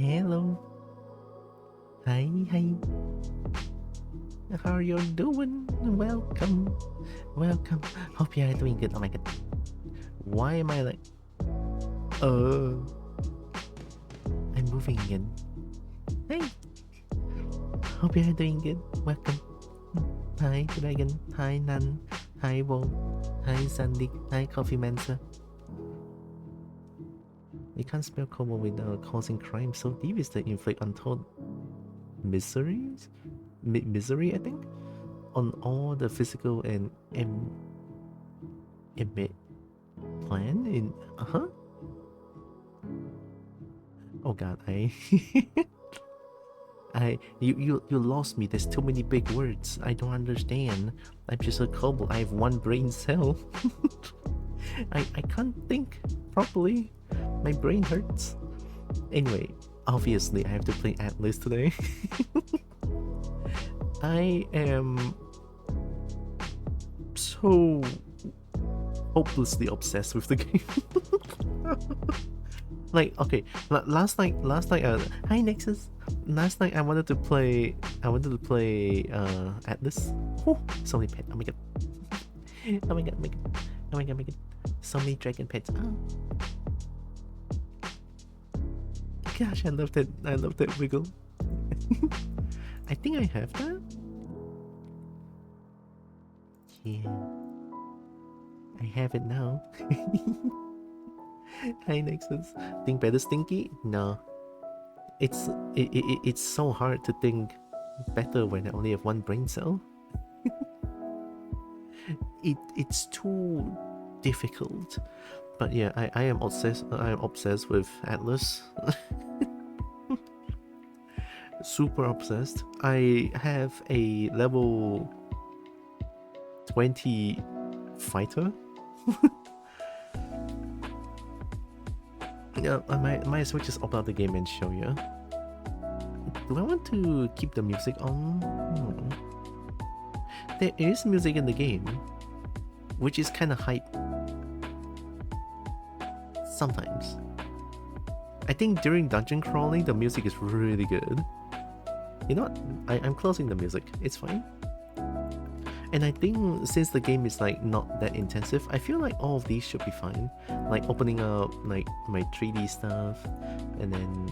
Hello. Hi, hi. How are you doing? Welcome. Welcome. Hope you are doing good. Oh my god. Why am I like... I'm moving again. Hey. Hope you are doing good. Welcome. Hi, Dragon. Hi, Nan. Hi, Wo. Hi, Sandy. Hi, Coffee Mancer. You can't spell Kobo without causing crime so deep as to inflict untold miseries? Misery, I think? On all the physical and plan in... Uh-huh? Oh god, you lost me. There's too many big words. I don't understand. I'm just a kobold. I have one brain cell. I can't think properly. My brain hurts. Anyway, obviously I have to play ATLYSS today. I am so hopelessly obsessed with the game. Like, okay, last night, hi Nexus. Last night I wanted to play ATLYSS. Oh, so many pets. Oh my god. Oh my god, oh my god. Oh my god, oh my god. So many dragon pets. Oh. Gosh, I love that wiggle. I think I have that. Yeah. I have it now. Hi Nexus. Think better stinky? No. It's so hard to think better when I only have one brain cell. It's too difficult. But yeah, I am obsessed with ATLYSS. Super obsessed. I have a level 20 fighter. Yeah, I might as well just open up the game and show you. Do I want to keep the music on? There is music in the game, which is kind of hype. Sometimes. I think during dungeon crawling, the music is really good. You know what? I'm closing the music. It's fine. And I think since the game is like not that intensive, I feel like all of these should be fine. Like opening up like my 3D stuff, and then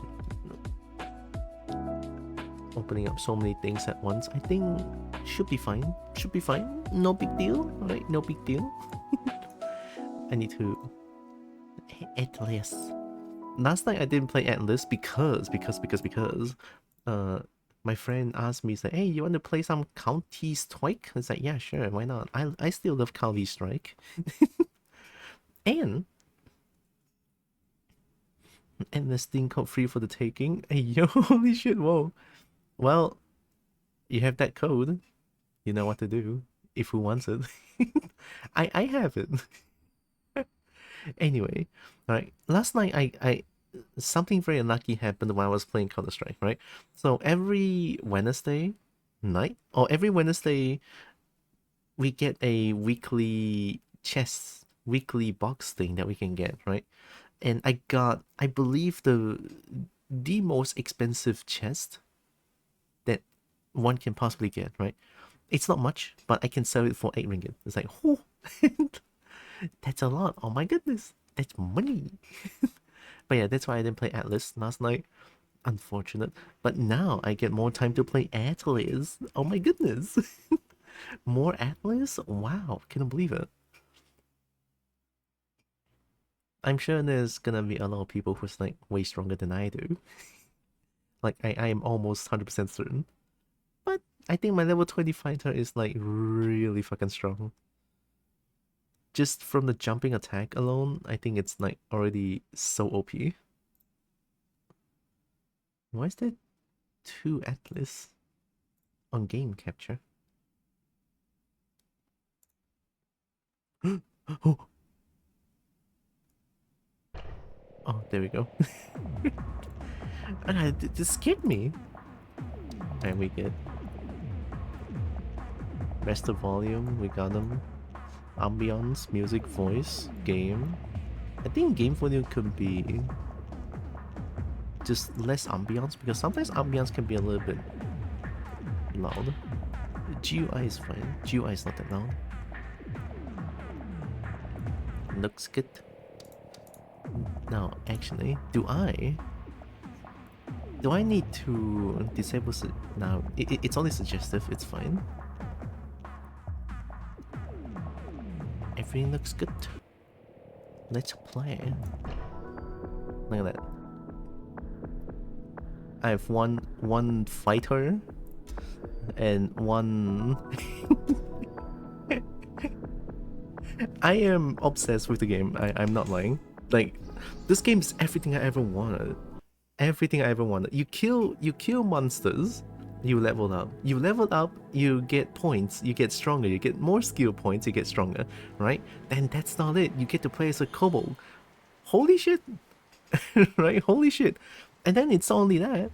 opening up so many things at once. I think should be fine. Should be fine. No big deal, right? No big deal. I need to... ATLYSS. Last night I didn't play ATLYSS because my friend asked me, he's like, hey, you want to play some Counter Strike? It's like, yeah, sure, why not? I still love Counter Strike. and this thing called free for the taking. Hey, yo, holy shit, whoa. Well, you have that code. You know what to do if who wants it. I have it. Anyway, alright, last night I something very unlucky happened when I was playing Counter-Strike, right? So every Wednesday night, or every Wednesday, we get a weekly chest, weekly box thing that we can get, right? And I got, I believe, the most expensive chest that one can possibly get, right? It's not much, but I can sell it for 8 ringgit. It's like, whoo, that's a lot. Oh my goodness, that's money. But yeah, that's why I didn't play ATLYSS last night. Unfortunate. But now I get more time to play ATLYSS. Oh my goodness. More ATLYSS? Wow, can't believe it. I'm sure there's gonna be a lot of people who's like way stronger than I do. Like I am almost 100% certain. But I think my level 20 fighter is like really fucking strong. Just from the jumping attack alone, I think it's like already so OP. Why is there 2 ATLYSS on game capture? Oh. Oh, there we go. This scared me. And we get rest of volume, we got them. Ambience, music, voice, game. I think game volume could be just less ambiance, because sometimes ambiance can be a little bit loud. GUI is fine. GUI is not that loud. Looks good. Now, actually, do I need to disable now? It's only suggestive. It's fine. Everything looks good. Let's play. Look at that. I have one fighter and one. I am obsessed with the game. I'm not lying. Like, this game is everything I ever wanted. Everything I ever wanted. You kill monsters, you level up. You level up, you get points, you get stronger, you get more skill points, you get stronger, right? Then that's not it. You get to play as a kobold. Holy shit. Right? Holy shit. And then it's not only that.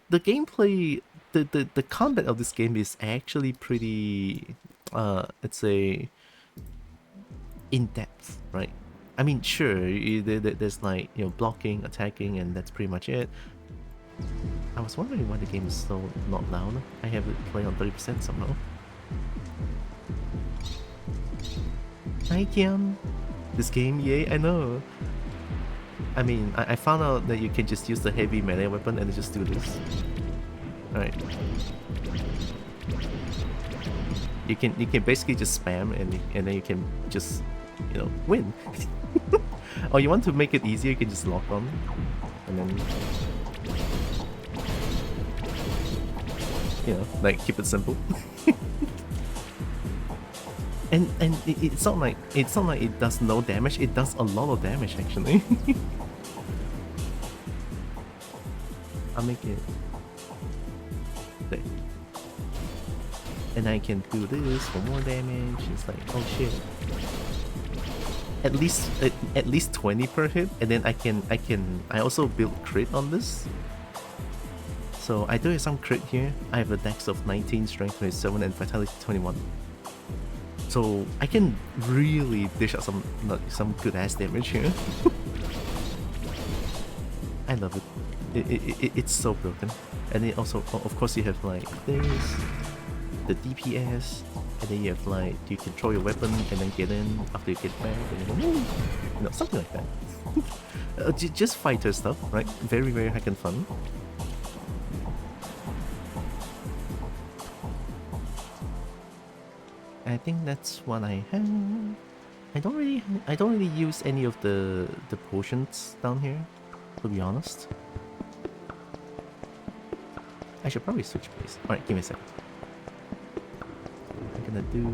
The gameplay, the combat of this game is actually pretty let's say in depth, right? I mean, sure, there's like, you know, blocking, attacking, and that's pretty much it. I was wondering why the game is so not loud. I have it playing on 30% somehow. Hi, Kian. This game, yay, I know. I mean, I found out that you can just use the heavy melee weapon and just do this. Alright. You can basically just spam and then you can just, you know, win. Or you want to make it easier, you can just lock on and then, you know, like, keep it simple. and it's not like it does no damage. It does a lot of damage actually. I'll make it there. And I can do this for more damage. It's like, oh shit. At least 20 per hit, and then I also build crit on this. So I do have some crit here. I have a dex of 19, strength 27, and vitality 21. So I can really dish out some good ass damage here. I love it. It's so broken. And then also, of course, you have like this, the DPS, and then you have like, you control your weapon and then get in after you get back, and then, you know, something like that. Just fighter stuff, right? Very, very heck and fun. I think that's what I have. I don't really use any of the potions down here, to be honest. I should probably switch place. Alright, give me a second. I'm gonna do...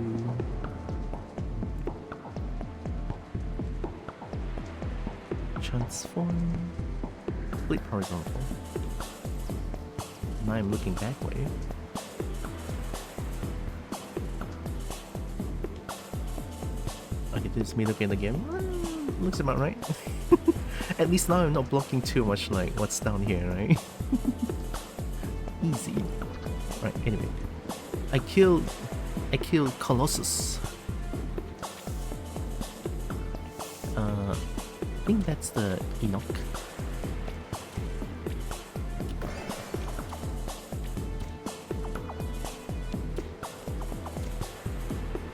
transform... complete horizontal. Now I'm looking that way. Okay, this is me looking at the game. Looks about right. At least now I'm not blocking too much like what's down here, right? Easy. Right, anyway. I killed Colossus. I think that's the Enoch.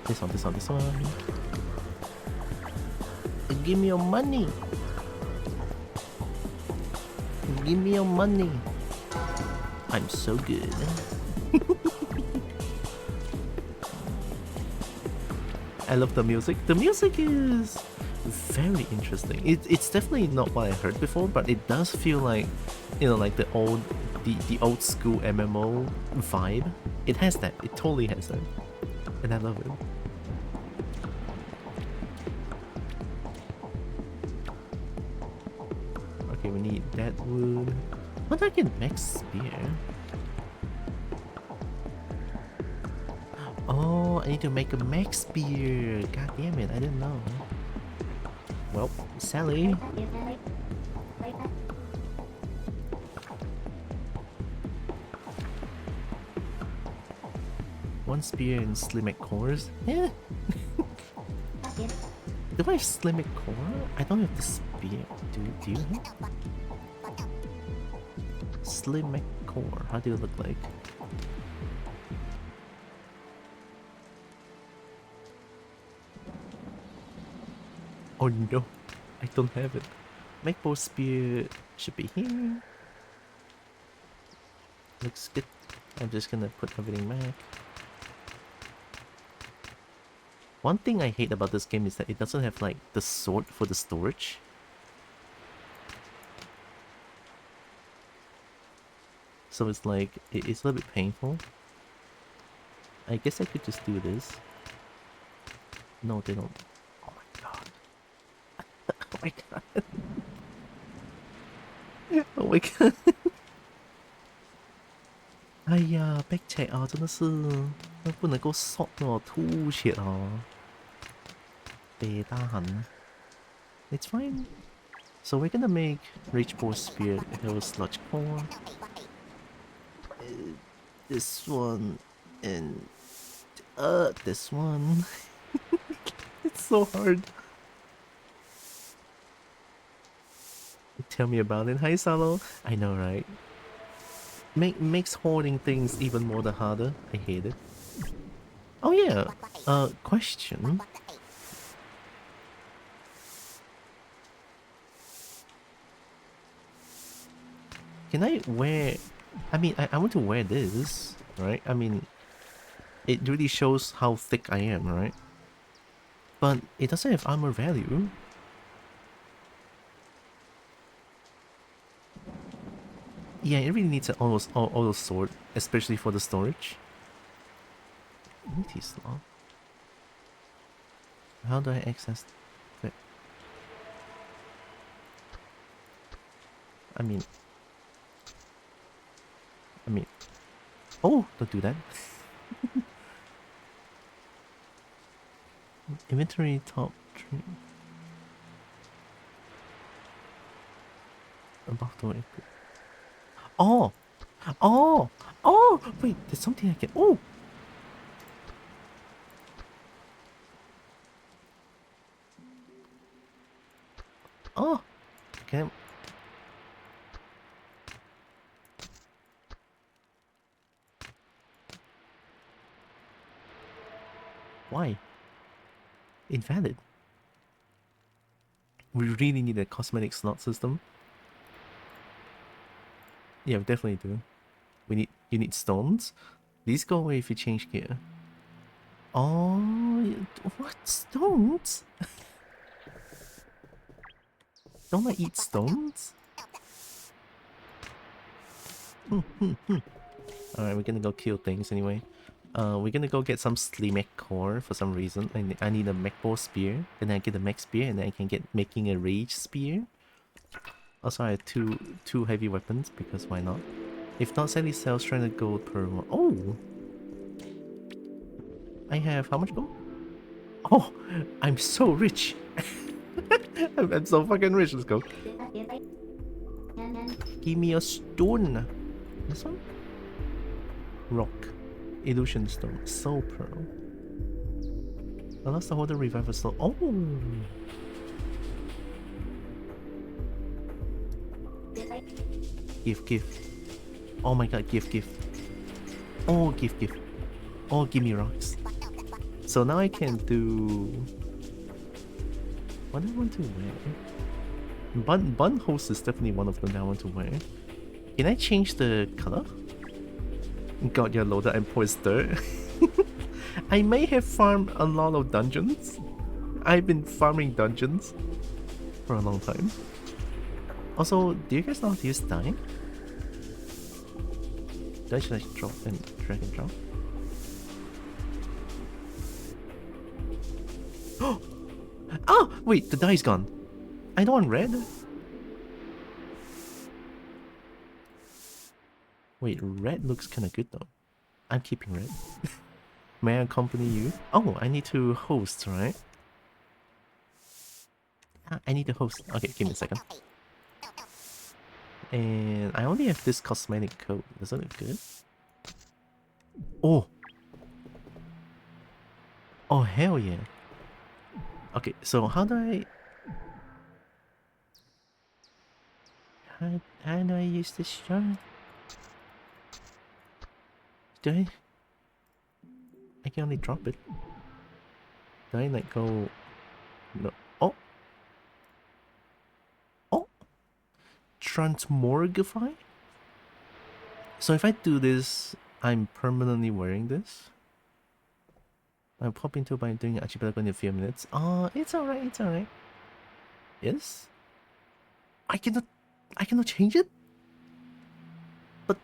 This one. Give me your money. Give me your money. I'm so good. I love the music. The music is very interesting. It's definitely not what I heard before, but it does feel like, you know, like the old school MMO vibe. It has that. It totally has that. And I love it. Okay, we need that wood. What I can max spear? Oh, I need to make a max spear. God damn it, I didn't know. Well, Sally. One spear and Slimek cores? Yeah. Do I have Slimek core? I don't have the spear. Do you have? Slim core. How do it look like? Oh no, I don't have it. Maple spear should be here. Looks good. I'm just gonna put everything back. One thing I hate about this game is that it doesn't have like the sword for the storage. So it's like, it's a little bit painful. I guess I could just do this. No, they don't. Oh my god. Oh my god. Oh my god. 哎呀 backcheck 啊，真的是都不能够 sort 哦，吐血哦，北大喊。It's fine. So we're gonna make Rage Ball Spear, Hell Sludge Core. This one and this one. It's so hard. Tell me about it. Hi Salo. I know, right? Makes hoarding things even more the harder. I hate it. Oh yeah. Question. Can I wear... I mean, I want to wear this, right? I mean, it really shows how thick I am, right? But it doesn't have armor value. Yeah, it really needs an auto sword, especially for the storage. Slot. How do I access it? I mean... Oh, don't do that. Inventory top tree. Above the way. Oh! Oh! Oh! Wait, there's something I can... Oh! Oh! Okay. Why? Invalid. We really need a cosmetic slot system. Yeah, we definitely do. You need stones. These go away if you change gear. Oh, what? Stones? Don't I eat stones? Alright, we're gonna go kill things anyway. We're gonna go get some Slimek core for some reason. I need a mech ball spear. Then I get a mech spear, and then I can get making a rage spear. Also, I have two heavy weapons because why not? If not, Sally sells trying to gold per one. Oh, I have how much gold? Oh, I'm so rich. I'm so fucking rich. Let's go. Give me a stone. This one? Rock. Illusion stone. Soul pearl. Allows the holder revive a soul. Oh! Give. Oh my god, give. Oh, give. Oh, give me rocks. So now I can do... What do I want to wear? Bun host is definitely one of them that I want to wear. Can I change the color? God, you're loaded and poised dirt. I may have farmed a lot of dungeons. I've been farming dungeons for a long time. Also, do you guys know how to use time? Do I just like drop and drag and drop? Oh! Wait, the die's gone. I don't want red. Wait, red looks kinda good though. I'm keeping red. May I accompany you? Oh, I need to host, right? I need to host. Okay, give me a second. And I only have this cosmetic coat. Does that look good? Oh! Oh, hell yeah. Okay, so how do I... How do I use this stone? Do I can only drop it. Do I like go... No. Oh! Oh! Transmorgify? So if I do this, I'm permanently wearing this? I'll pop into by doing Archipelago in a few minutes. It's alright, it's alright. Yes? I cannot change it? But...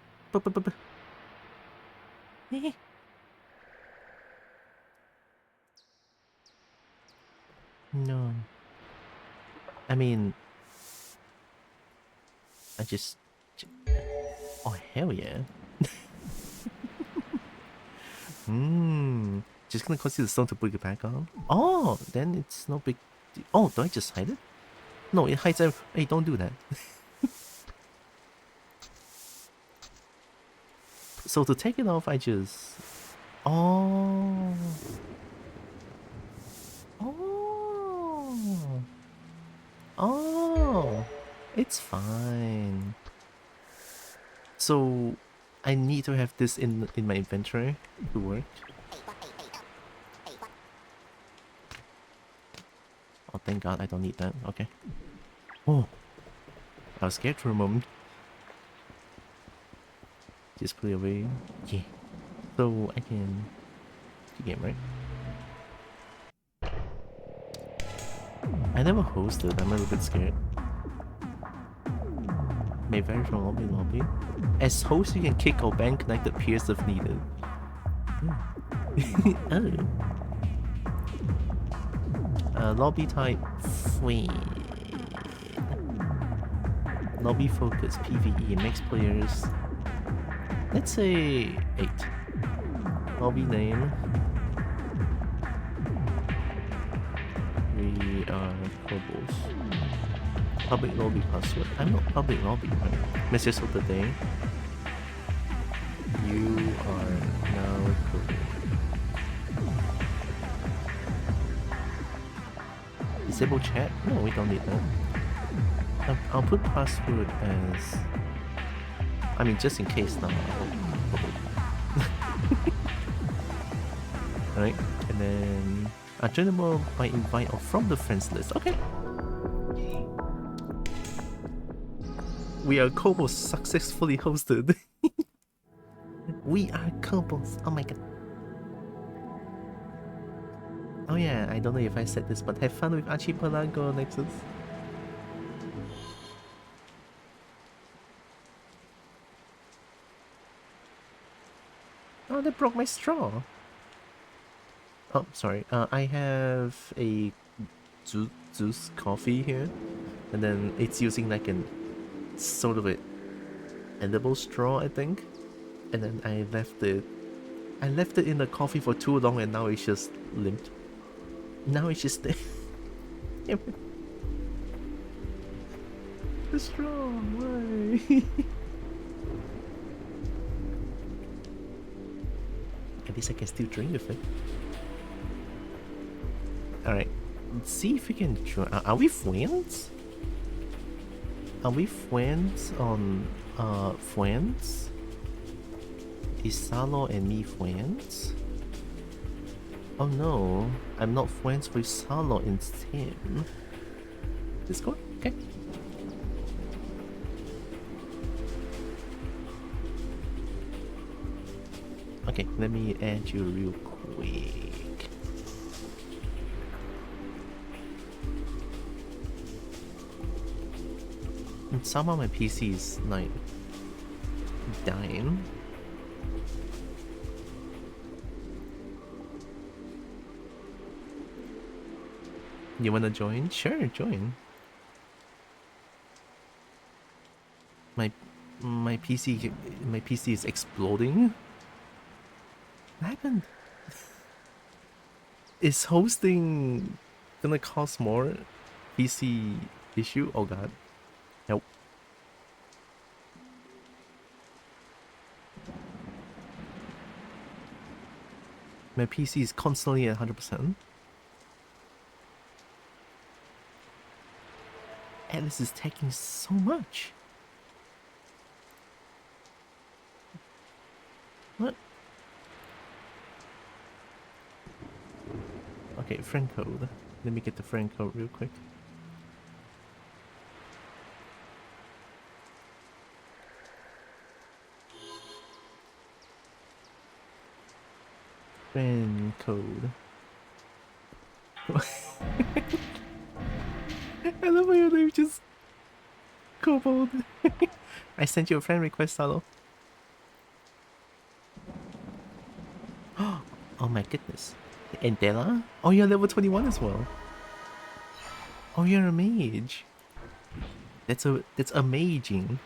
No. I mean... I just... Oh, hell yeah. Just gonna cost you the stone to put it back on. Oh, then it's no big deal. Oh, do I just hide it? No, it hides every... Hey, don't do that. So to take it off, I just... Oh. Oh. Oh. It's fine. So I need to have this in my inventory to work. Oh, thank God I don't need that. Okay. Oh, I was scared for a moment. Just put it away. Yeah. So I can... The game, right? I never hosted. I'm a little bit scared. May vary from lobby to lobby. As host, you can kick or ban connected peers if needed. Oh. Lobby type ween. Lobby focus PvE makes players. Let's say 8. Lobby name. We are Kobolds. Public lobby password. I'm not public lobby, right? Message of the day. You are now Kobold. Disable chat? No, we don't need that. I'll put password as... I mean, just in case now. Right? And then... joinable by invite or from the friends list. Okay. We are Kobolds successfully hosted. We are Kobolds. Oh my god. Oh yeah, I don't know if I said this, but have fun with Archipelago, Nexus. Oh, they broke my straw. Oh, sorry. I have a juice coffee here, and then it's using like an sort of a edible straw, I think. And then I left it in the coffee for too long, and now it's just limped. Now it's just there. The straw, why? At least I can still drink with it. Alright, let's see if we can join. Are we friends? Are we friends on friends? Is Salo and me friends? Oh no, I'm not friends with Salo and Tim. Discord? Okay. Okay, let me add you real quick. And somehow my PC is like dying. You wanna join? Sure, join. My PC is exploding. What happened? Is hosting gonna cause more PC issue? Oh god. Help. My PC is constantly at 100%. ATLYSS is taking so much. What? Okay, friend code. Let me get the friend code real quick. Friend code. I love how your name just kobold. I sent you a friend request, hello. Oh my goodness. And Della? Oh, you're level 21 as well. Oh, you're a mage. That's amazing.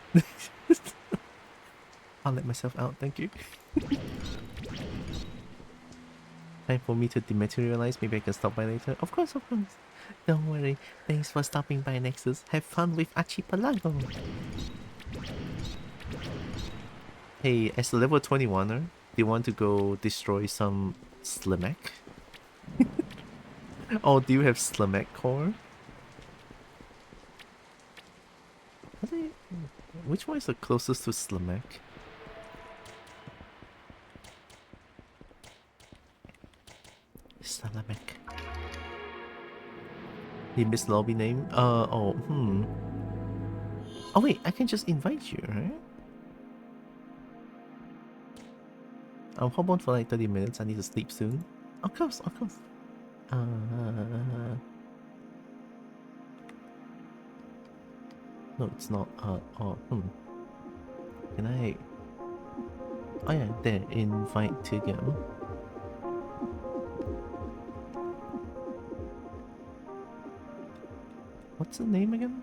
I'll let myself out, thank you. Time for me to dematerialize. Maybe I can stop by later. Of course, of course. Don't worry. Thanks for stopping by, Nexus. Have fun with Archipelago. Hey, as a level 21er, do you want to go destroy some Slimek? Oh, do you have Slimek core? Which one is the closest to Slimek? Slimek. You missed lobby name? Oh, Oh wait, I can just invite you, right? I'll hop on for like 30 minutes. I need to sleep soon. Of course, of course. No, it's not. Can I? Oh yeah, there. Invite to go. What's the name again?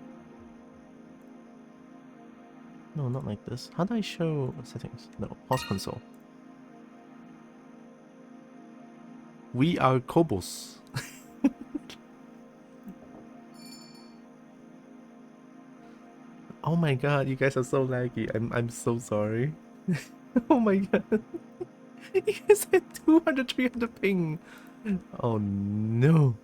No, not like this. How do I show settings? No, pause console. We are Kobos. Oh my god, you guys are so laggy. I'm so sorry. Oh my god. You guys had 200, 300 ping. Oh no.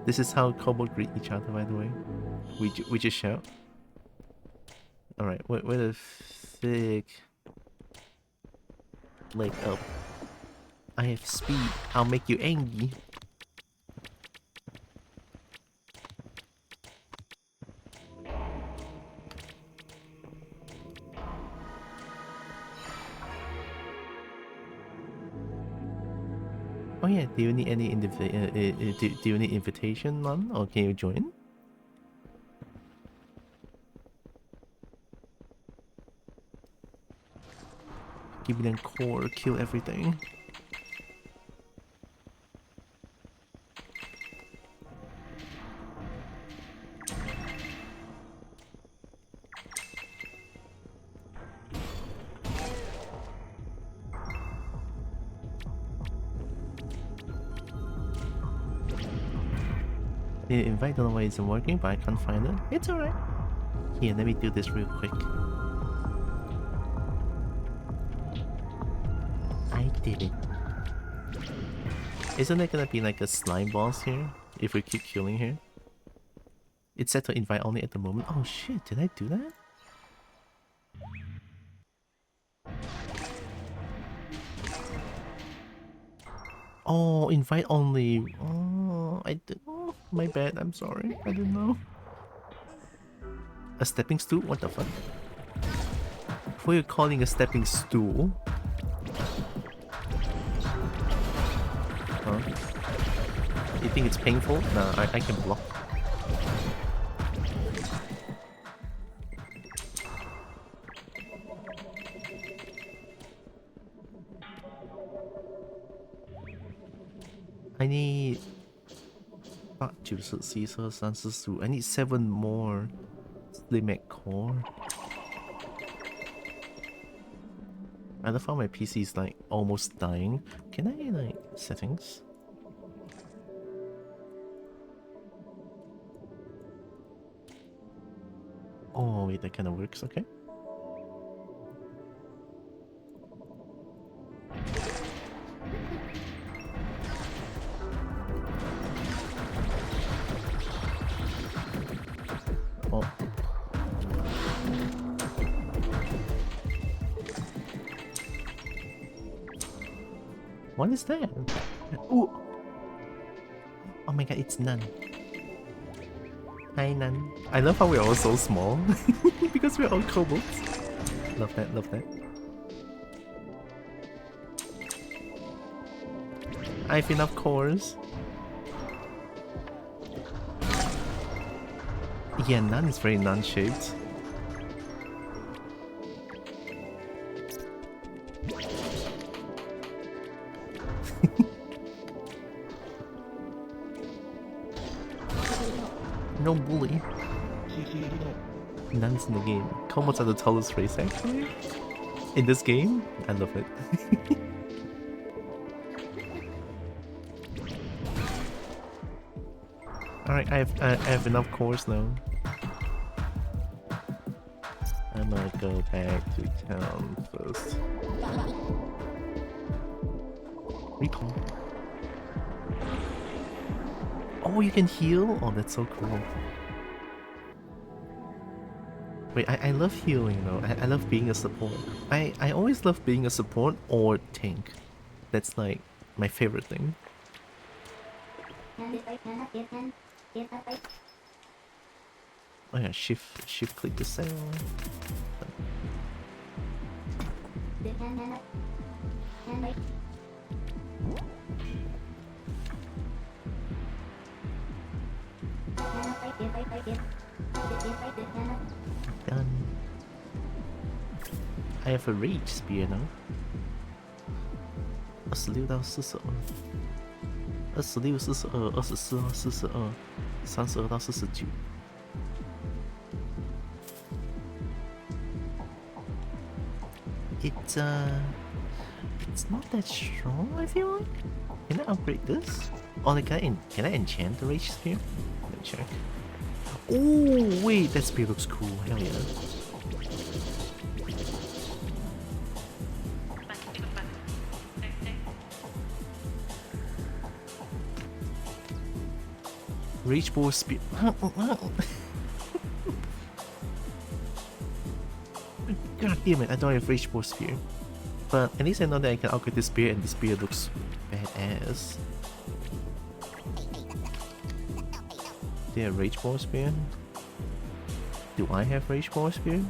This is how kobold greet each other, by the way. We just shout. Alright, where the thick leg up. I have speed. I'll make you angry. Oh yeah, do you need any do you need invitation, man? Or can you join? Give me them core, kill everything. The invite, don't know why it isn't working, but I can't find it. It's alright. Here, let me do this real quick. I did it. Isn't there gonna be like a slime boss here? If we keep killing here? It's set to invite only at the moment. Oh shit, did I do that? Oh, invite only. Oh, I did. Oh, my bad. I'm sorry. I didn't know. A stepping stool? What the fuck? What are you calling a stepping stool? Huh? You think it's painful? Nah, I can block. I need... I need 7 more Slimek core. I love how my PC is like almost dying. Can I like settings? Oh wait, that kind of works. Okay. What is that? Ooh. Oh my god, it's Nun. Hi Nun. I love how we're all so small. Because we're all kobolds. Love that, love that. I have enough cores. Yeah, Nun is very Nun-shaped. No bully. Nuns in the game. Kobolds are the tallest race actually. In this game, I love it. Alright, I have enough cores now. I'm gonna go back to town first. Recall. Oh, you can heal? Oh, that's so cool. Wait, I love healing though. I love being a support. I always love being a support or tank. That's like my favorite thing. Oh yeah, shift click to sell. Done. I have a rage spear now. 26到42 26 42 24 42 32到49 It's not that strong, I feel like. Can I upgrade this? Or like, can I enchant the rage spear? Let me check. Oh wait, that spear looks cool. Hell yeah. Rage Boar Spear. God damn it, I don't have Rage Boar Spear. But at least I know that I can upgrade this spear and the spear looks badass. Do you have Rage Boar Spear? Do I have Rage Boar Spear?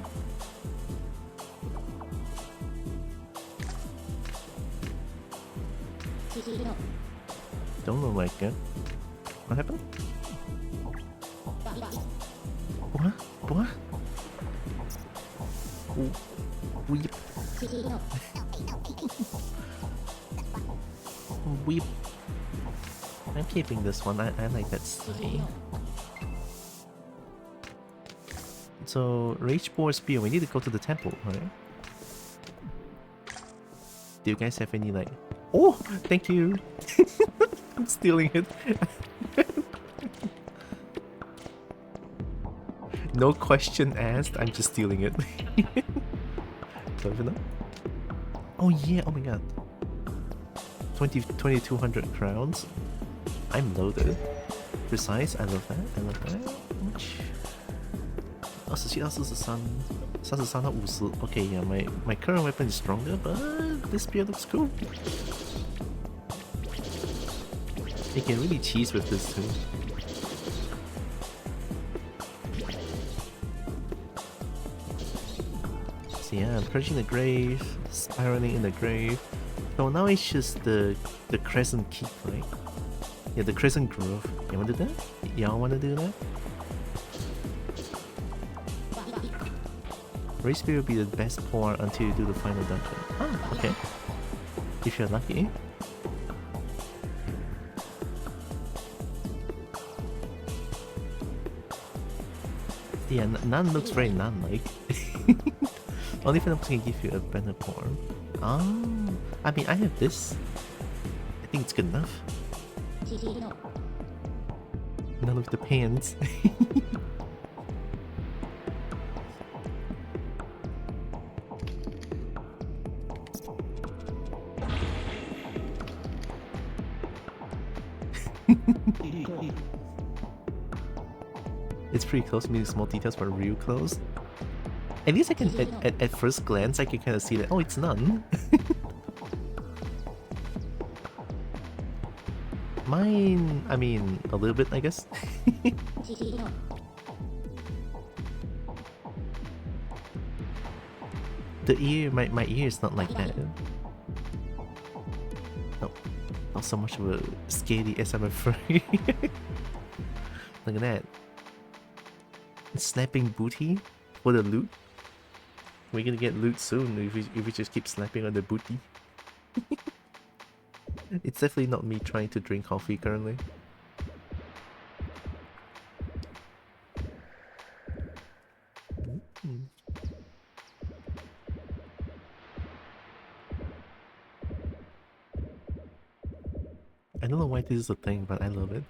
Don't look like it. What happened? What? What? Weep. Weep. I'm keeping this one. I like that style. So, Rage Boar Spear, we need to go to the temple, right? Do you guys have any like... Oh! Thank you! I'm stealing it. No question asked, I'm just stealing it. Oh yeah, oh my god. 2200 crowns. I'm loaded. Precise, I love that, I love that. 27到43 33到50 Okay, yeah, my current weapon is stronger, but this spear looks cool. You can really cheese with this too. So yeah, I'm purging the grave, spiraling in the grave. So now it's just the crescent keep, right? Yeah, the crescent grove. You wanna do that? Y'all wanna do that? Race Spear will be the best pour until you do the final dungeon. Ah, okay. If you're lucky. Yeah, none looks very nun-like. Only Phantoms can give you a better form. Oh, I mean, I have this. I think it's good enough. Now look at the pants. It's pretty close, meaning small details but real close. At least I can, at first glance, I can kind of see that, oh, it's none. Mine, I mean, a little bit, I guess. The ear, my ear is not like that. No, not so much of a scaly as I'm afraid. Look at that. Snapping booty for the loot. We're gonna get loot soon if we just keep slapping on the booty. It's definitely not me trying to drink coffee currently. I don't know why this is a thing, but I love it.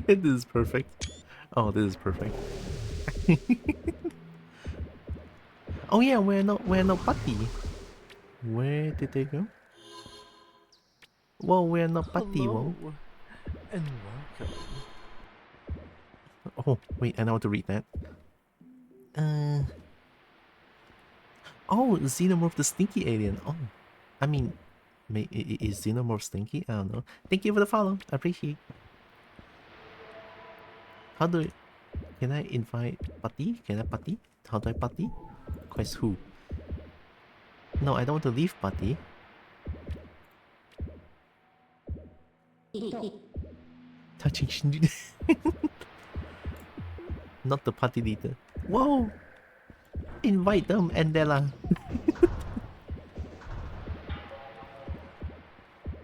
This is perfect. Oh, this is perfect. Oh yeah, we're not party. Where did they go? Whoa, we're not party. Whoa. And welcome. Oh wait, I know how to read that. Oh, Xenomorph the stinky alien. Oh, I mean, is Xenomorph stinky? I don't know. Thank you for the follow. I appreciate. How do I... Can I invite party? Can I party? How do I party? Quest who? No, I don't want to leave party. Touching not the party leader. Whoa! Invite them, Andela.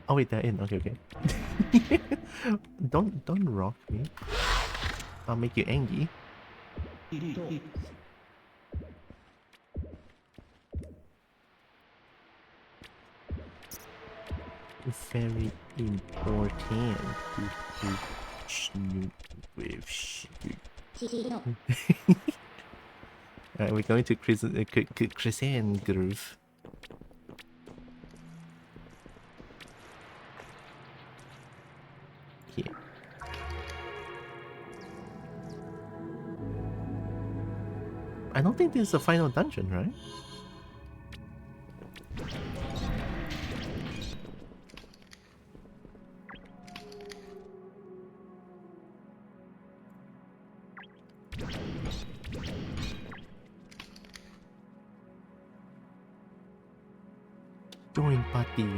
Oh wait, they're in. Okay. Don't rock me. I'll make you angry. Very important to snoop with shit. Alright, we're going to Crescent Groove. Here. I don't think this is the final dungeon, right? Join party.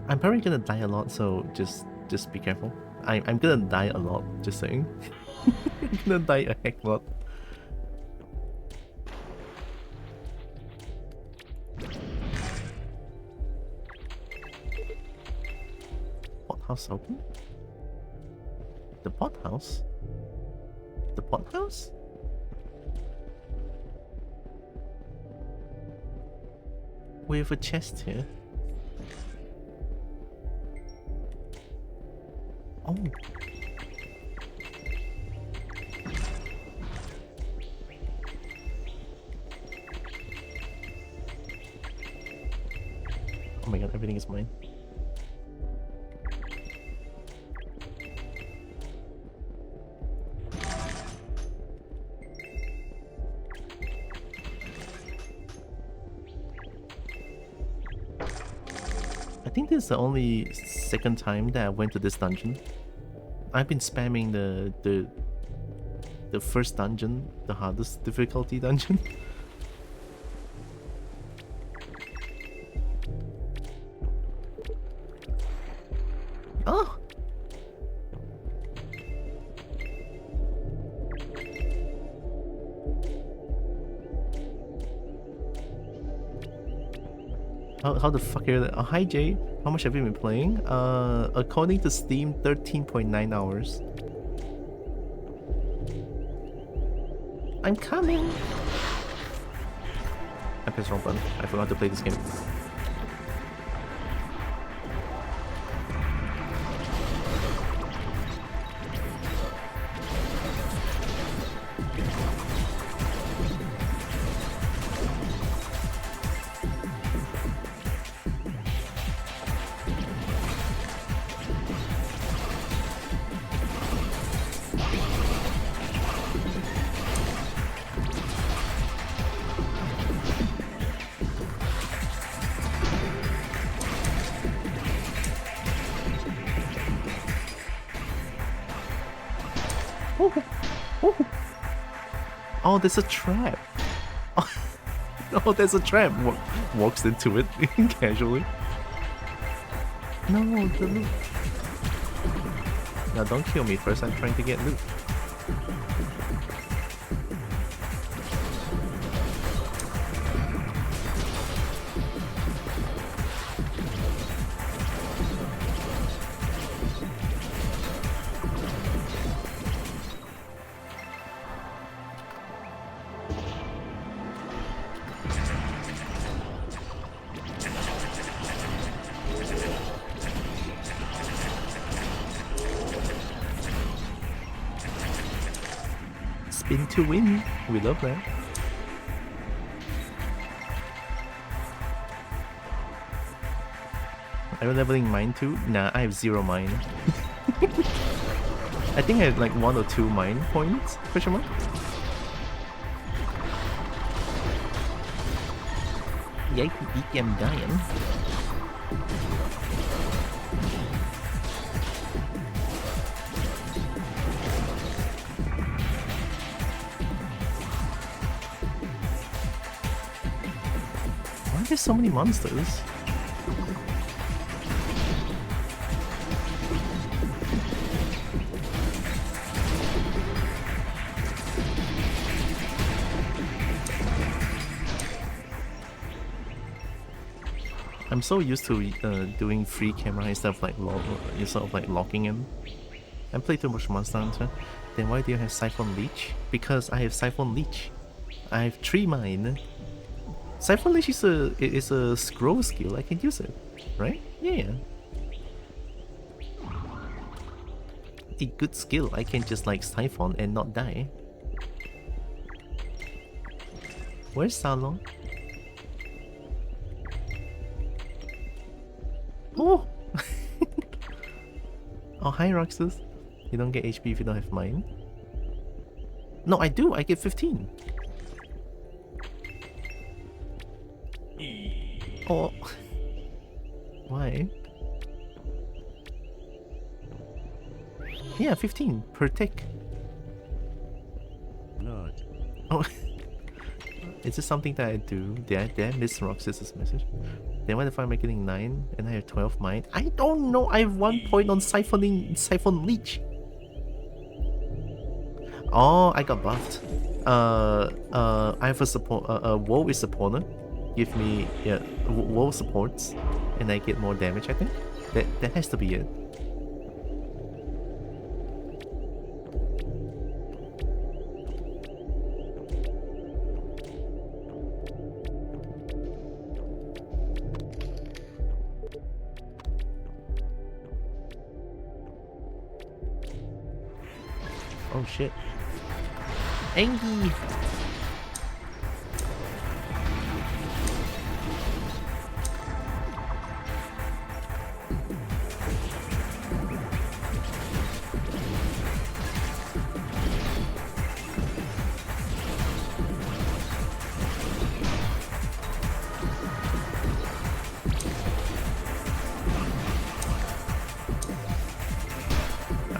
I'm probably gonna die a lot, so just be careful. I'm gonna die a lot, just saying. I'm gonna die a heck lot. Pothouse open? The pothouse? The pothouse? We have a chest here. Oh. Oh my god, everything is mine. I think this is the only second time that I went to this dungeon. I've been spamming the first dungeon, the hardest difficulty dungeon. Oh! How the fuck are you? Oh, hi Jay. How much have you been playing? According to Steam, 13.9 hours. I'm coming! I pressed wrong button. I forgot to play this game. Oh, oh. Oh, there's a trap. Oh, there's a trap. Walks into it casually. No, the loot. Now don't kill me first, I'm trying to get loot. Spin to win. We love that. Are you leveling mine too? Nah, I have 0 mine. I think I have like 1 or 2 mine points, question mark? Yikes, I'm dying. Why are there so many monsters? I'm so used to doing free camera and stuff like sort of like locking in. I play too much Monster Hunter. Then why do you have Siphon Leech? Because I have Siphon Leech. I have 3 mine. Siphon Leech is a scroll skill. I can use it, right? Yeah. A good skill. I can just like siphon and not die. Where's Salon? Oh! Oh, hi Roxas. You don't get HP if you don't have mine. No, I do. I get 15. Oh. Why? Yeah, 15 per tick. Blood. Oh. Is this something that I do? Did I miss Roxas's message? Then why the fuck am I getting 9 and I have 12 mine? I don't know. I have 1 point on Siphon Leech. Oh, I got buffed. I have a support. Woe is supporter. Give me Woe supports, and I get more damage. I think that has to be it. Oh shit. Angie!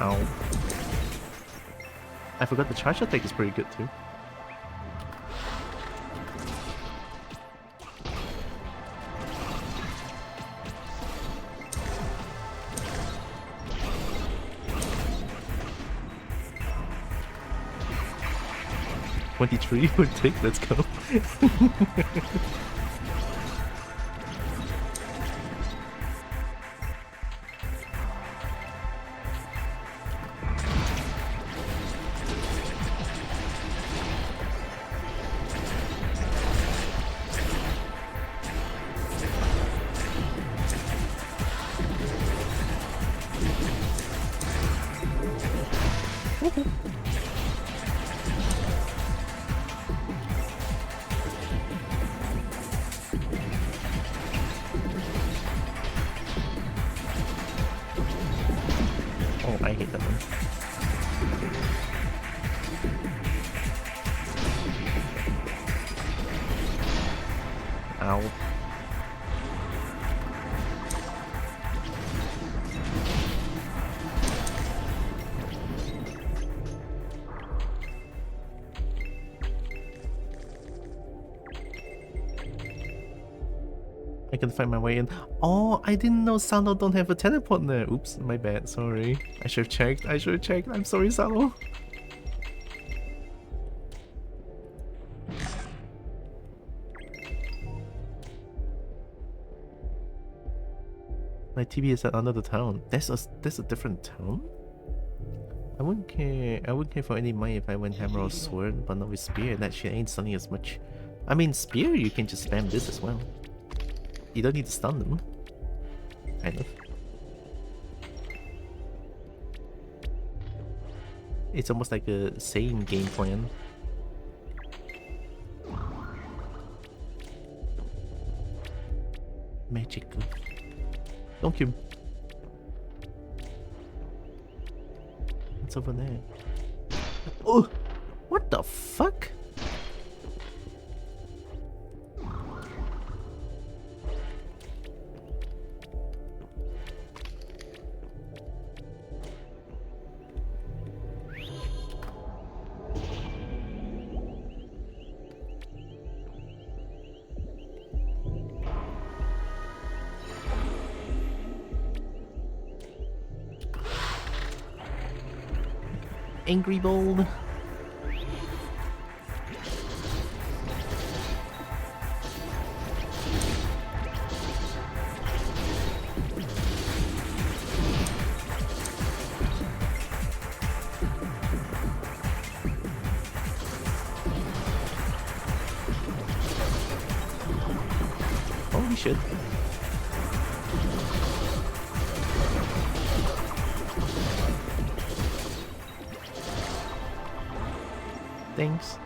Ow. I forgot the charge attack is pretty good too. $23 would take, let's go. Oh, I hate that one. Ow. I can find my way in. Oh, I didn't know Salo don't have a teleport there. Oops, my bad. Sorry. I should have checked. I should have checked. I'm sorry, Salo. My TB is at another town. That's a different town? I wouldn't care. I wouldn't care for any money if I went hammer or sword, but not with spear. That shit ain't stunning as much. I mean, spear you can just spam this as well. You don't need to stun them. Kind of. It's almost like a same game plan. Magical. Don't kill. What's over there? Oh! What the fuck? Angry Bold. Holy shit. Thanks.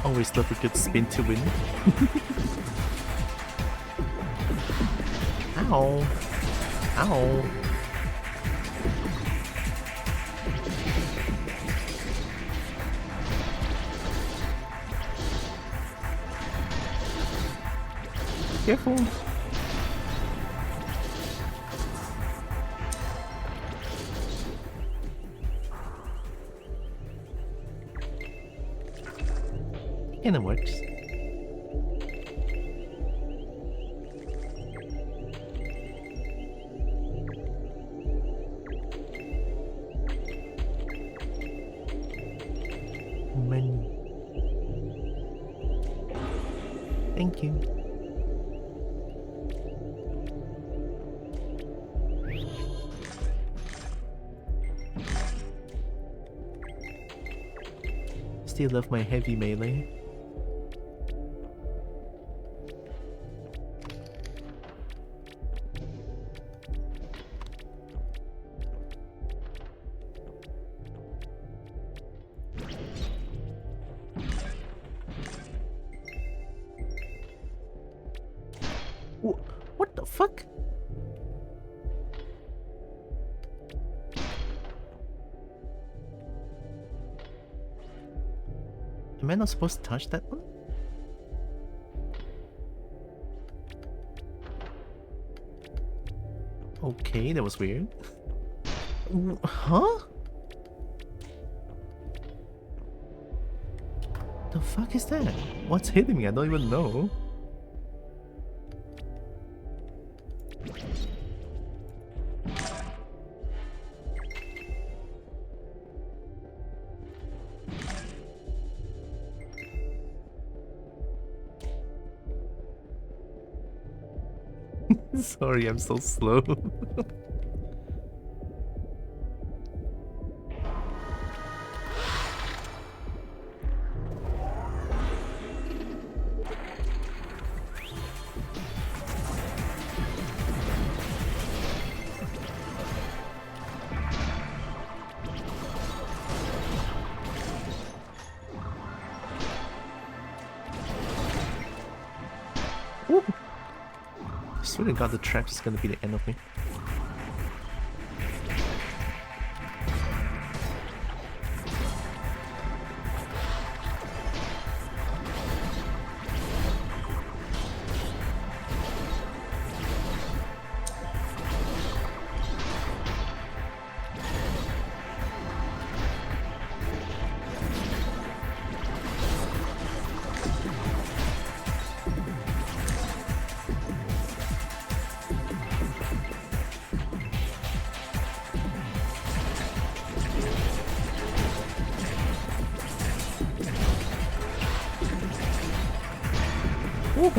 Always love a good spin to win. Ow. Ow. Careful. And it works. Menu. Thank you. Still love my heavy melee. What the fuck? Am I not supposed to touch that one? Okay, that was weird. Huh? The fuck is that? What's hitting me? I don't even know. Sorry, I'm so slow. Ooh. I swear to God, the trap is gonna be the end of me. Ooh.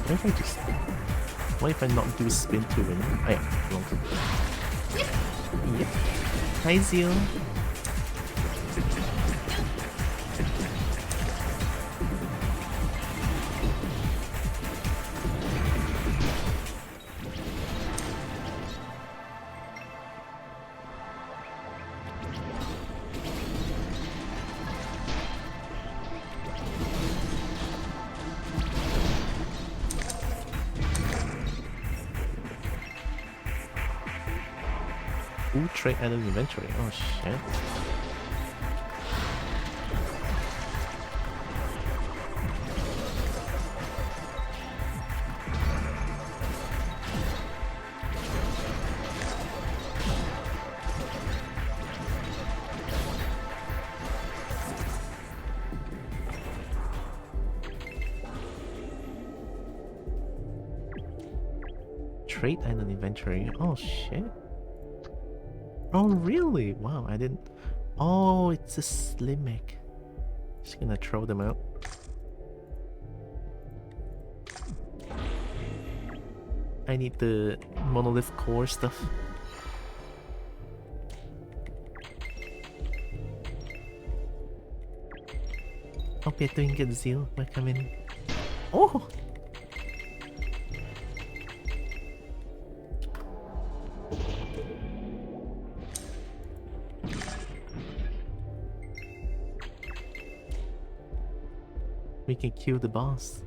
What if I just... What if I not do spin to win? Oh yeah, wrong. Yep. Hi, Zeal. Ooh, trade item inventory. Oh shit. Trade item inventory. Oh shit. Oh really? Wow, I didn't... Oh, it's a Slimek. Just gonna throw them out. I need the monolith core stuff. Hope you're doing good, Zeal. Welcome in. Oh! We can kill the boss.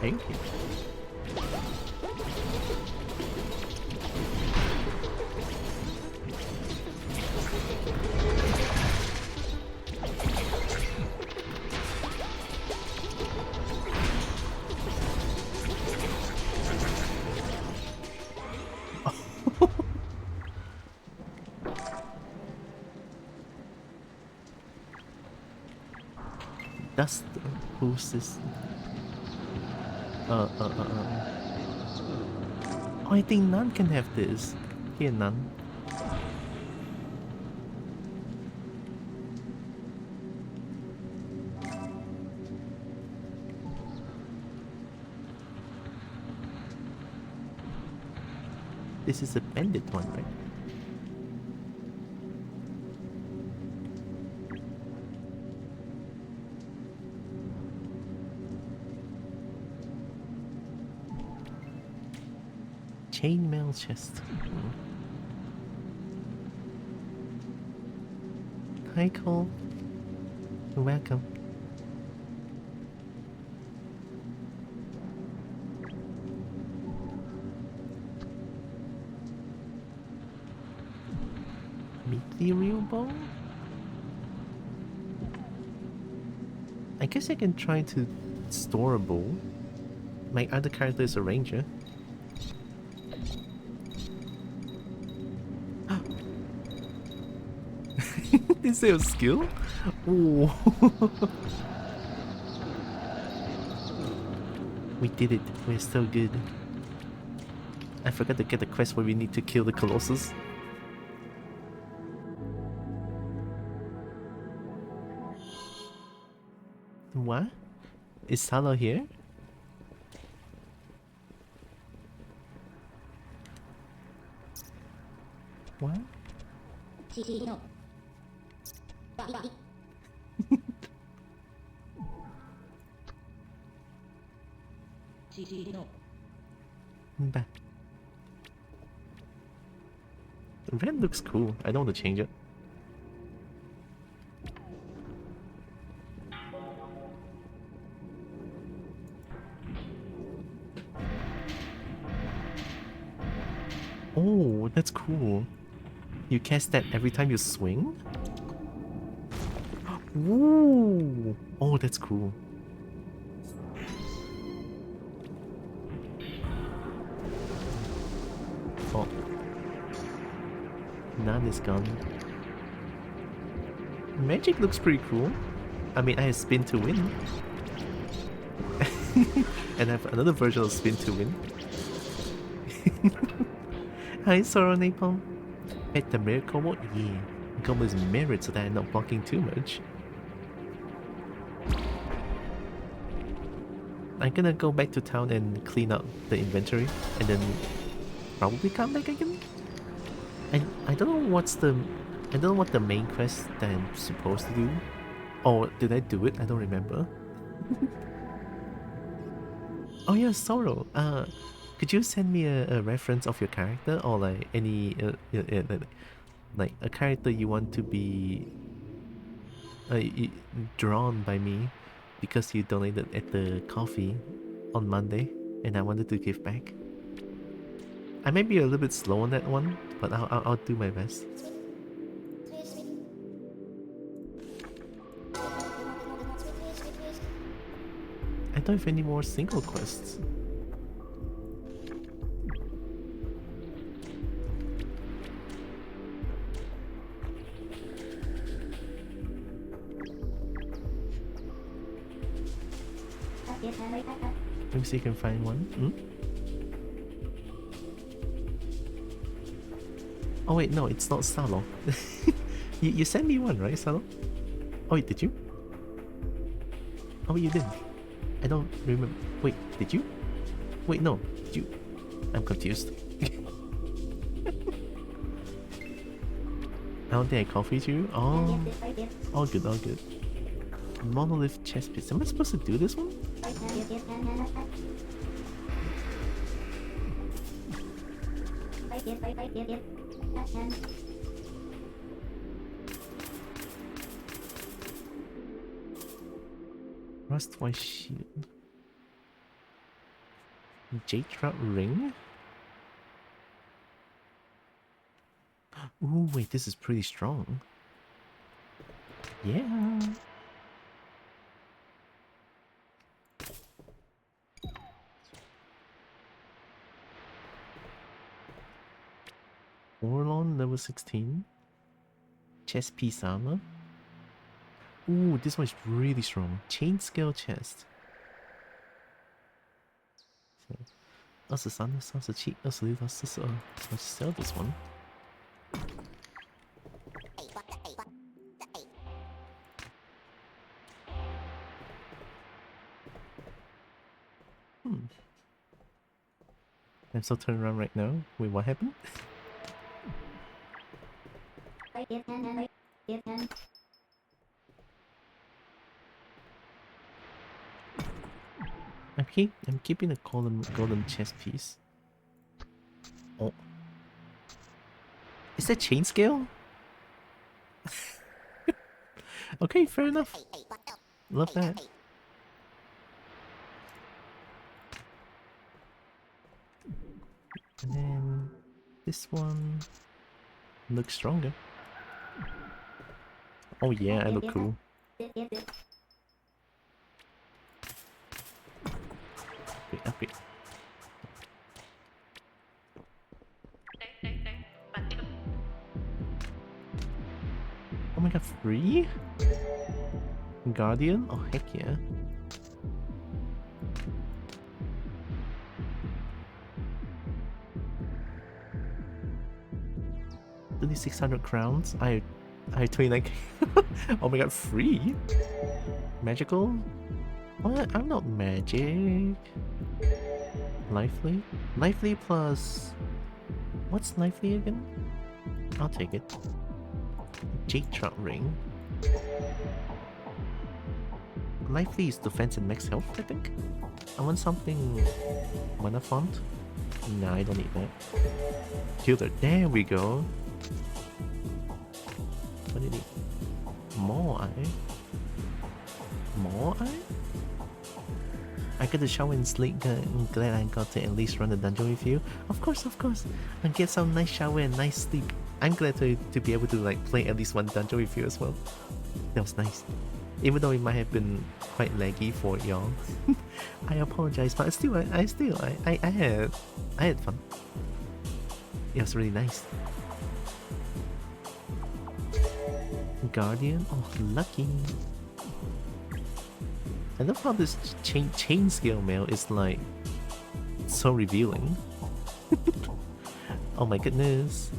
Thank you. That's the... Who's this? Oh, I think none can have this. Here, none. This is a bandit one, right? Chainmail chest. Hi Cole. Welcome. Ethereal bow? I guess I can try to store a bow. My other character is a ranger. Is there a skill? Oh. We did it. We're so good. I forgot to get the quest where we need to kill the Colossus. What? Is Tylra here? What? I'm back. Red looks cool. I don't want to change it. Oh, that's cool. You cast that every time you swing? Ooh. Oh, that's cool. Oh. None is gone. Magic looks pretty cool. I mean, I have spin to win. And I have another version of spin to win. Hi, Sorrow Napalm. At the miracle mode? Yeah. Goblins merit so that I'm not blocking too much. I'm gonna go back to town and clean up the inventory and then probably come back again. I don't know what's the I don't know what the main quest that I'm supposed to do. Or did I do it? I don't remember. Oh yeah, Sorrow. Could you send me a reference of your character or like any like a character you want to be drawn by me because you donated at the coffee on Monday and I wanted to give back. I may be a little bit slow on that one, but I'll do my best. I don't have any more single quests. Let me see if I can find one. Hmm? Oh wait, no, it's not Salo. You sent me one, right, Salo? Oh wait, did you? Oh wait, you didn't. I don't remember. Wait, did you? Wait, no. Did you? I'm confused. I don't think I copied you. Oh. All good, all good. Monolith chest piece. Am I supposed to do this one? Rust white shield. Jade trout ring? Ooh, wait, this is pretty strong. Yeah. Orlon level 16. Chest piece armor. Ooh, this one is really strong. Chain scale chest. 23、37、26到42. Let's sell this one. I'm still turning around right now. Wait, what happened? I'm keeping the golden chest piece. Oh. Is that chain scale? Okay, fair enough. Love that. And then this one looks stronger. Oh yeah, I look cool. Upgrade. Oh my god, free? Guardian? Oh heck yeah. 2,600 crowns. I 29k. Oh my god, free? Magical? What? I'm not magic. Lively? Lively plus... What's lively again? I'll take it. Jade Trout Ring. Lively is defense and max health, I think? I want something... Mana font? Nah, I don't need that. Tilda, there we go. What do you need? More eye? More eye? I got to shower and sleep. I'm glad I got to at least run the dungeon with you. Of course, of course. And get some nice shower and nice sleep. I'm glad to be able to like play at least one dungeon with you as well. That was nice. Even though it might have been quite laggy for y'all. I apologize, but still, I had fun. It was really nice. Guardian? Oh, lucky. I love how this chain scale mail is like so revealing. Oh my goodness.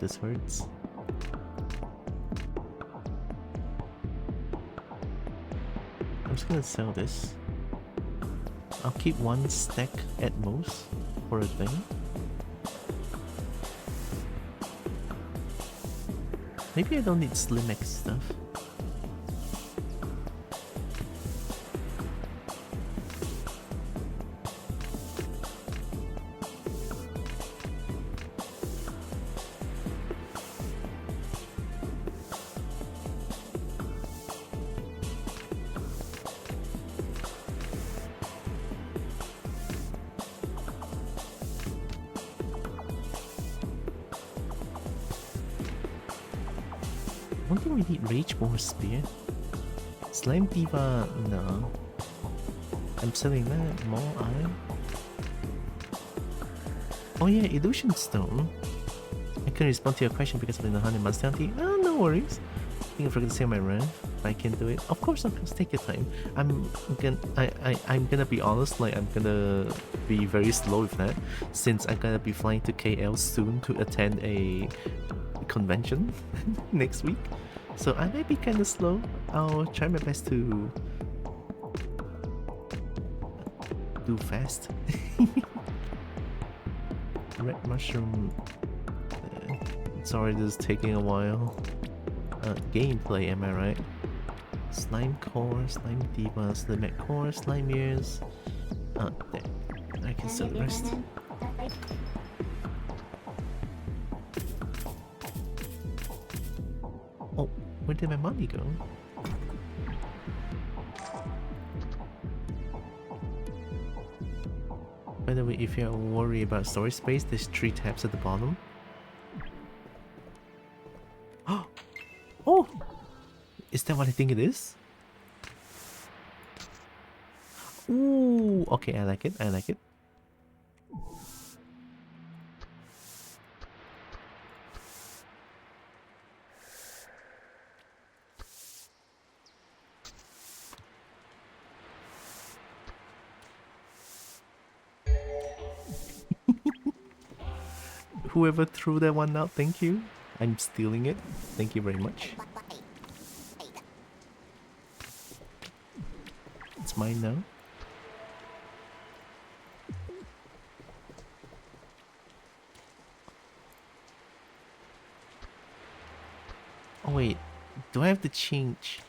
This hurts. I'm just gonna sell this. I'll keep one stack at most for a thing. Maybe I don't need Slim X stuff. I don't think we need Rage Boar Spear. Slime Diva, no. I'm selling that. More iron. Oh yeah, Illusion Stone. I couldn't respond to your question because of the 100 months penalty. Oh, no worries. I think I forgot to say my rant. I can do it. Of course, take your time. I'm gonna be honest, like I'm gonna be very slow with that since I'm gonna be flying to KL soon to attend a convention next week. So I might be kind of slow. I'll try my best to do fast. Red mushroom. Sorry, this is taking a while. Gameplay, am I right? Slime core, slime diva, slime core, slime ears. There. I can sell the rest. Oh, where did my money go? By the way, if you're worried about storage space, there's 3 tabs at the bottom. Oh! Is that what I think it is? Ooh, okay, I like it, I like it. Whoever threw that one out, thank you. I'm stealing it. Thank you very much. It's mine now. Oh wait, do I have to change?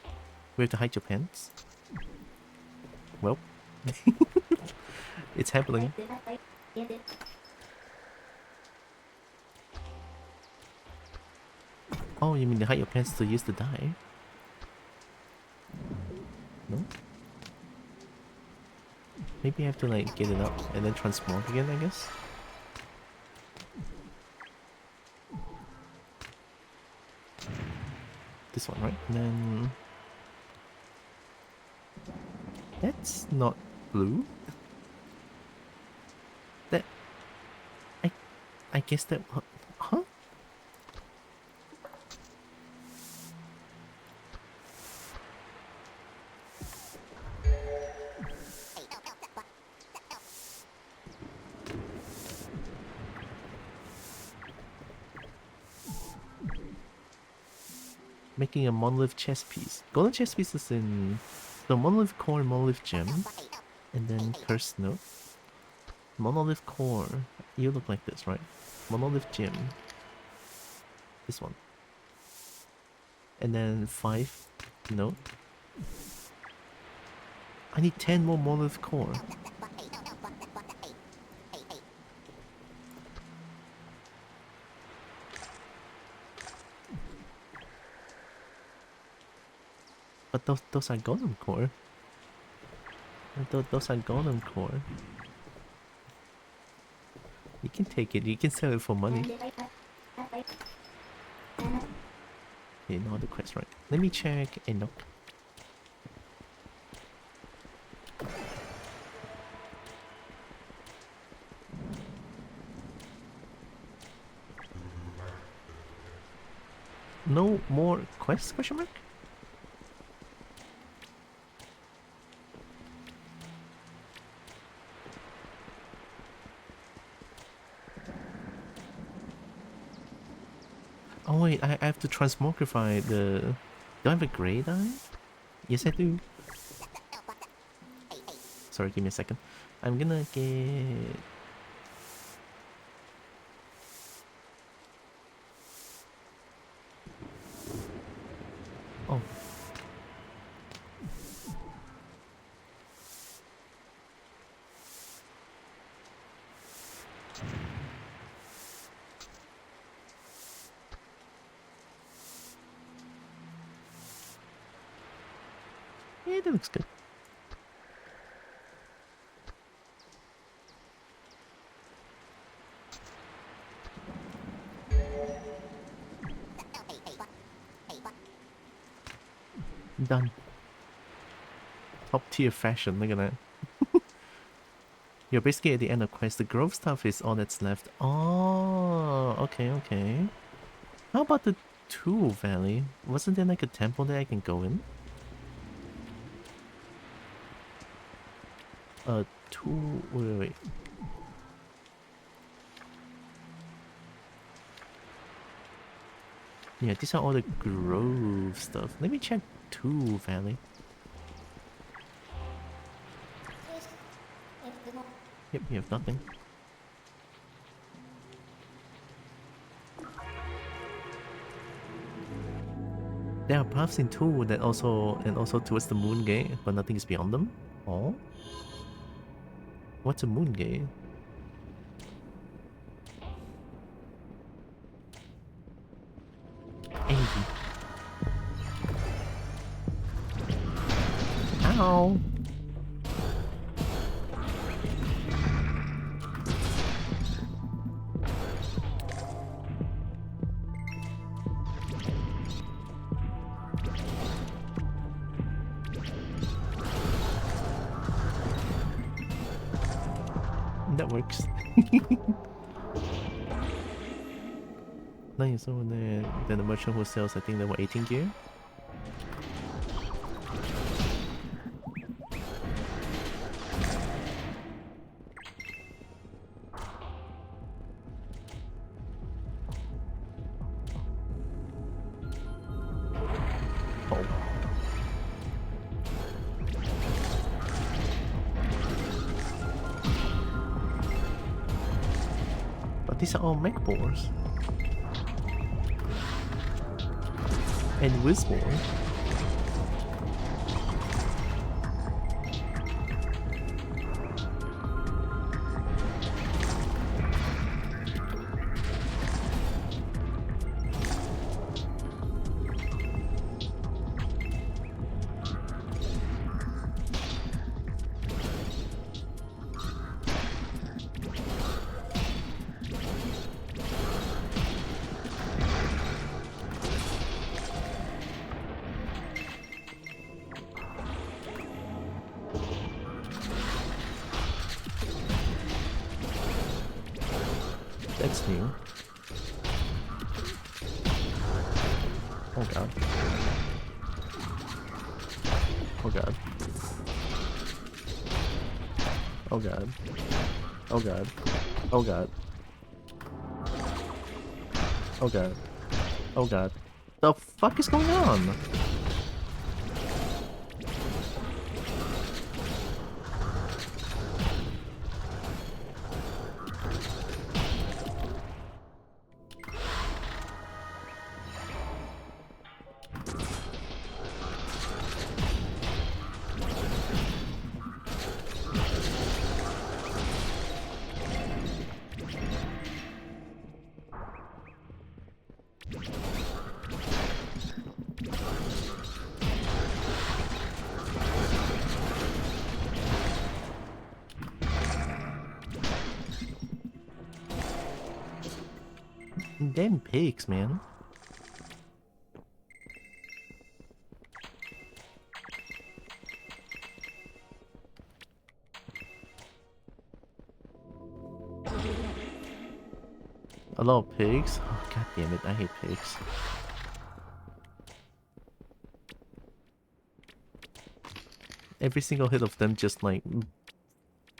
We have to hide your pants? Well, it's happening. Oh, you mean to hide your pants to use the dye? No? Maybe I have to like get it up and then transmog again, I guess. This one, right? And then that's not blue. That I guess that huh? Making a monolith chess piece. Golden chess piece is in the monolith core, monolith gem, and then cursed note. Monolith core. You look like this, right? Monolith gem. This one. And then 5 note. I need 10 more monolith core. But those are golden core. Those are golden core. You can take it. You can sell it for money. Okay, no other quest, right? Let me check Enoch. No more quests? Question mark? Oh wait, I have to transmogrify the... Do I have a grey dye? Yes I do. Sorry, give me a second. I'm gonna get... Oh. Yeah, that looks good. Done. Top tier fashion, look at that. You're basically at the end of quest. The grove stuff is all that's left. Oh, okay, okay. How about the Tool Valley? Wasn't there like a temple that I can go in? Tool... Wait. Yeah, these are all the grove stuff. Let me check Tool Valley. Yep, you have nothing. There are paths in Tool that also towards the moon gate, but nothing is beyond them. Oh, what's a moon gate? Angry. Ow. That works. Nice. So then the merchant who sells, I think they were 18 gear. These are all mech boars. And Whizball. That's new. Oh god. Oh god. Oh god. Oh god. Oh god. Oh god. Oh god. The fuck is going on? Damn pigs, man. A lot of pigs? Oh, god damn it, I hate pigs. Every single hit of them just like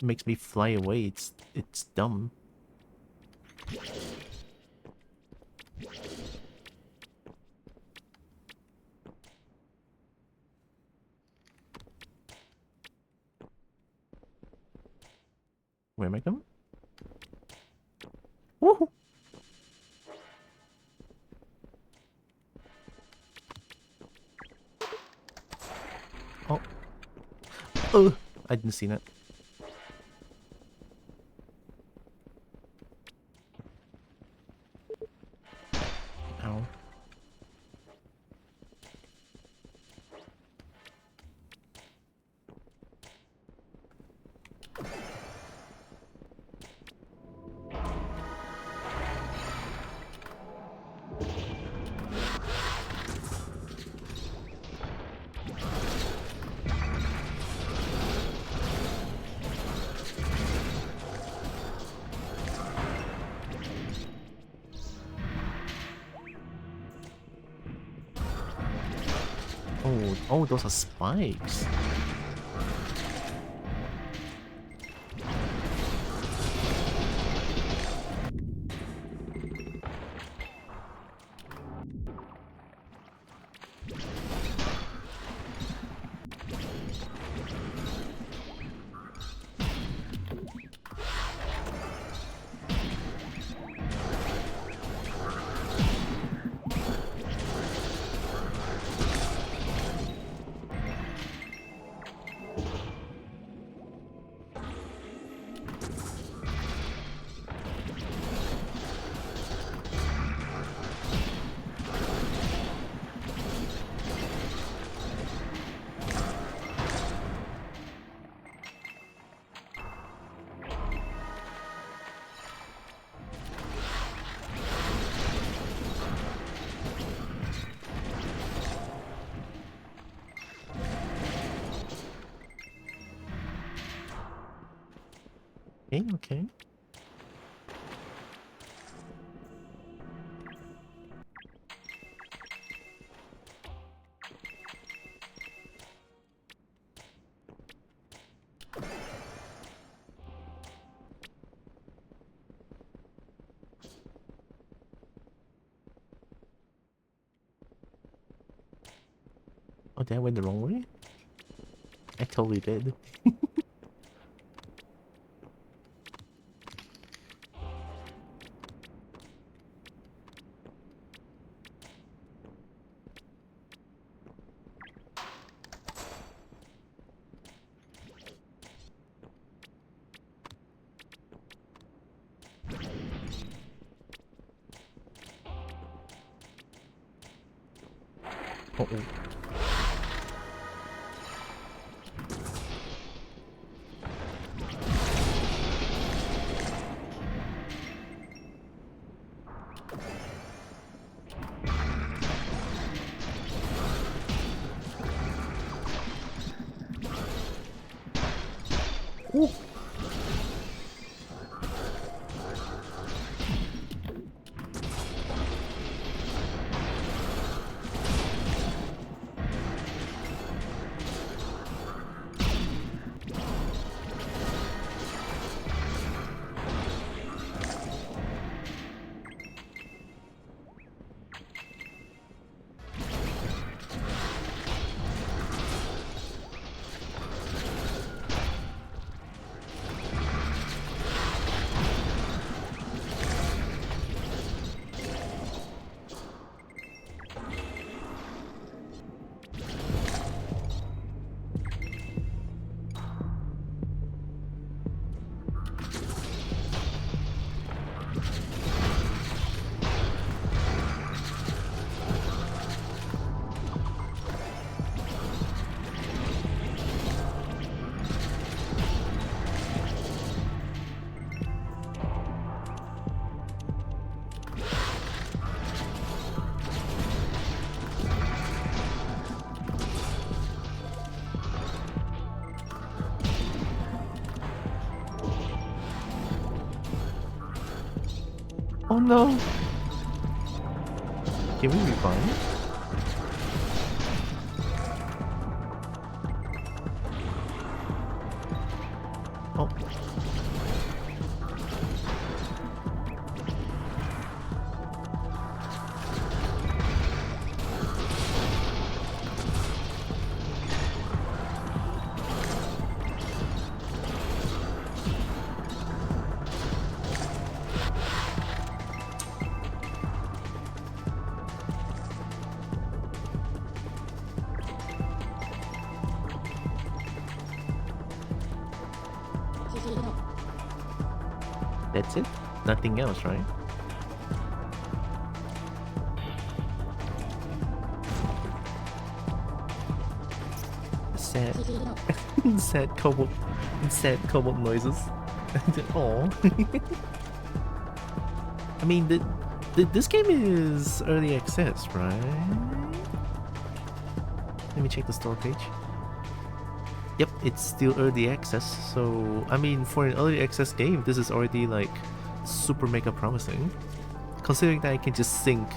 makes me fly away. It's dumb. Where am I going? Woohoo! Oh. Oh! I didn't see that. Ow. Oh, oh, those are spikes. Okay, okay. Oh, that went the wrong way? I totally did. Uh-oh. Ooh. Oh no! Can we revive? Oh. That's it? Nothing else, right? Sad. Sad cobalt. Sad cobalt noises. Oh. I mean, this game is early access, right? Let me check the store page. Yep, it's still early access, so I mean, for an early access game, this is already like super mega promising. Considering that I can just sink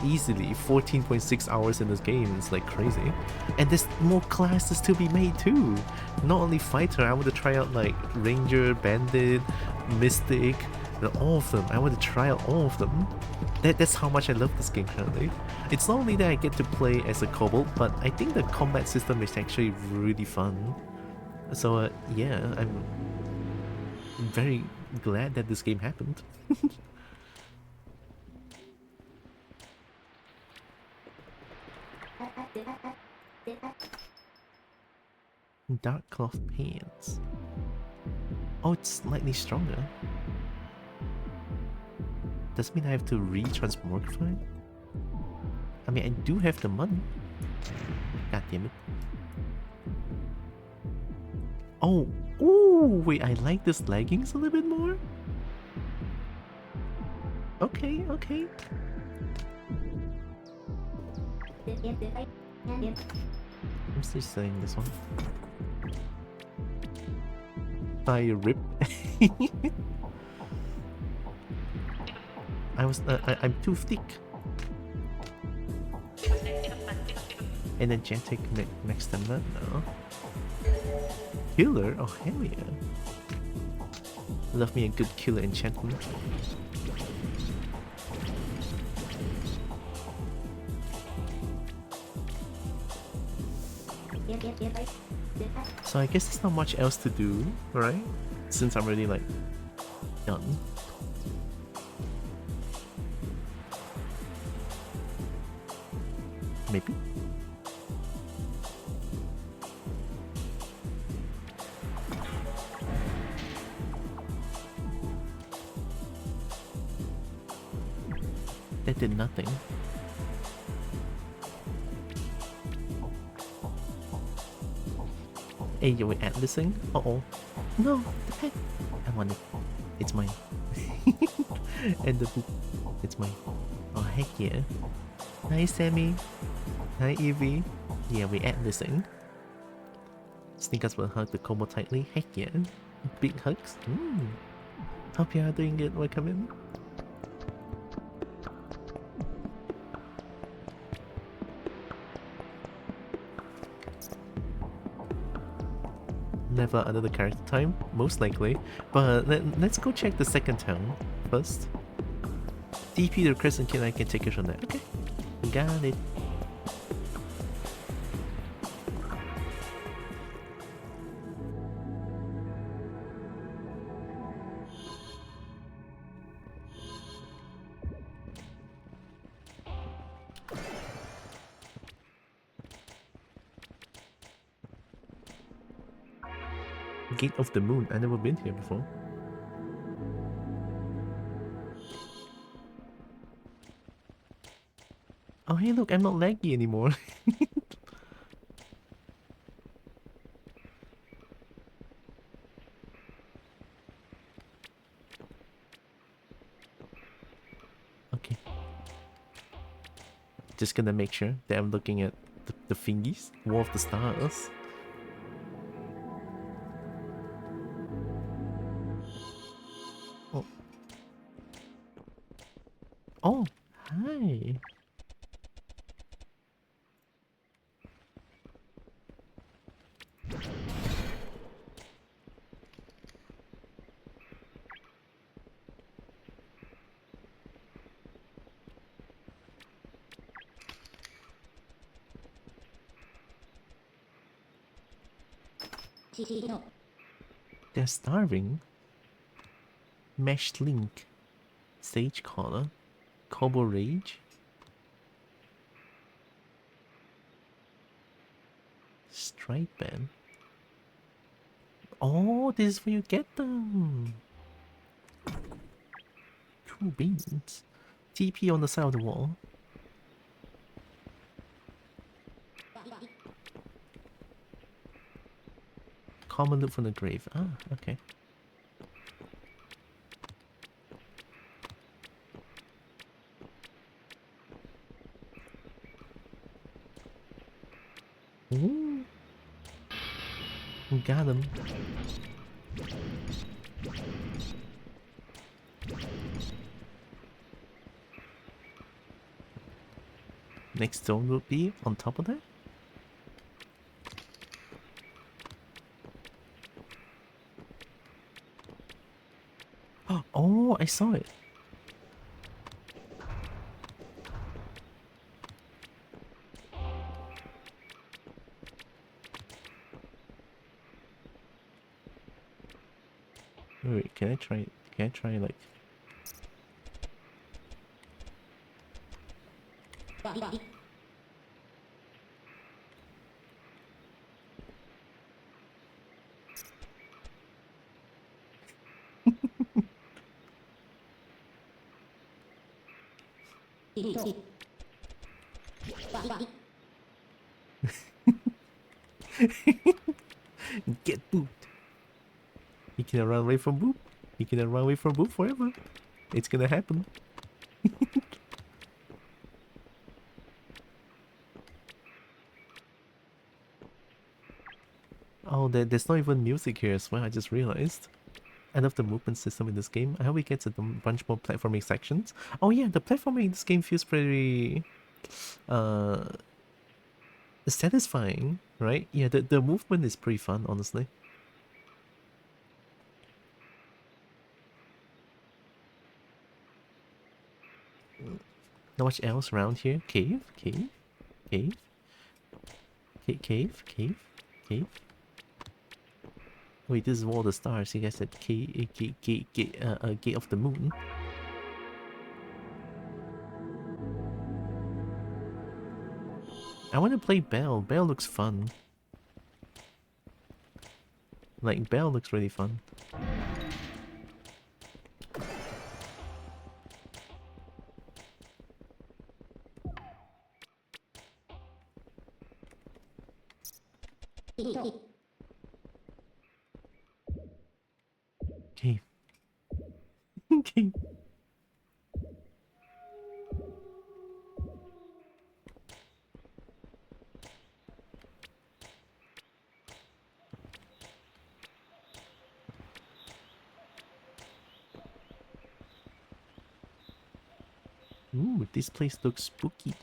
easily 14.6 hours in this game, it's like crazy. And there's more classes to be made too. Not only fighter, I want to try out like ranger, bandit, mystic, all of them. I want to try out all of them. That's how much I love this game currently. It's not only that I get to play as a kobold, but I think the combat system is actually really fun. So yeah, I'm very glad that this game happened. Dark cloth pants. Oh, it's slightly stronger. Does it mean I have to re-transmogrify? I mean, I do have the money. God damn it. Oh, ooh, wait, I like this leggings a little bit more? Okay, okay. I'm still saying this one. Thigh rip. I'm too thick. Energetic next to that, no. Killer? Oh, hell yeah. Love me a good killer enchantment. So I guess there's not much else to do, right? Since I'm already like done. Maybe? That did nothing. Hey, you're ATLYSSing? Uh-oh. No, the pet. I want it. It's mine. And the book. It's mine. Oh, heck yeah. Hi, Sammy. Hi, Evie. Yeah, we're ATLYSSing. Sneakers will hug the combo tightly. Heck yeah. Big hugs. Hope you are doing good. Welcome in. Never another character time, most likely. But let's go check the second town first. DP the Crescent King, I can take it from there. Okay, got it. Gate of the Moon. I've never been here before. Oh hey look, I'm not laggy anymore. Okay. Just gonna make sure that I'm looking at the thingies. War of the Stars. Oh. Oh, hi. They're starving. Meshed link. Sage collar. Kobo rage. Stripe band. Oh, this is where you get them. Cool beans. TP on the side of the wall. Common loot from the grave. Ah, okay. Ooh. Got him. Next zone will be on top of that? Oh, I saw it. Wait, can I try? Can I try like? Get booped. He can run away from boop. He can run away from boop forever. It's gonna happen. Oh, there's not even music here as well. I just realized. I love the movement system in this game. I hope it gets a bunch more platforming sections. Oh yeah, the platforming in this game feels pretty uh satisfying, right? Yeah, the movement is pretty fun, honestly. Not much else around here. Cave, cave, cave, cave, cave, cave. Wait, this is Wall of the Stars. You guys said gate of the moon. I want to play Belle. Belle looks fun. Like, Belle looks really fun. Cave. Cave. Ooh, this place looks spooky.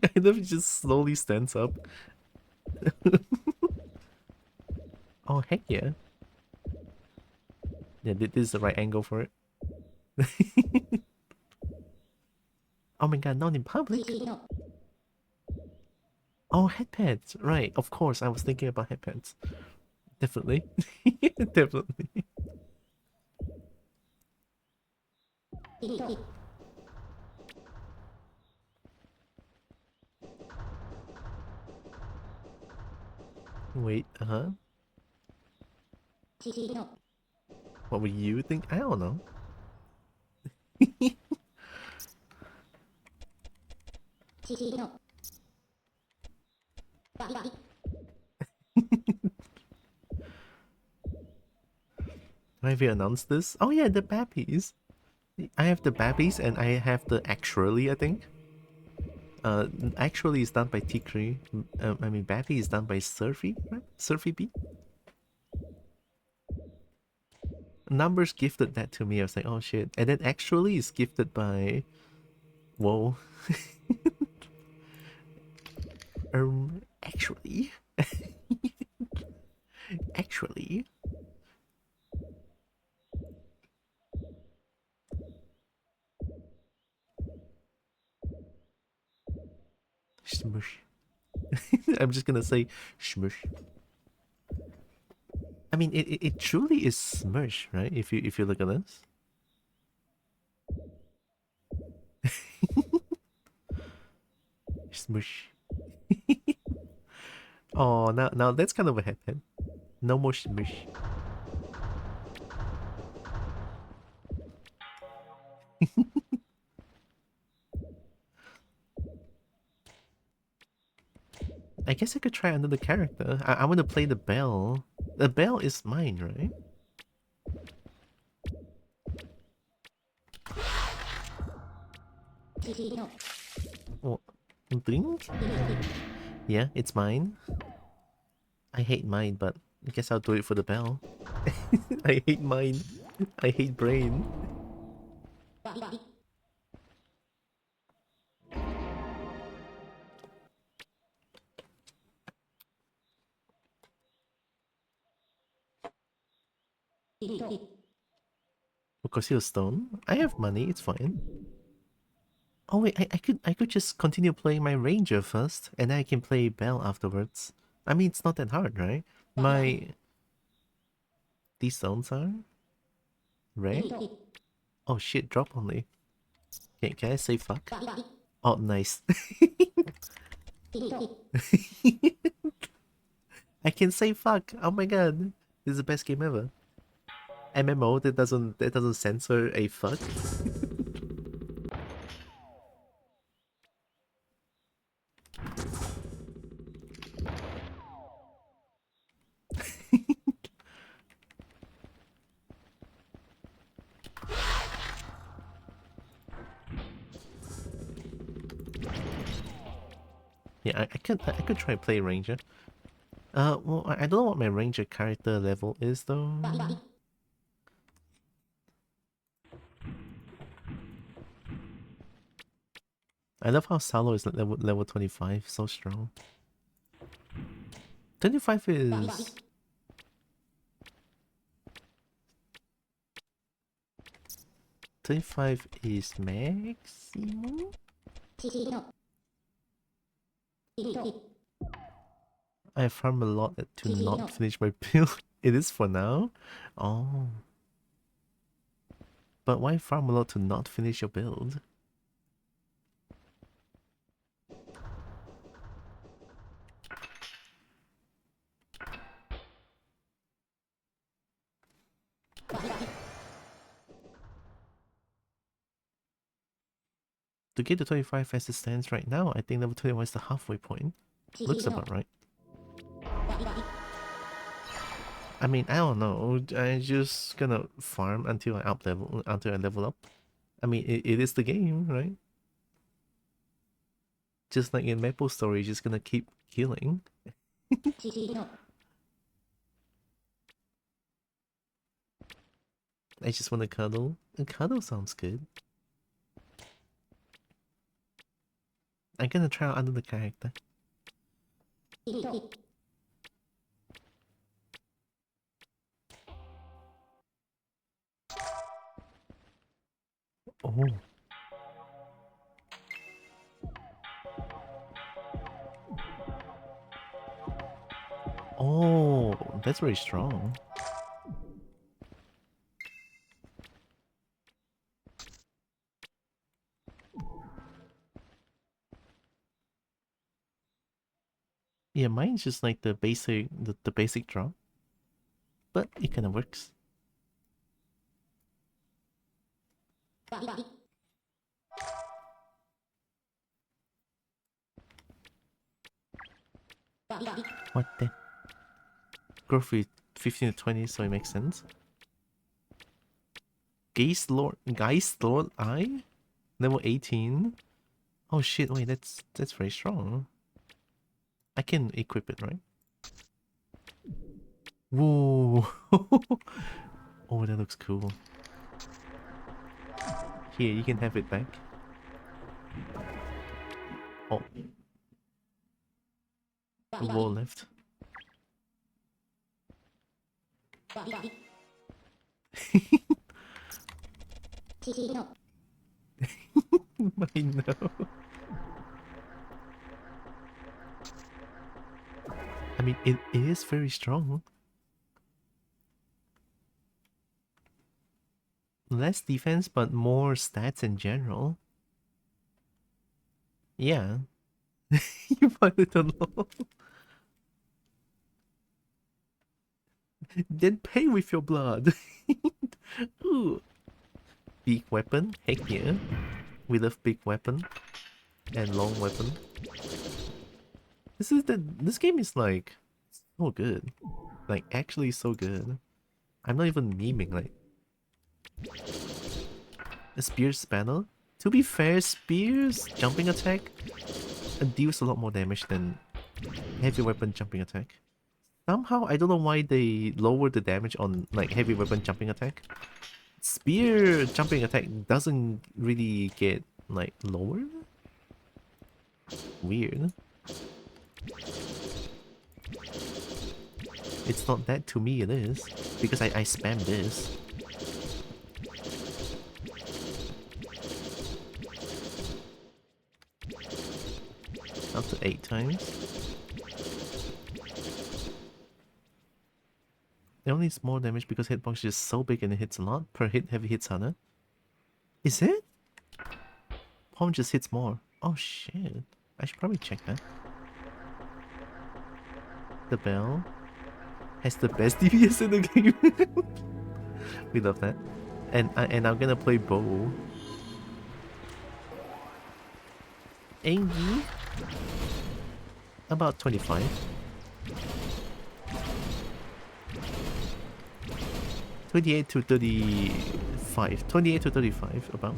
I love it just slowly stands up. Oh, heck yeah. Yeah, this is the right angle for it. Oh my god, not in public. Oh, headpads. Right, of course. I was thinking about headpads. Definitely. Definitely. Wait, uh-huh. What would you think? I don't know. Have you announced this? Oh yeah, the babbies. I have the babbies and I have the actually, I think. Actually is done by Tikri. I mean, Babby is done by Surfy, right? Surfy B. Numbers gifted that to me. I was like, oh shit. And then actually is gifted by. Whoa. Actually. Actually. Smush. I'm just gonna say smush. I mean, it truly is smush, right? If you look at this. Smush. Oh, now that's kind of a headhead. No more smush. I guess I could try another character. I want to play the bell. The bell is mine, right? Oh, blink? Yeah, it's mine. I hate mine, but I guess I'll do it for the bell. I hate mine. I hate brain. Because you're stone. I have money, it's fine. Oh wait, I could just continue playing my ranger first, and then I can play bell afterwards. I mean, it's not that hard, right? These stones are rare. Oh shit, drop only. Can I say fuck? Oh, nice. I can say fuck. Oh my god, this is the best game ever. MMO that doesn't censor a fuck. Yeah, I could try play ranger. Well, I don't know what my ranger character level is though. I love how Salo is level 25, so strong. 25 is 25 is maximum. I farm a lot to not finish my build. It is for now. Oh, but why farm a lot to not finish your build? To get to 25 as it stands right now, I think level 21 is the halfway point. Looks about right. I mean, I don't know. I just gonna farm until I level up. I mean, it is the game, right? Just like in Maple Story, just gonna keep healing. I just wanna cuddle. And cuddle sounds good. I'm gonna try out another character. Oh. Oh, that's very strong. Yeah, mine's just like the basic drop. But it kinda works. What the? Growth rate 15 to 20, so it makes sense. Geist Lord Eye? Level 18? Oh shit, wait, that's very strong. I can equip it, right? Whoa! Oh, that looks cool. Here, you can have it back. Oh. Wall left. I know. I mean, it is very strong. Less defense, but more stats in general. Yeah. You finally don't know. Then pay with your blood. Ooh. Big weapon. Heck yeah. We love big weapon. And long weapon. This game is like so good. Like actually so good. I'm not even memeing, like a spear spanner. To be fair, spears jumping attack deals a lot more damage than heavy weapon jumping attack. Somehow I don't know why they lowered the damage on like heavy weapon jumping attack. Spear jumping attack doesn't really get like lowered. Weird. It's not that to me, it is. Because I spam this. Up to 8 times. It only is more damage because hitbox is just so big and it hits a lot. Per hit, heavy hits 100. Is it? Palm just hits more. Oh shit. I should probably check that. The bell has the best DPS in the game. We love that. And I'm gonna play bow. AE? About 25. $28 to $35. $28 to $35 about.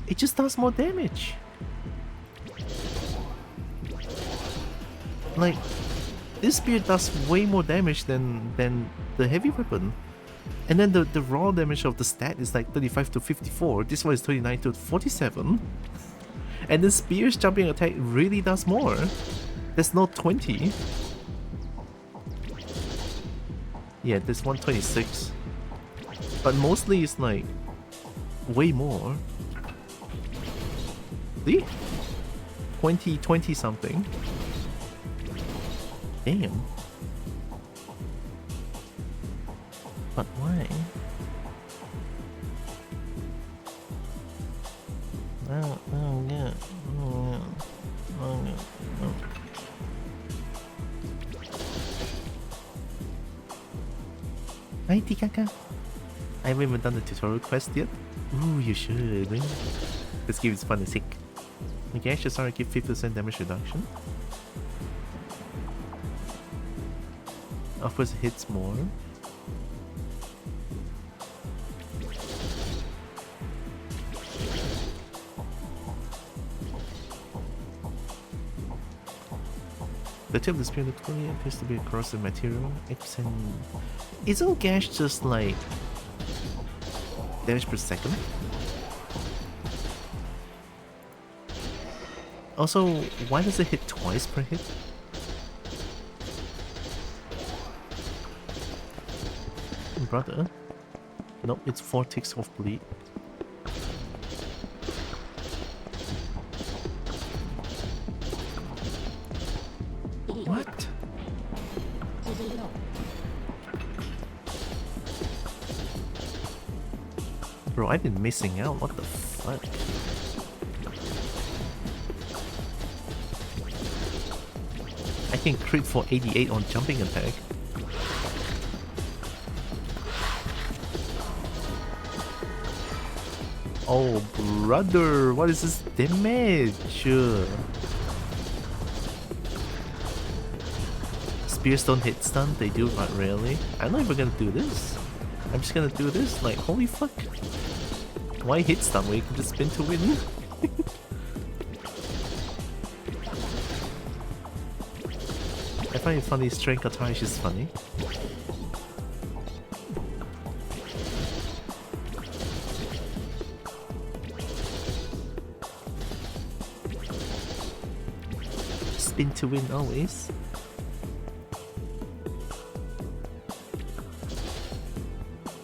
It just does more damage. Like, this spear does way more damage than the heavy weapon. And then the raw damage of the stat is like 35 to 54. This one is 29 to 47. And the spear's jumping attack really does more. There's no 20. Yeah, there's 126. But mostly it's like way more. See? 20 something. Damn. But why? Oh yeah. Hi Tikaka. I haven't even done the tutorial quest yet. Ooh, you should. This game is fun as heck. Okay, I should start to give 50% damage reduction. Of course it hits more. The tip of the spear clearly appears to be a corrosive material. Isn't gash just like damage per second? Also, why does it hit twice per hit? Brother? Nope, it's 4 ticks of bleed. What? Bro, I've been missing out. What the fuck? I freaking crit for 88 on jumping attack. Oh brother, what is this damage? Spears don't hit stun, they do but rarely. I'm not even gonna do this. I'm just gonna do this, like holy fuck. Why hit stun when you can just spin to win? I find it funny, strength Atarish is funny. Spin to win always.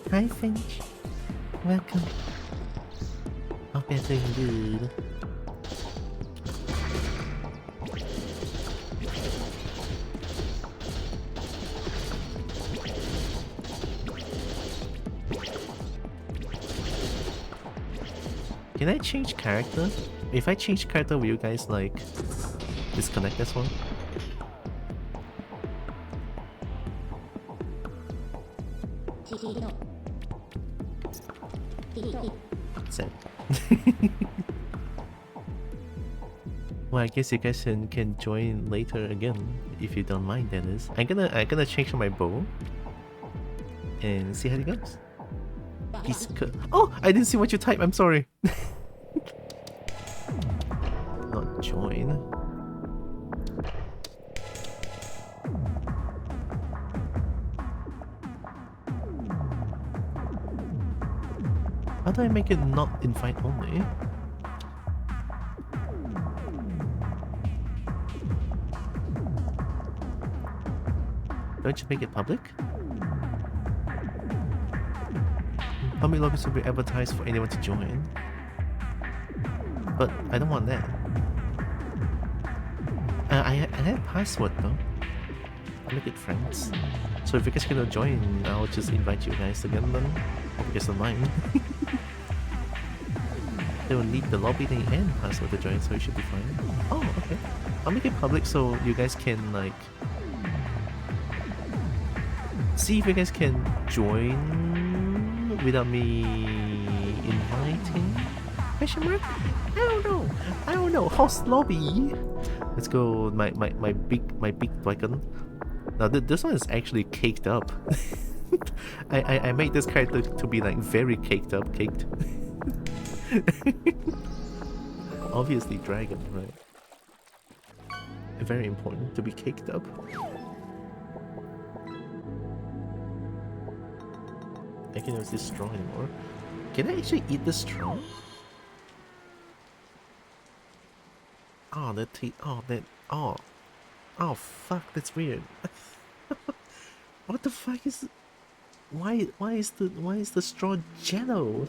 Hi Finch, welcome. Hope you're doing good. Can I change character? If I change character, will you guys like disconnect this one? Sad. Well, I guess you guys can join later again if you don't mind. That is, I'm gonna change my bow and see how it goes. Oh, I didn't see what you typed. I'm sorry. Not join. How do I make it not invite only? Don't you make it public? Public lobbies will be advertised for anyone to join. But I don't want that. I had password though. I'll make it friends. So if you guys gonna join, I'll just invite you guys again then. Hope you guys don't mind. They will need the lobby name and password to join, so it should be fine. Oh, okay. I'll make it public so you guys can like see if you guys can join without me inviting? Question mark? I don't know. Host lobby. Let's go. My big dragon. Now this one is actually caked up. I made this character to be like very caked. Obviously dragon, right? Very important to be caked up. I can't use this straw anymore. Can I actually eat this straw? Oh, that tea. Oh, that. Oh. Oh, fuck. That's weird. What the fuck is. Why is the straw jello?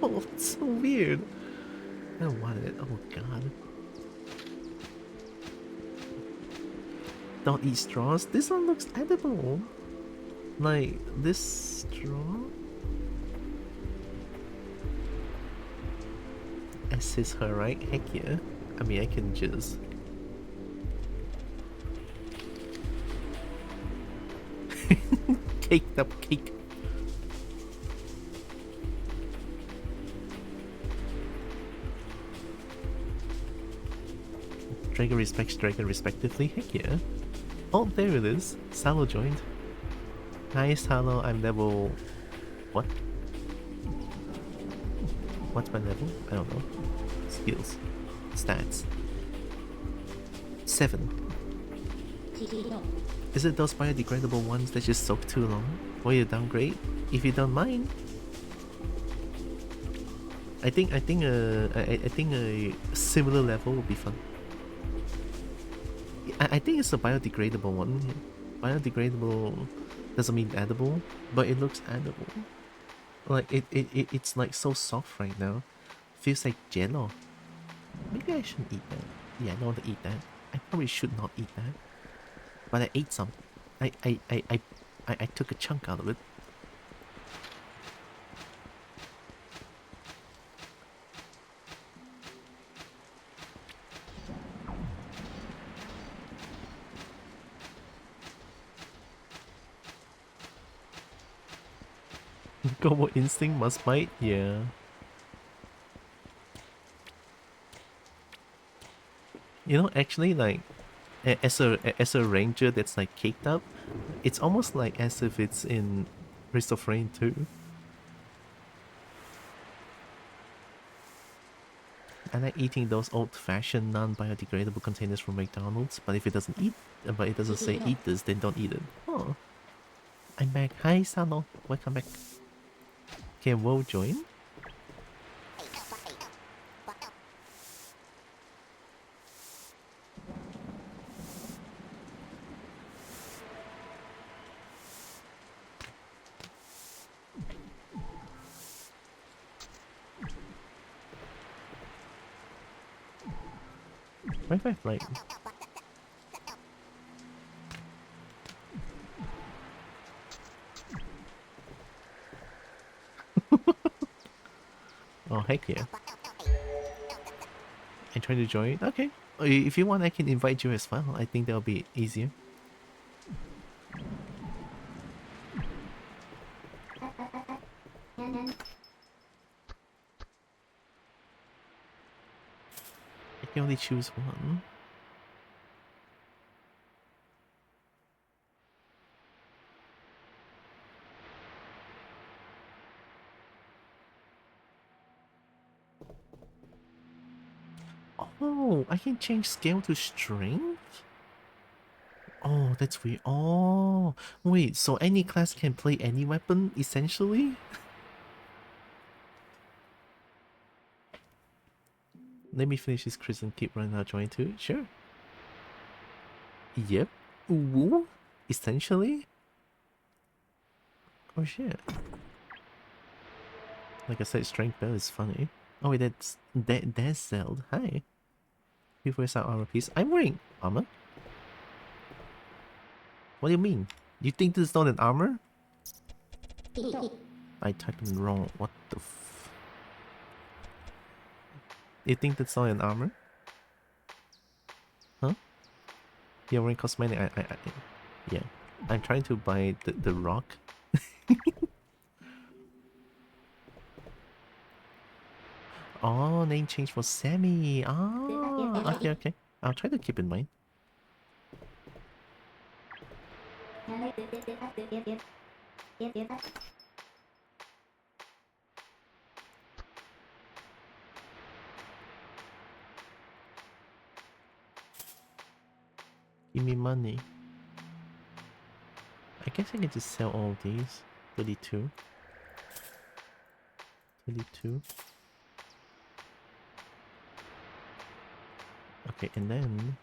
Oh, it's so weird. I don't want it. Oh, God. Don't eat straws. This one looks edible. Like, this straw? Assist her, right? Heck yeah. I mean, I can just... Caked up cake. Dragon respects dragon respectively. Heck yeah. Oh, there it is. Salo joined. Nice, Salo. I'm level... What? What's my level? I don't know. Skills. Stats. 7. Is it those biodegradable ones that just soak too long? Will you downgrade? If you don't mind. I think a similar level would be fun. I think it's a biodegradable one. Biodegradable doesn't mean edible, but it looks edible. Like it's like so soft right now. Feels like jello. Maybe I shouldn't eat that. Yeah, I don't want to eat that. I probably should not eat that. But I ate some. I took a chunk out of it. Combo instinct must bite, yeah. You know, actually, like, as a ranger that's like caked up, it's almost like as if it's in Risk of Rain too. I like eating those old-fashioned non-biodegradable containers from McDonald's, but if it doesn't say eat this, then don't eat it. Oh, I'm back. Hi, Sano. Welcome back. Can Wo join? Wi-Fi flight. Oh, heck yeah. I try to join. Okay. If you want, I can invite you as well. I think that'll be easier. I can only choose one. Oh, I can change scale to strength? Oh, that's weird. Oh, wait, so any class can play any weapon, essentially? Let me finish this quiz and keep running out join too. Sure. Yep. Ooh, essentially? Oh shit. Like I said, strength bell is funny. Oh wait, that's Zeld. Hi. Before it's our armor piece. I'm wearing armor. What do you mean? You think this is not an armor? I typed in wrong. What the f... You think that's not an armor? Huh? You're wearing cosmetic. Yeah. I'm trying to buy the rock. Oh, name change for Sammy. Ah, okay, okay. I'll try to keep in mind. Give me money. I guess I can just sell all of these. 32. 32. Okay, and then...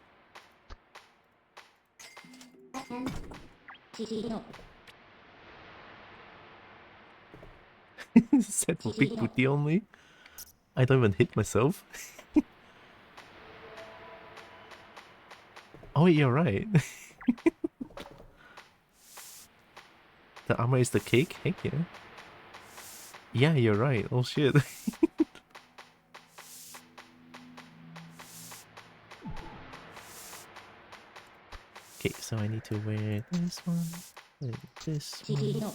Set for big booty only? I don't even hit myself. Oh, you're right. The armor is the cake? Heck yeah. Yeah, you're right. Oh shit. Okay, so I need to wear this one, and this one.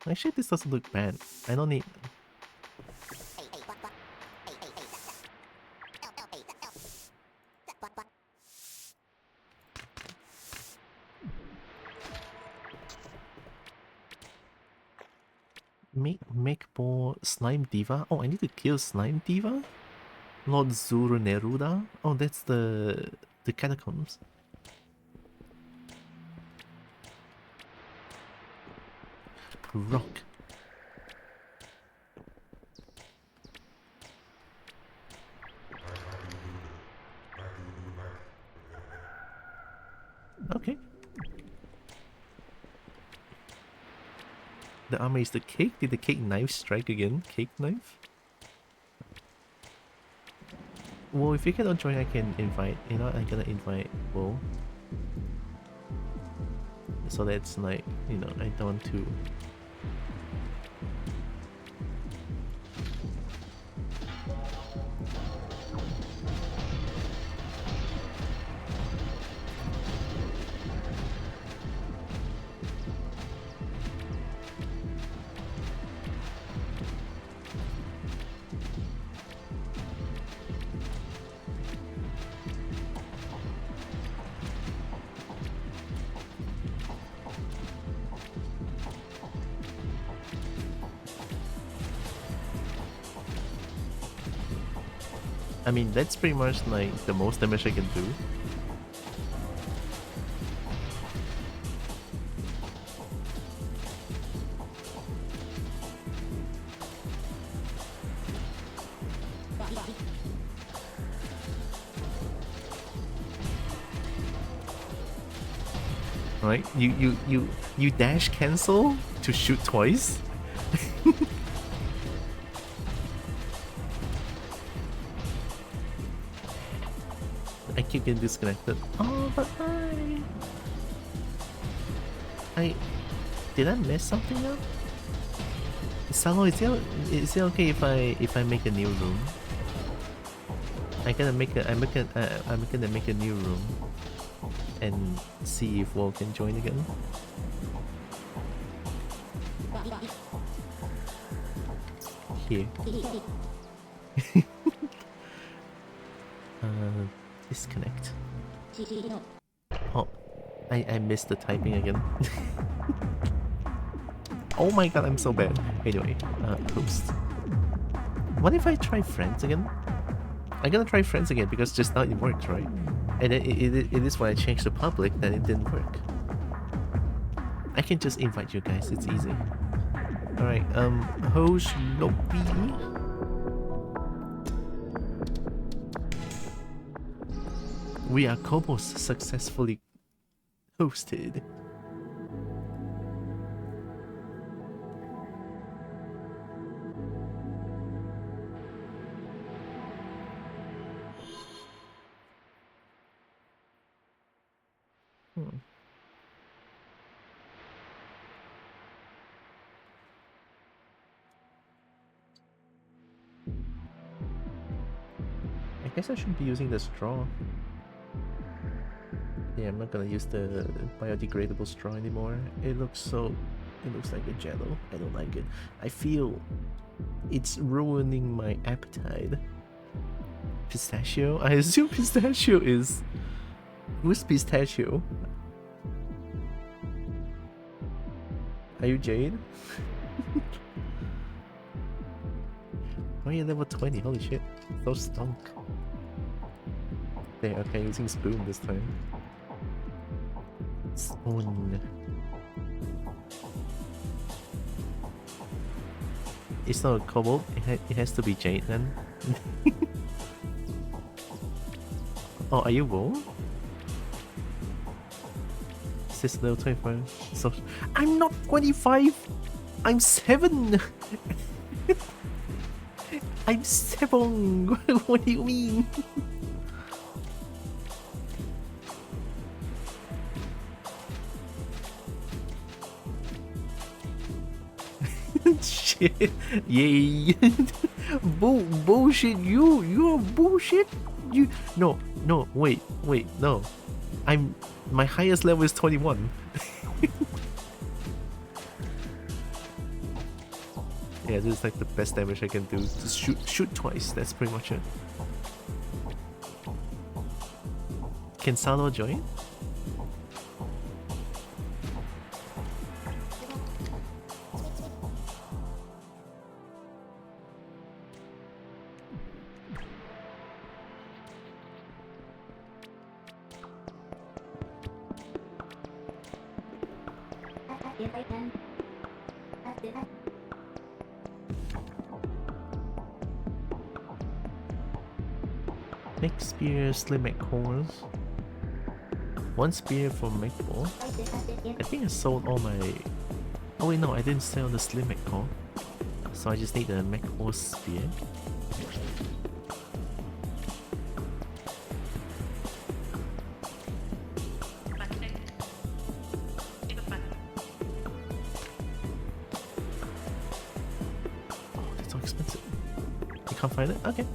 Actually, this doesn't look bad. I don't need... Make more Slime Diva? Oh, I need to kill Slime Diva? Lord Zuru Neruda? Oh, that's the catacombs. Rock. Okay. The armor is the cake? Did the cake knife strike again? Cake knife? Well, if you cannot join, I can invite. You know, I'm gonna invite Will. So that's like, you know, I don't want to... I mean, that's pretty much like the most damage I can do. Right? You dash cancel to shoot twice? I keep getting disconnected. Oh, but did I mess something up? Salo, is it okay if I make a new room? I'm gonna make a new room and see if Wall can join again. Here. Disconnect. Oh, I missed the typing again. Oh my god, I'm so bad. Anyway, host. What if I try friends again? I'm gonna try friends again because just now it worked, right? And it is when I changed to public that it didn't work. I can just invite you guys, it's easy. Alright, host lobby. We are Kobos successfully hosted. I guess I should be using the straw. Yeah, I'm not gonna use the biodegradable straw anymore. It looks like a jello. I don't like it. I feel it's ruining my appetite. Pistachio? I assume pistachio is... Who's pistachio? Are you Jade? Oh yeah, level 20, holy shit. So stunk. There, okay, using spoon this time. Spoon. It's not a cobalt, it has to be jade then. Oh, are you Wool? Is this level 25? So I'm not 25! I'm 7! I'm 7! What do you mean? Shit! Yay! Bullshit! You're bullshit! No, wait, no. My highest level is 21. Yeah, this is like the best damage I can do. Just shoot twice, that's pretty much it. Can Salo join? Next spear, slim at cores. One spear for Mechball. I think I sold all my... Oh wait, no, I didn't sell the slim at core. So I just need the Mechball spear. Oh, that's so expensive. You can't find it? Okay.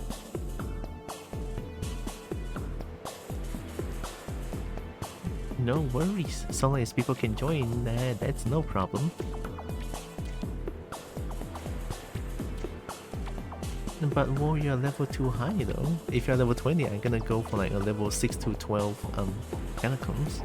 No worries, as long as people can join, that's no problem. But Warrior level too high though. If you're level 20, I'm gonna go for like a level 6 to 12 catacombs.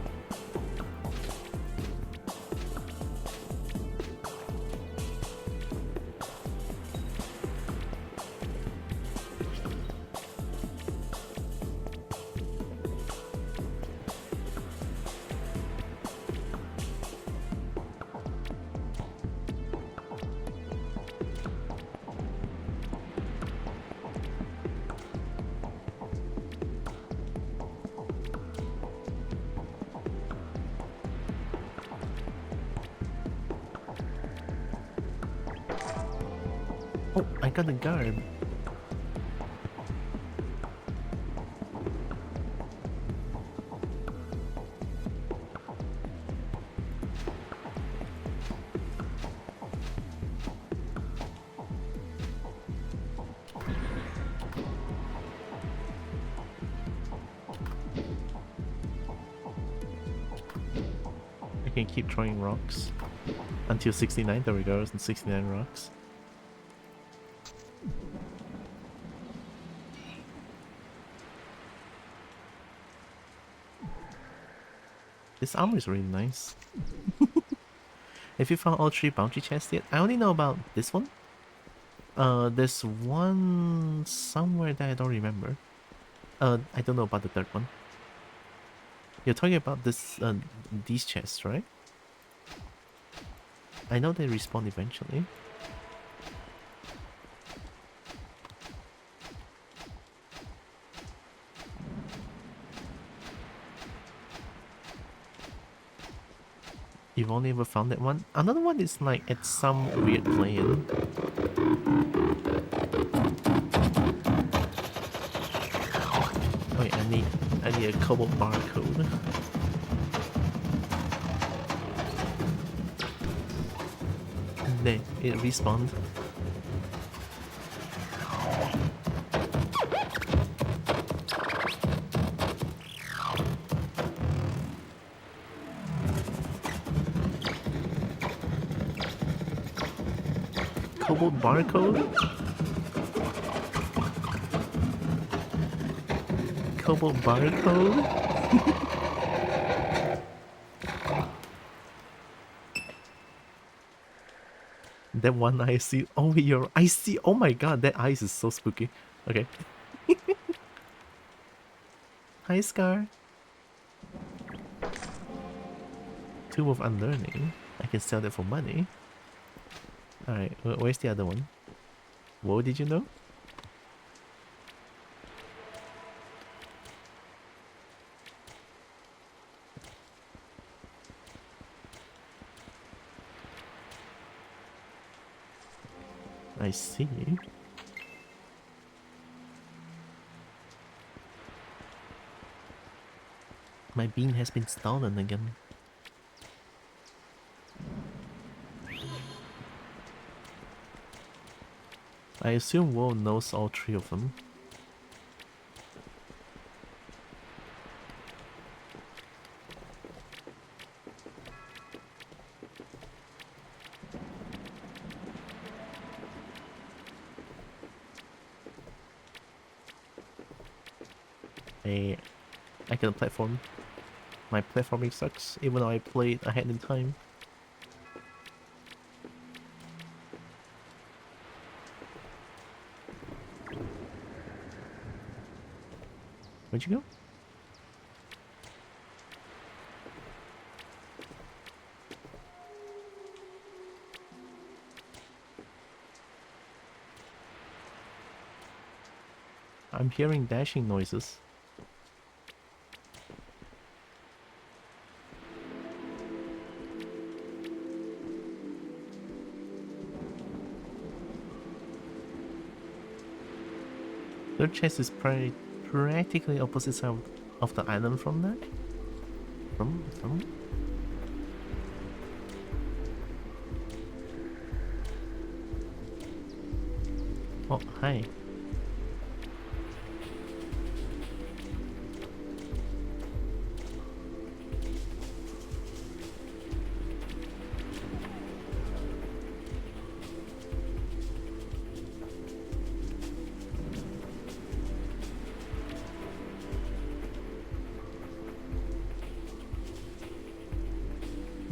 Oh, I got the guard. I can keep throwing rocks until 69. There we go, and 69 rocks. This armor is really nice. Have you found all 3 bounty chests yet? I only know about this one. There's one somewhere that I don't remember. I don't know about the third one. You're talking about this, these chests, right? I know they respawn eventually. You've only ever found that one? Another one is like at some weird plane. Wait, I need a cobalt barcode. There, it respawned. Cobalt barcode? Cobalt barcode? That one I see. Oh, I see. Oh my god, that eyes is so spooky. Okay. Hi, Scar. Tomb of Unlearning. I can sell that for money. Alright, where's the other one? Whoa, did you know? I see. My bean has been stolen again. I assume Wo knows all 3 of them. I can platform. My platforming sucks, even though I played ahead in time. Where'd you go? I'm hearing dashing noises. Third chest is practically opposite side of the island from that. From? Oh, hi.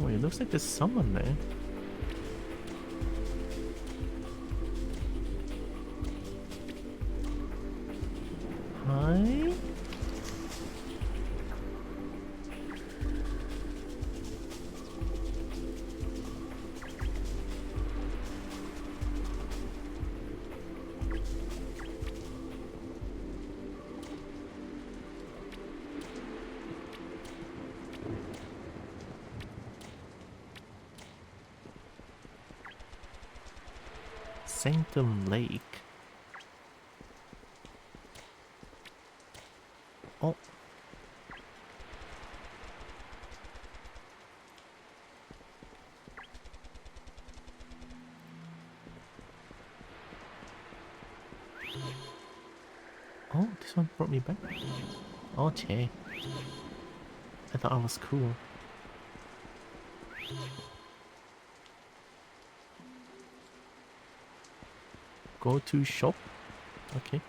Oh, it looks like there's someone there. Hi? Sanctum Lake. Oh. Oh, this one brought me back. Oh, che. I thought I was cool. Go to shop. Okay.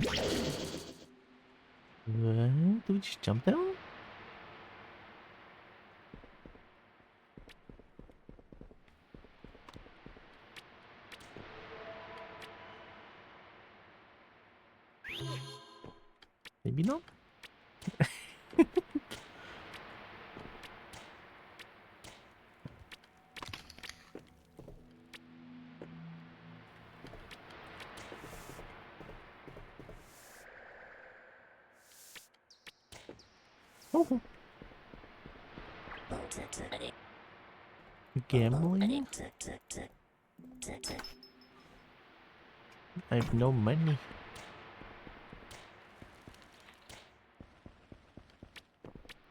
What? Do we just jump down? Maybe not. Oh. Gambling? I have no money.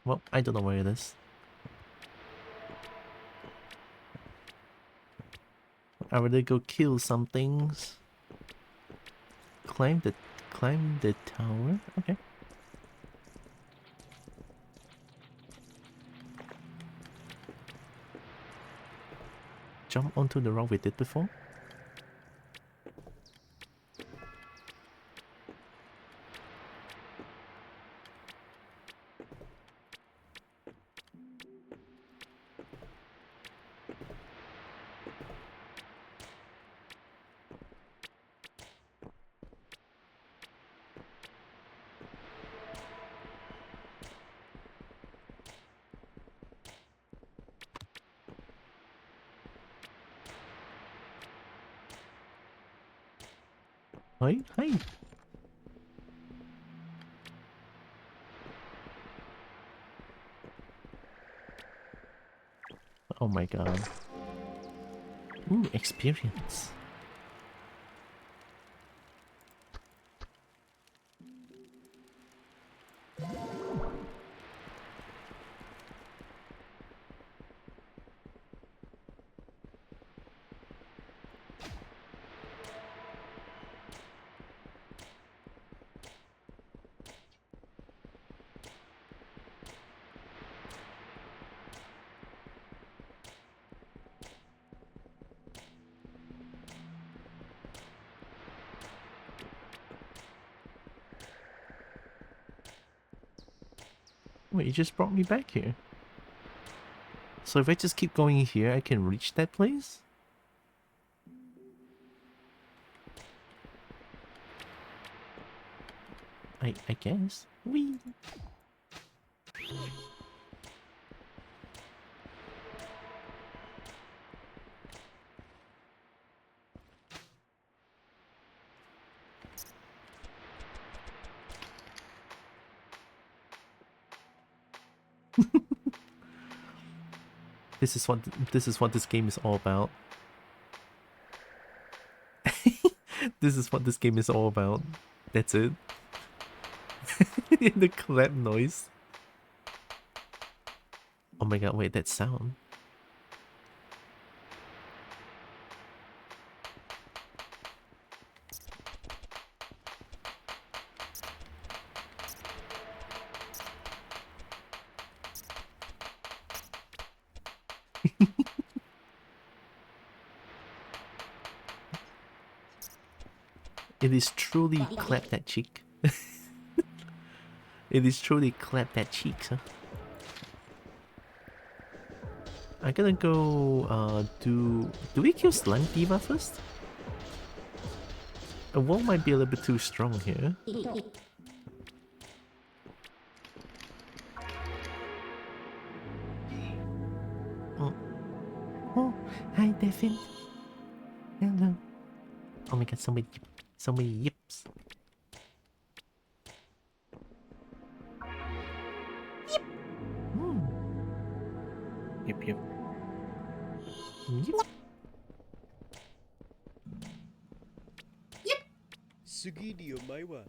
Well, I don't know where it is. I rather go kill some things. Climb the tower? Okay. Jump onto the rock we did before. Hi, hi. Oh my god. Ooh, experience. Wait, you just brought me back here. So if I just keep going here, I can reach that place? I guess. Whee! This is what this game is all about. This is what this game is all about. That's it. The clap noise. Oh my god, wait, that sound. It is truly clap that cheek. It is truly clap that cheek, huh? I'm gonna go do we kill Slime Diva first? A wall might be a little bit too strong here. Oh, oh, hi Devin. Hello. Oh my god, so many yips. Yip. Mm. Yip yip. Yip. Yip. Sugi ni omae wa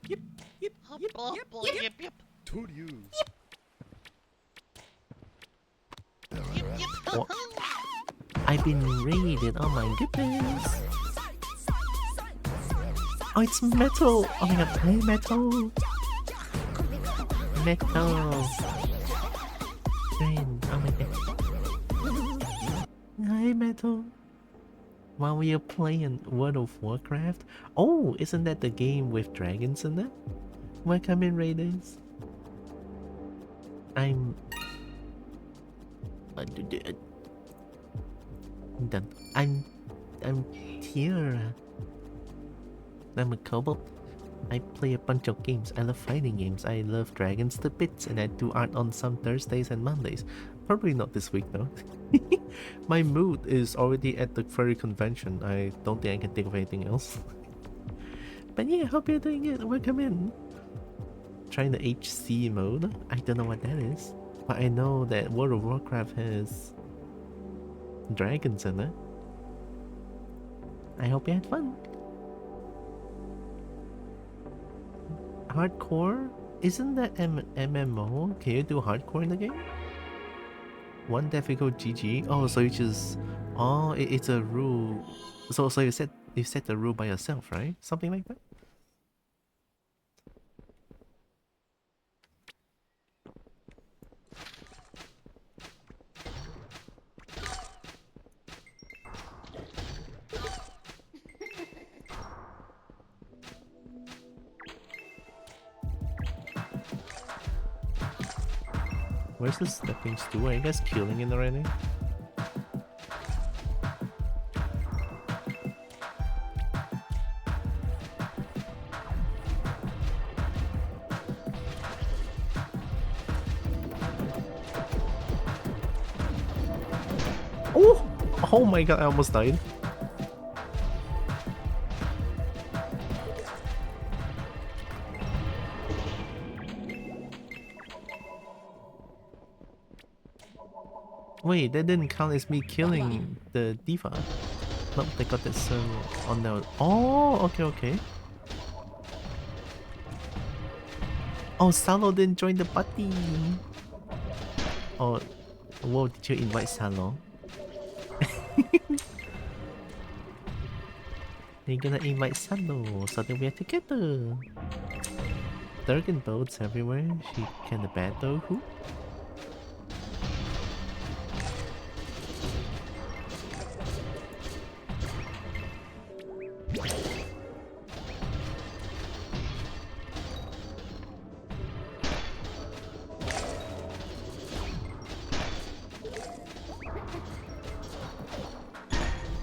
Yip. Yip. Yip. Yip. Yip. Yip. Yip. toryu. Yip. Oh, I've been raided. Oh my goodness. Oh, it's metal. Oh my god, hey metal. Metal. Friend. Oh my god. Hi metal. While we are playing World of Warcraft. Oh, isn't that the game with dragons in it? Welcome in raiders. I'm done. I'm Tylra. I'm a kobold. I play a bunch of games. I love fighting games. I love dragons to bits, and I do art on some Thursdays and Mondays. Probably not this week though. My mood is already at the furry convention. I don't think I can think of anything else. But yeah, hope you're doing it. Welcome in. Trying the HC mode. I don't know what that is, but I know that World of Warcraft has dragons in it. I hope you had fun. Hardcore? Isn't that MMO? Can you do hardcore in the game? One difficult GG? Oh, so you just... Oh, it's a rule. So you set the rule by yourself, right? Something like that? Where's the stepping stool? Are you guys killing it already? Oh! Oh my god, I almost died. Wait, that didn't count as me killing the diva. Nope, they got this on their... Oh, okay. Oh, Salo didn't join the party. Oh, whoa, did you invite Salo? You're gonna invite Salo so that we are together. Durgan boats everywhere. She can battle who?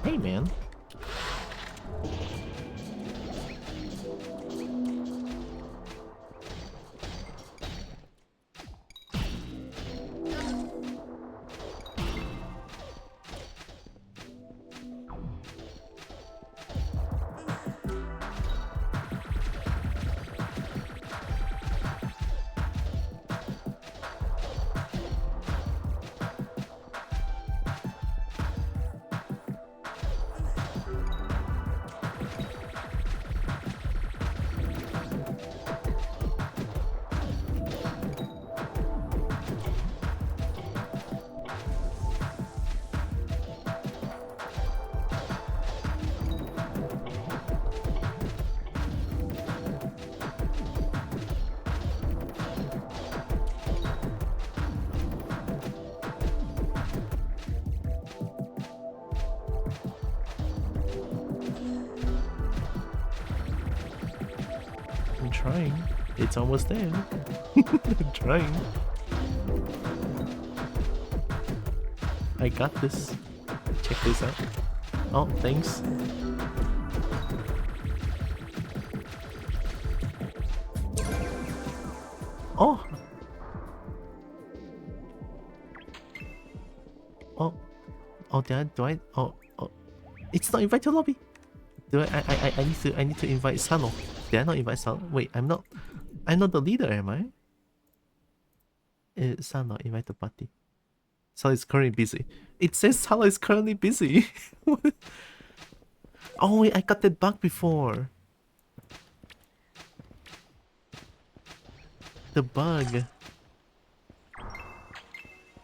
Hey man. I'm trying. It's almost there. I'm trying. I got this. Check this out. Oh, thanks. Oh! Oh. Oh, do I? Oh, oh. It's not invite to lobby. Do I need to invite Sano. Did I not invite Sano? Wait, I'm not the leader, am I? Sano, invite the party. Salo is currently busy. It says Salo is currently busy. Oh wait, I got that bug before. The bug.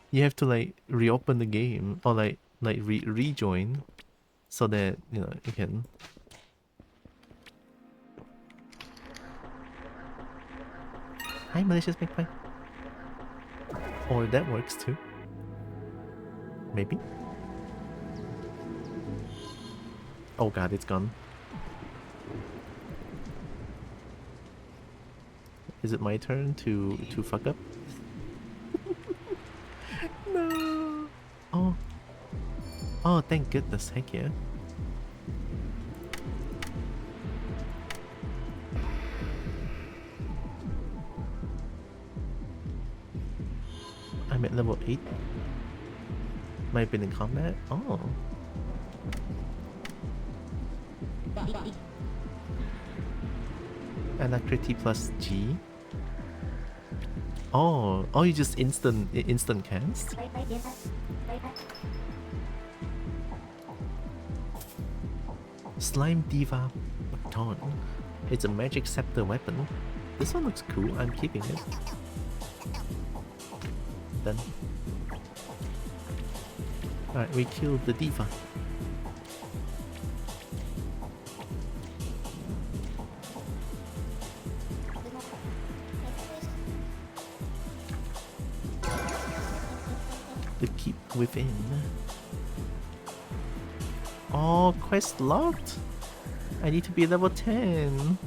You have to like reopen the game or like rejoin so that you know you can. Hi, malicious McPie. Or that works too. Maybe. Oh god, it's gone. Is it my turn to fuck up? No. Oh. Oh, thank goodness. Heck yeah. I'm at level 8. Might have been in combat. Oh. Alacrity plus G. Oh, oh, you just instant cast? Slime Diva Baton. It's a magic scepter weapon. This one looks cool. I'm keeping it. Done. Alright, we killed the Diva. The keep within. Oh, quest locked. I need to be level 10.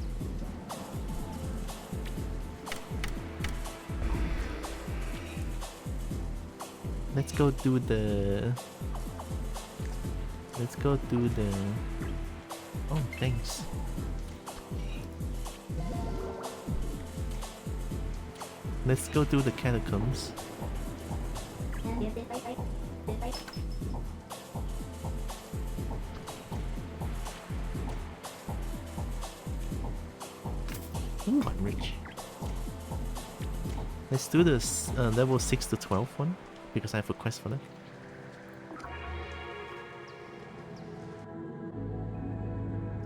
Let's go do the... Let's go do the... Oh, thanks. Let's go do the catacombs. Ooh, I'm rich. Let's do this level 6 to 12 one, because I have a quest for that.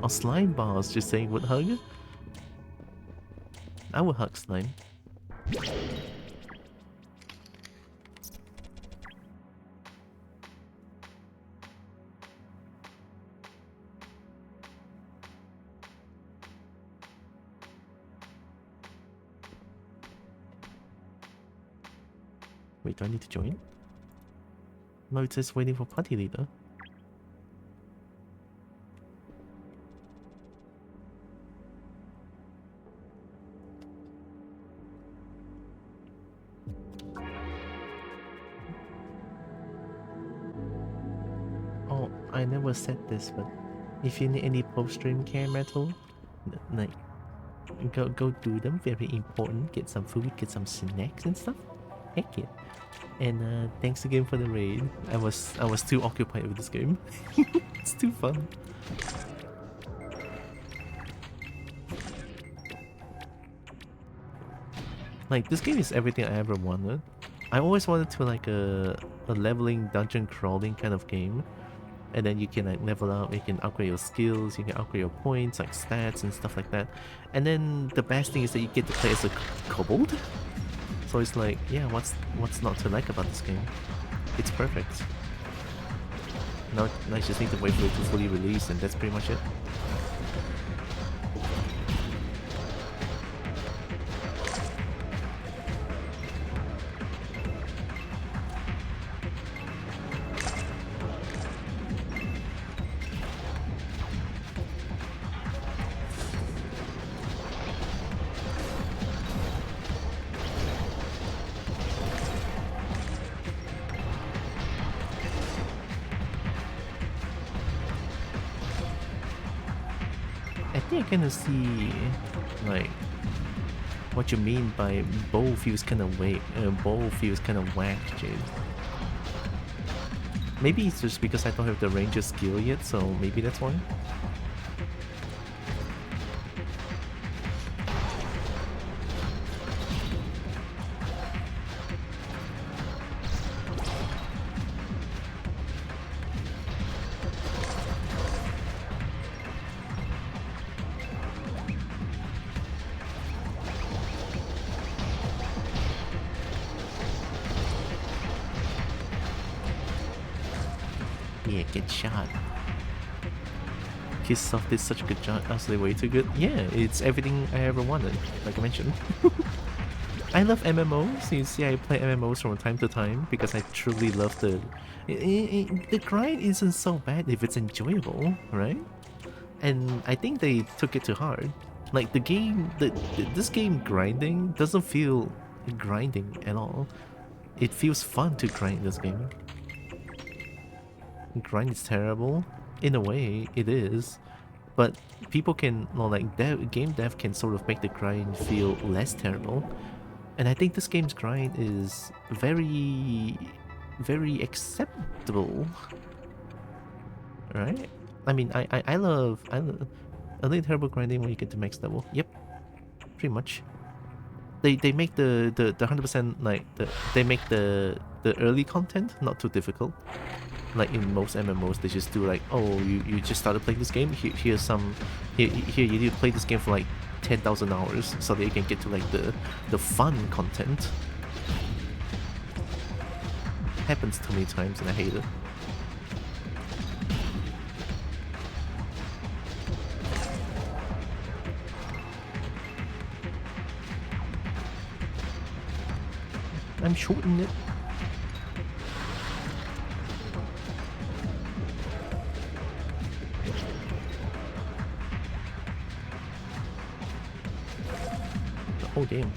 Oh, slime bars, just saying would hug? I would hug slime. Wait, do I need to join? No, it says waiting for party leader. Oh, I never said this, but if you need any post-stream care metal, like, go do them. Very important. Get some food, get some snacks and stuff. Heck yeah. And thanks again for the raid. I was too occupied with this game. It's too fun. Like, this game is everything I ever wanted. I always wanted to like a leveling dungeon crawling kind of game. And then you can like level up, you can upgrade your skills, you can upgrade your points, like stats and stuff like that. And then the best thing is that you get to play as a kobold. So it's like, yeah, what's not to like about this game? It's perfect. Now I just need to wait for it to fully release, and that's pretty much it. think I kind of see like what you mean by bow feels kind of whack, Jade. Maybe it's just because I don't have the ranger skill yet, so maybe that's why. Yeah, get shot. Kisssoft did such a good job, absolutely way too good. Yeah, it's everything I ever wanted, like I mentioned. I love MMOs. You see, I play MMOs from time to time because I truly love the grind isn't so bad if it's enjoyable, right? And I think they took it too hard. Like the game, this game grinding doesn't feel grinding at all. It feels fun to grind this game. Grind is terrible. In a way, it is. But people can, well, like, game dev can sort of make the grind feel less terrible. And I think this game's grind is very, very acceptable. Right? I mean, I love a little terrible grinding when you get to max level. Yep. Pretty much. They make the 100% like they make the early content not too difficult. Like in most MMOs, they just do like, oh, you just started playing this game. Here you need to play this game for like 10,000 hours so that you can get to like the fun content. Happens too many times and I hate it. I'm shorting it. Oh damn.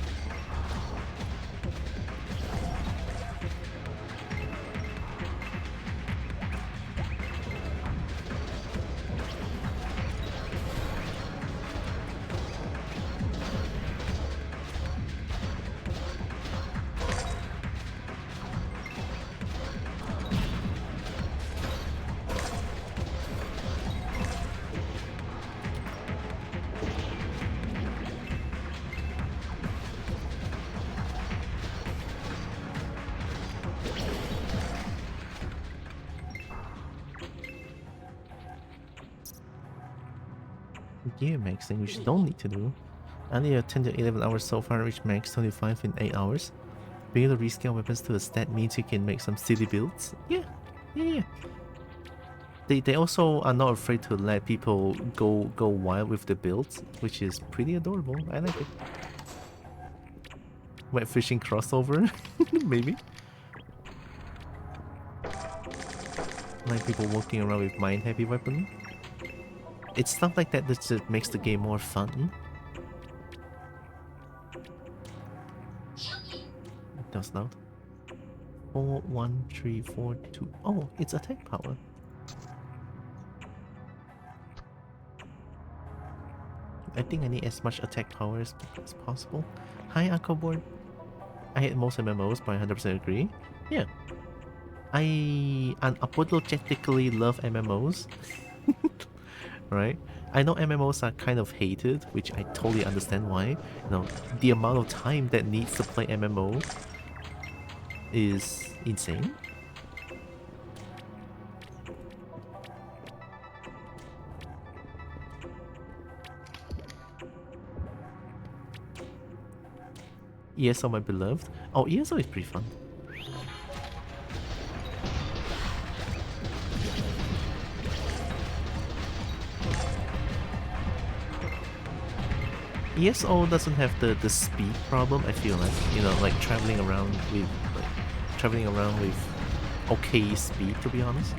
Gear maxing, which you don't need to do. I only have 10 to 11 hours so far, reach max 25 in 8 hours. Being able to rescale weapons to a stat means you can make some silly builds. Yeah. They also are not afraid to let people go wild with the builds, which is pretty adorable. I like it. Wet fishing crossover? Maybe. Like people walking around with mind heavy weapon. It's stuff like that that just makes the game more fun. That was loud. 4, 1, 3, 4, 2. Oh, it's attack power. I think I need as much attack power as possible. Hi, Aquaboard. I hate most MMOs, but I 100% agree. Yeah. I unapologetically love MMOs. Right? I know MMOs are kind of hated, which I totally understand why. You know, the amount of time that needs to play MMO is insane. ESO, my beloved. Oh, ESO is pretty fun. ESO doesn't have the speed problem, I feel like. You know, like traveling around with okay speed, to be honest.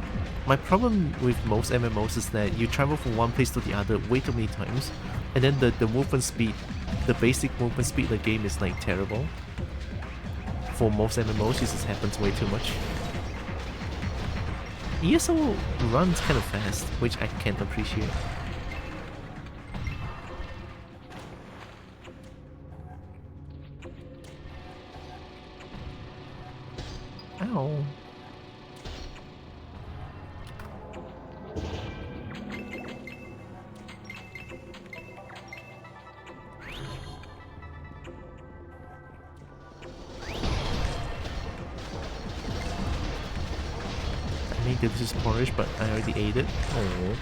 My problem with most MMOs is that you travel from one place to the other way too many times, and then the movement speed, the basic movement speed of the game is like terrible. For most MMOs, this just happens way too much. ESO runs kind of fast, which I can appreciate. Ow. I made delicious porridge, but I already ate it. Oh.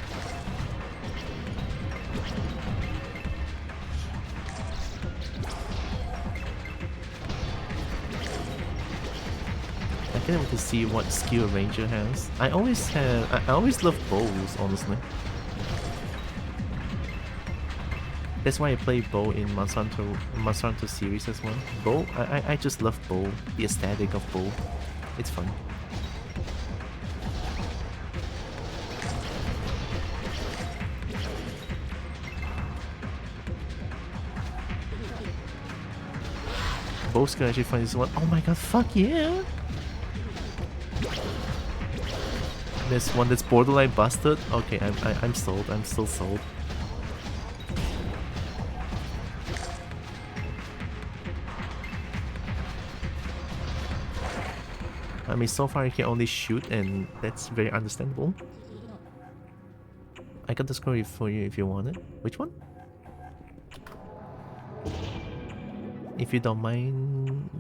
I can't wait to see what skill a ranger has. I always love bows, honestly. That's why I play bow in Monster Hunter series as well. Bow, I just love bow. The aesthetic of bow. It's fun. Bows can actually find this one. Oh my god, fuck yeah! There's one that's borderline busted. Okay, I'm sold. I'm still sold. I mean, so far I can only shoot, and that's very understandable. I got the score for you if you want it. Which one? If you don't mind.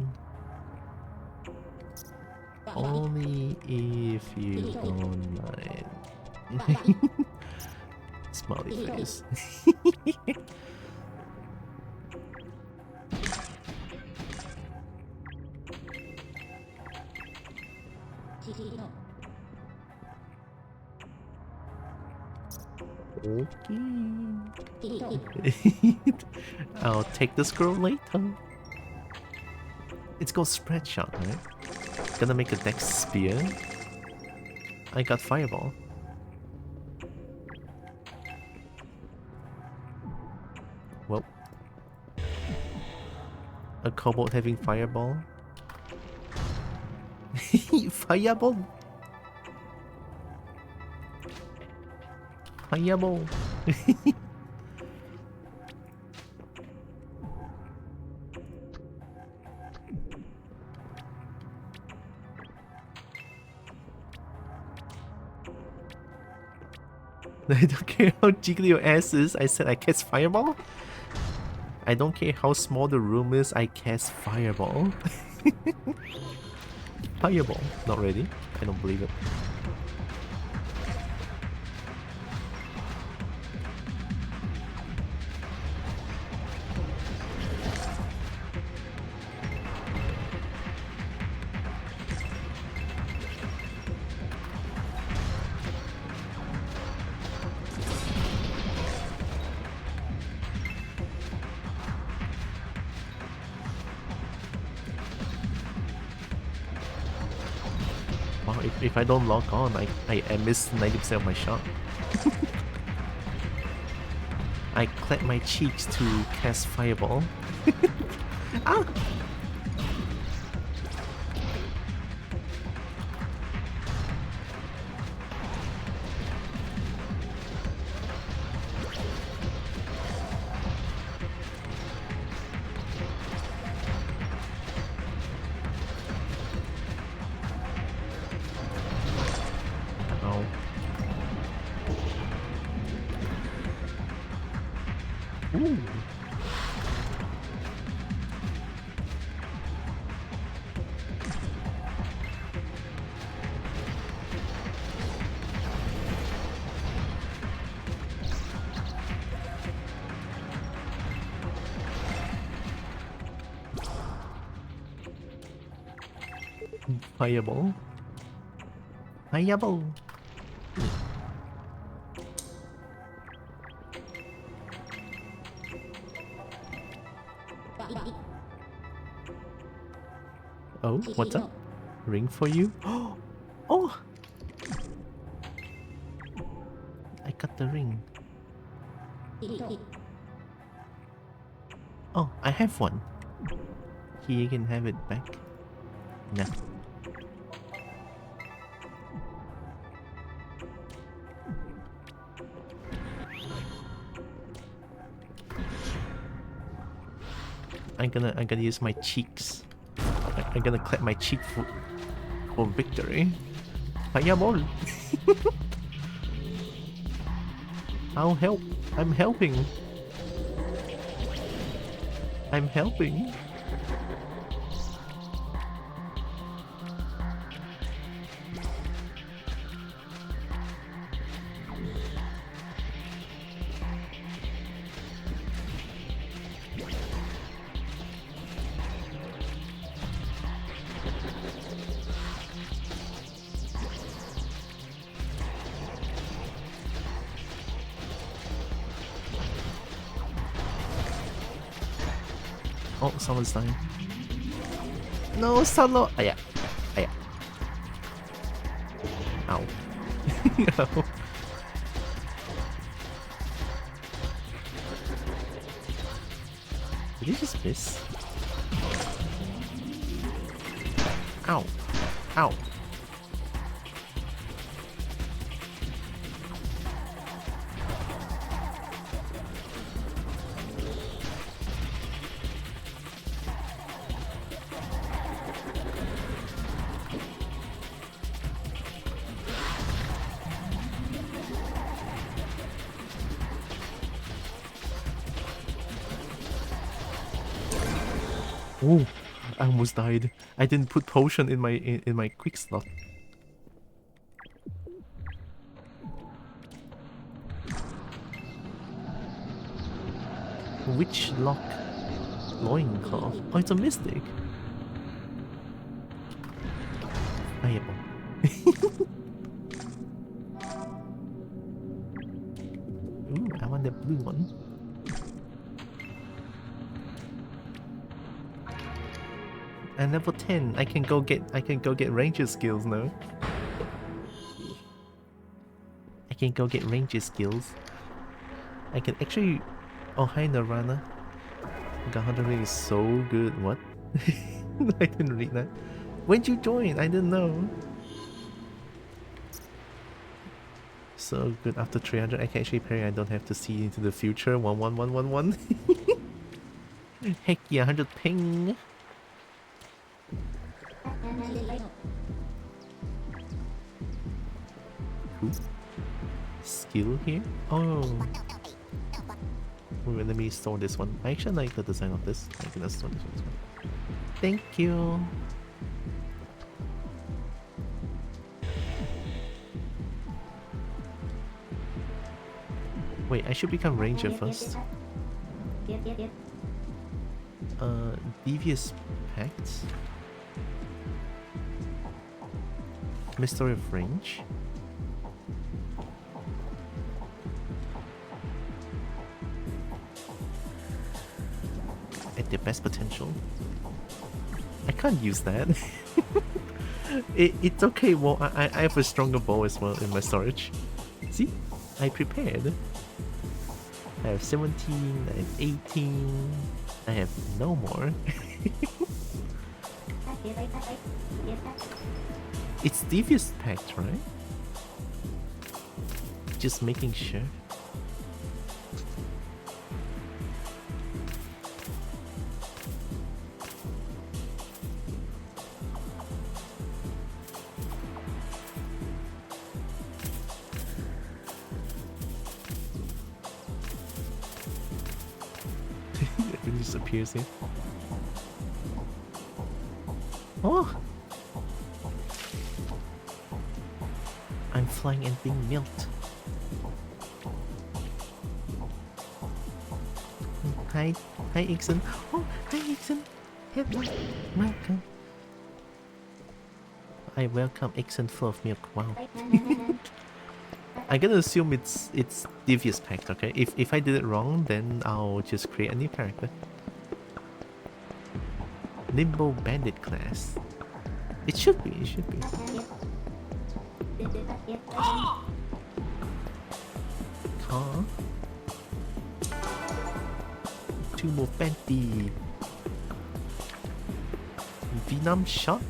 Only if you don't mind. Smiley face. Okay. I'll take the scroll later. It's called spread shot, right? Gonna make a dex spear. I got fireball. Well, a kobold having fireball. Fireball. Fireball. I don't care how jiggly your ass is. I said I cast fireball. I don't care how small the room is. I cast fireball. Fireball. Not ready. I don't believe it. If I don't log on, I miss 90% of my shot. I clap my cheeks to cast fireball. Ah! Fireball. Fireball. Oh, what's up? Ring for you? Oh! I got the ring. Oh, I have one. He can have it back. Nah. I'm gonna use my cheeks. I'm gonna clap my cheek for victory. Fireball! I'll help. I'm helping. I'm helping. Oh, someone's dying. No, solo. Ah, yeah. Ah, yeah. Ow. Ow. Did he just miss? Ow. Ow. Oh, I almost died. I didn't put potion in my quick slot. Which lock? Loincloth. Oh, it's a mystic. Fireball. Ooh, I want the blue one. And level 10, I can go get ranger skills now. I can go get ranger skills. I can actually. Oh, hi Narana. God Hunter is so good. What? I didn't read that. When'd you join? I didn't know. So good. After 300, I can actually parry. I don't have to see into the future. 11111. Heck yeah, 100 ping. Cool. Skill here? Oh. Wait, let me store this one. I actually like the design of this. I'm gonna store this one as well. Thank you. Wait, I should become ranger first. Devious Pact. Mystery of Range. At their best potential. I can't use that. It's okay, well, I have a stronger bow as well in my storage. See? I prepared. I have 17, I have 18, I have no more. It's Devious Pact, right? Just making sure. It just appears here. Oh! I'm flying and being milked. Hi, Ixen. Oh, hi, Ixen. Hello, welcome. I welcome Ixen full of milk. Wow. I'm gonna assume it's Devious Pact, okay? If I did it wrong, then I'll just create a new character. Nimble Bandit class. It should be. Huh? Two more Banty. Venom Shot?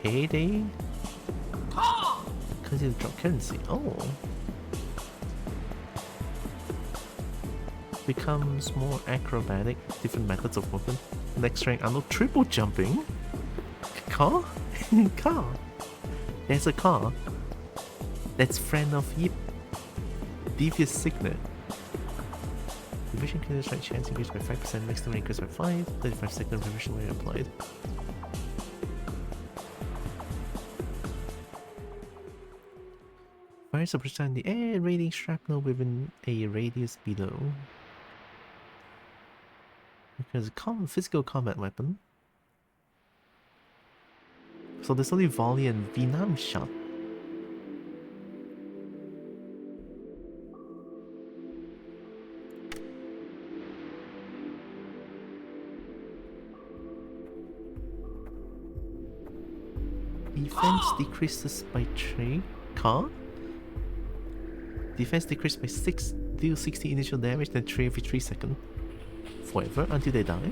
Payday? Because it's drop currency. Oh. Becomes more acrobatic, different methods of movement. Next rank, I know triple jumping. Car? Car. There's a car. That's friend of Yip. Devious Signet. Revision clearance right chance increased by 5%, maximum increased by 5, 35-second revision rate applied. Fire suppressor in the air, radiating shrapnel within a radius below. Because a physical combat weapon. So there's only volley and venom shot. Defense decreases by 3. Car? Defense decreased by 6. Deal 60 initial damage, then 3 every 3 seconds. Forever until they die.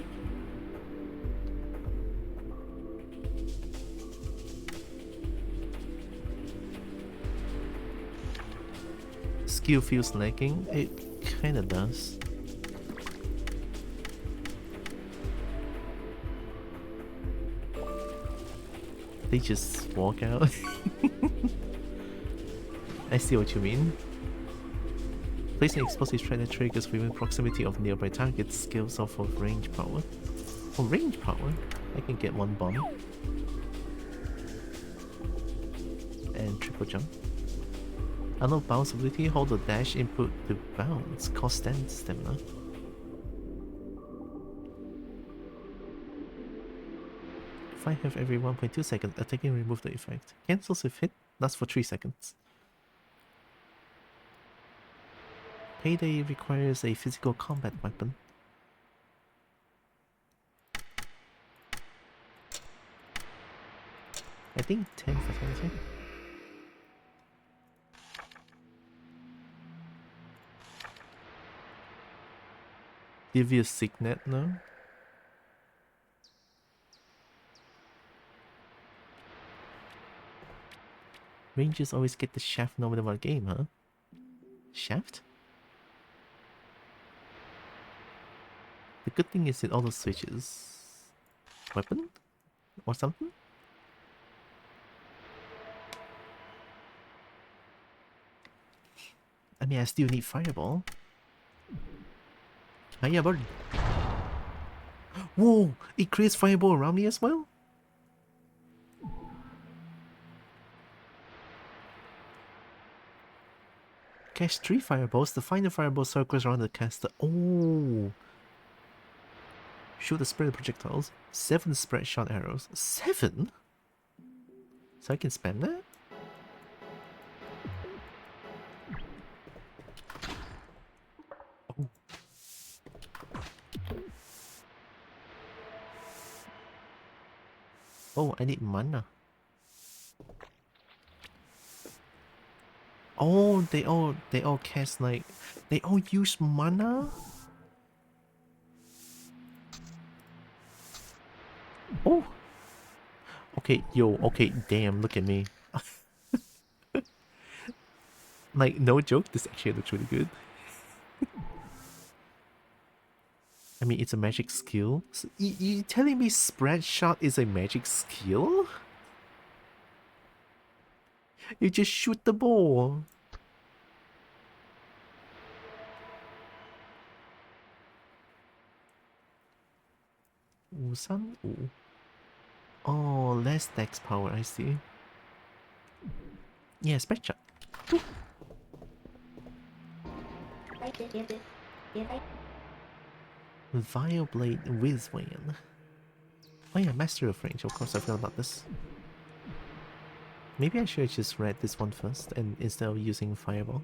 Skill feels lacking. It kinda does. They just walk out. I see what you mean. Placing explosive strike triggers within proximity of nearby targets scales off of range power. For range power, I can get one bomb. And triple jump. Unlock bounce ability, hold the dash input to bounce, cost 10 stamina. If I have every 1.2 seconds, attacking remove the effect. Cancels if hit, lasts for 3 seconds. Payday requires a physical combat weapon. I think 10 fatality. Devious Signet now. Rangers always get the shaft no matter what game, huh? Shaft? The good thing is it auto switches. Weapon? Or something? I mean, I still need Fireball. Hiya, bird. Whoa! It creates Fireball around me as well? Cast 3 Fireballs. The final Fireball circles around the caster. Oh! Shoot the spread projectiles. 7 spread shot arrows. 7? So I can spam that? Oh. Oh, I need mana. Oh, they all cast like they all use mana? Oh. Okay, yo, okay, damn, look at me. Like, no joke, this actually looks really good. I mean, it's a magic skill. So, you telling me spread shot is a magic skill? You just shoot the ball. Usan? Ooh. Oh, less dex power, I see. Yeah, spread shot. Ooh. Vileblade with ween. Oh yeah, Master of Range, of course I forgot about this. Maybe I should have just read this one first and instead of using Fireball.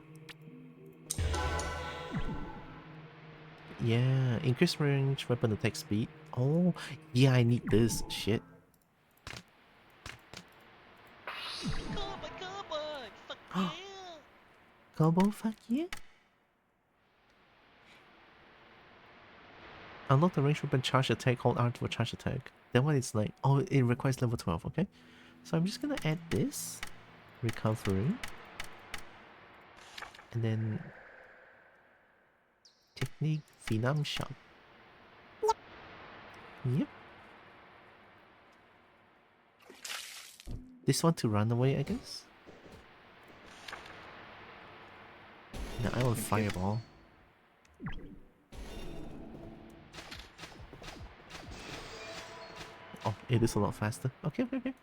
Yeah, increase range, weapon attack speed. Oh, yeah, I need this shit. Combo, fuck yeah. Unlock the range weapon charge attack, hold R for charge attack. That one is like, oh, it requires level 12, okay? So I'm just gonna add this. Recovery. And then... Technique, Venom Shot. Yep. This one to run away, I guess? No, I want fireball. Oh, it is a lot faster. Okay, okay, okay.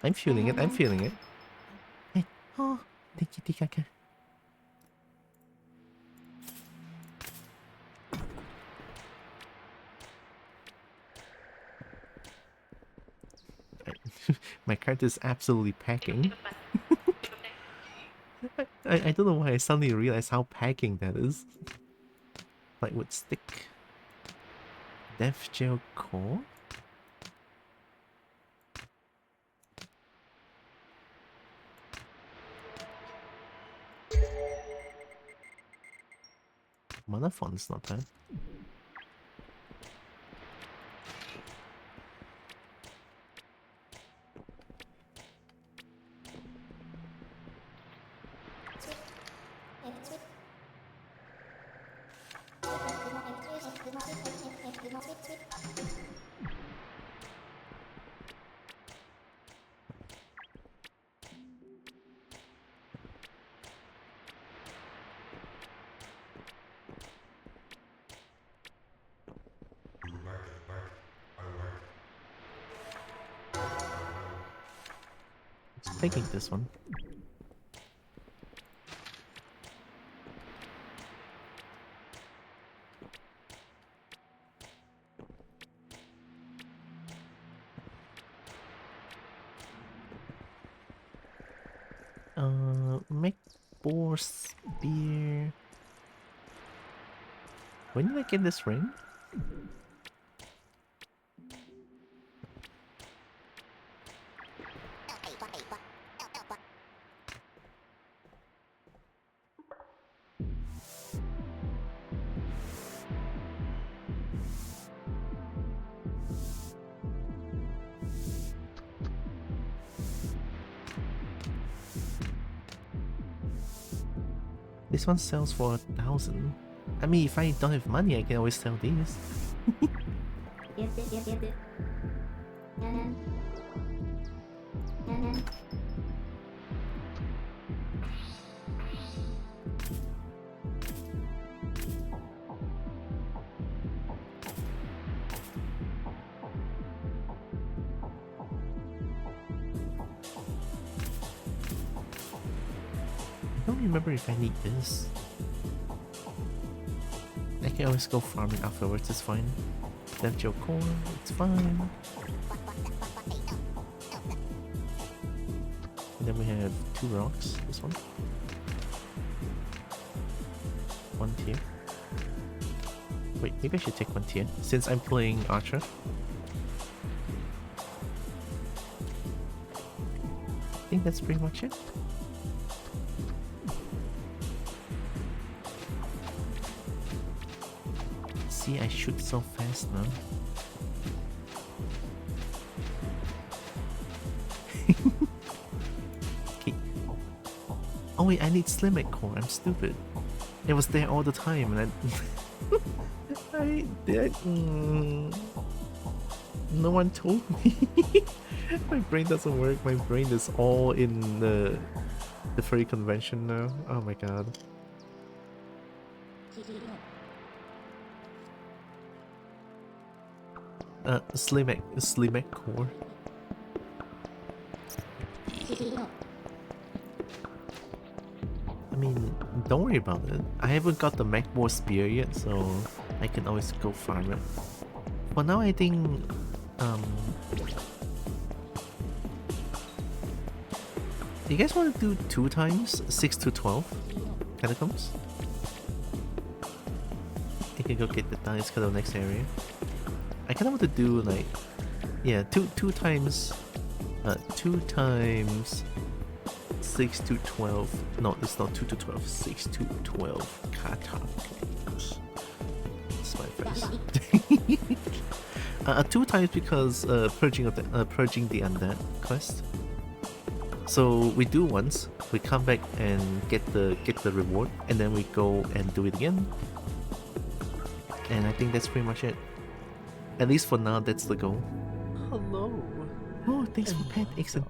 I'm feeling it, I'm feeling it. Hey, oh, tiki tika. My character is absolutely packing. I don't know why I suddenly realized how packing that is. Lightwood stick. Death gel core? Mana font's not bad. Taking this one. Make boar spear. When did I get this ring? This one sells for 1,000. I mean, if I don't have money, I can always sell these. I don't remember if I need this. I can always go farming afterwards, it's fine. Left your core, it's fine. And then we have 2 rocks, this one. 1 tier. Wait, maybe I should take 1 tier, since I'm playing Archer. I think that's pretty much it. See, I shoot so fast now. Okay. Oh wait, I need Slimek core. I'm stupid. It was there all the time, and no one told me. My brain doesn't work. My brain is all in the furry convention now. Oh my god. Slimek core. I mean, don't worry about it. I haven't got the Mechboar spear yet, so I can always go farm it. For now, I think do you guys want to do 2 times 6 to 12 catacombs? I can go get the dice for the next area. I kind of want to do like, yeah, two times 6 to 12. No, it's not 2 to 12. 6 to 12 catacombs. That's my face. 2 times because purging the undead quest. So we do once, we come back and get the reward, and then we go and do it again. And I think that's pretty much it. At least for now, that's the goal. Hello. Oh, thanks for pet Exit.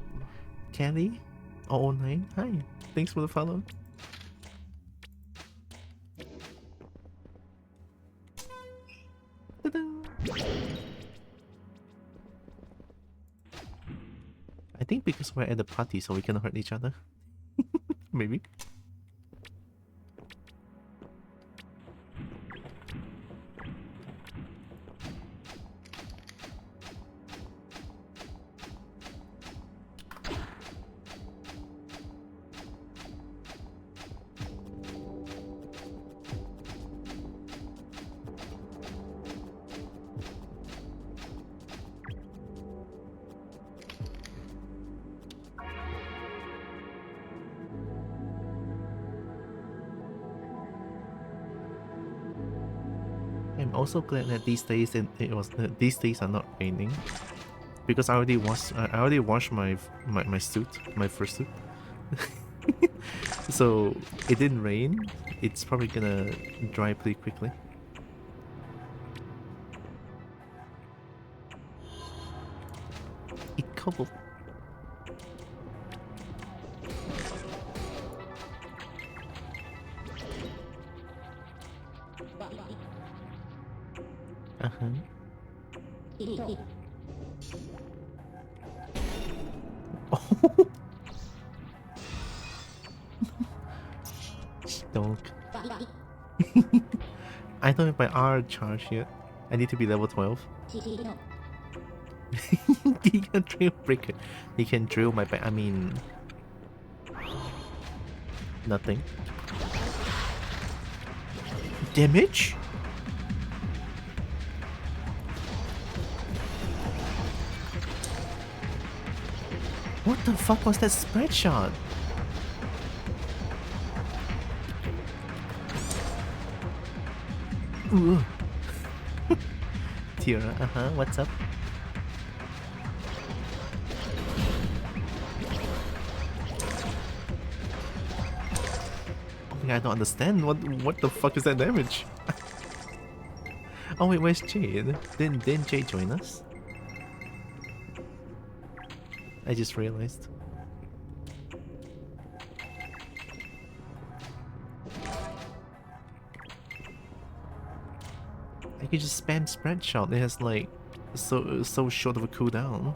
Kelly 009. Hi. Thanks for the follow. Ta-da! I think because we're at the party, so we cannot hurt each other. Maybe. I'm also glad that these days these days are not raining, because I already washed my suit, my first suit. So it didn't rain. It's probably gonna dry pretty quickly. It couple. Uh-huh. Oh, stonk. I don't have my R charge yet. I need to be level 12. He can drill breaker. He can drill my back. I mean, nothing. Damage? What the fuck was that spread shot? Ooh. Tylra, what's up? Oh my god, I don't understand. What the fuck is that damage? Oh wait, where's Jade? Didn't Jade join us? I just realized. I could just spam spread shot. It has like so short of a cooldown.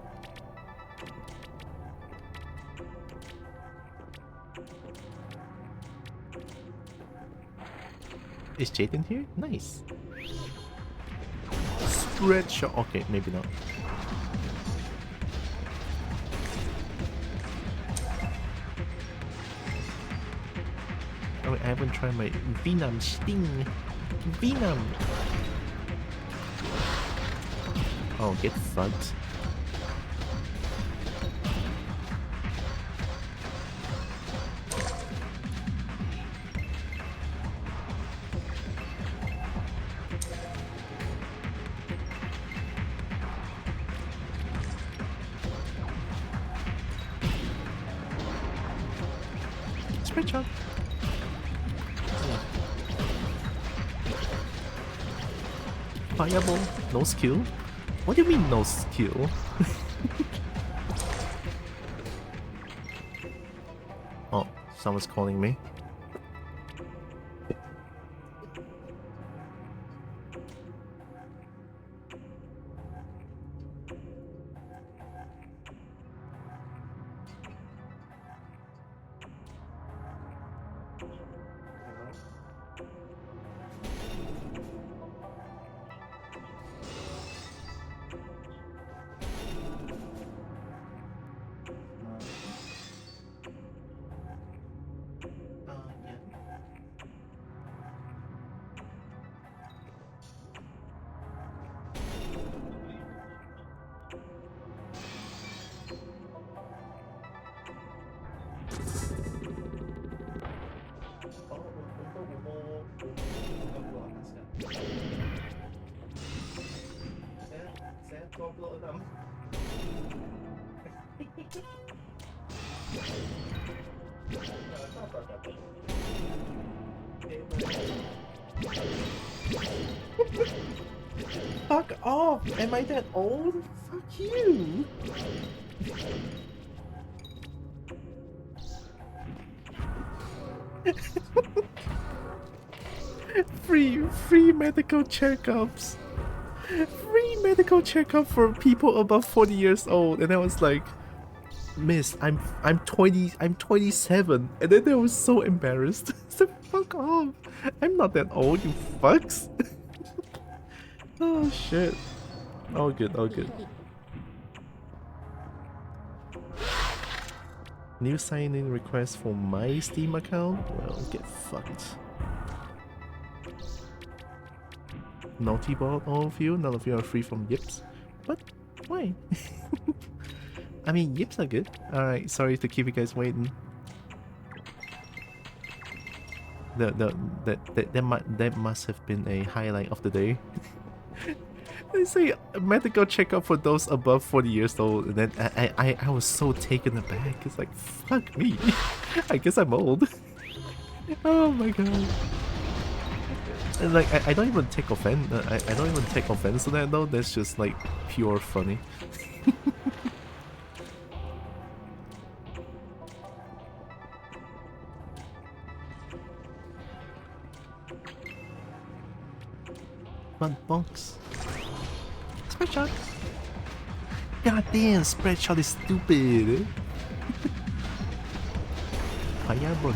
Is Jade in here? Nice. Spread shot. Okay, maybe not. Oh, wait, I haven't tried my Venom Sting. Venom. Oh, get fucked. Spread shot. Fireball. No skill. What do you mean no skill? Oh, someone's calling me. Fuck off! Am I that old? Fuck you! Free medical checkups. Free medical checkup for people above 40 years old. And I was like, Miss, I'm 27. And then they were so embarrassed. So fuck off. I'm not that old, you fucks. Oh shit. All good, all good. New sign-in request for my Steam account? Well, get fucked. Naughty ball, all of you? None of you are free from yips? But why? I mean, yips are good. Alright, sorry to keep you guys waiting. That must have been a highlight of the day. They say a medical checkup for those above 40 years old, and then I was so taken aback. It's like, fuck me. I guess I'm old. Oh my god. And like, I don't even take offense. I don't even take offense to that though. That's just like pure funny. But bonks. Spreadshot. God damn, Spreadshot is stupid. Fireball.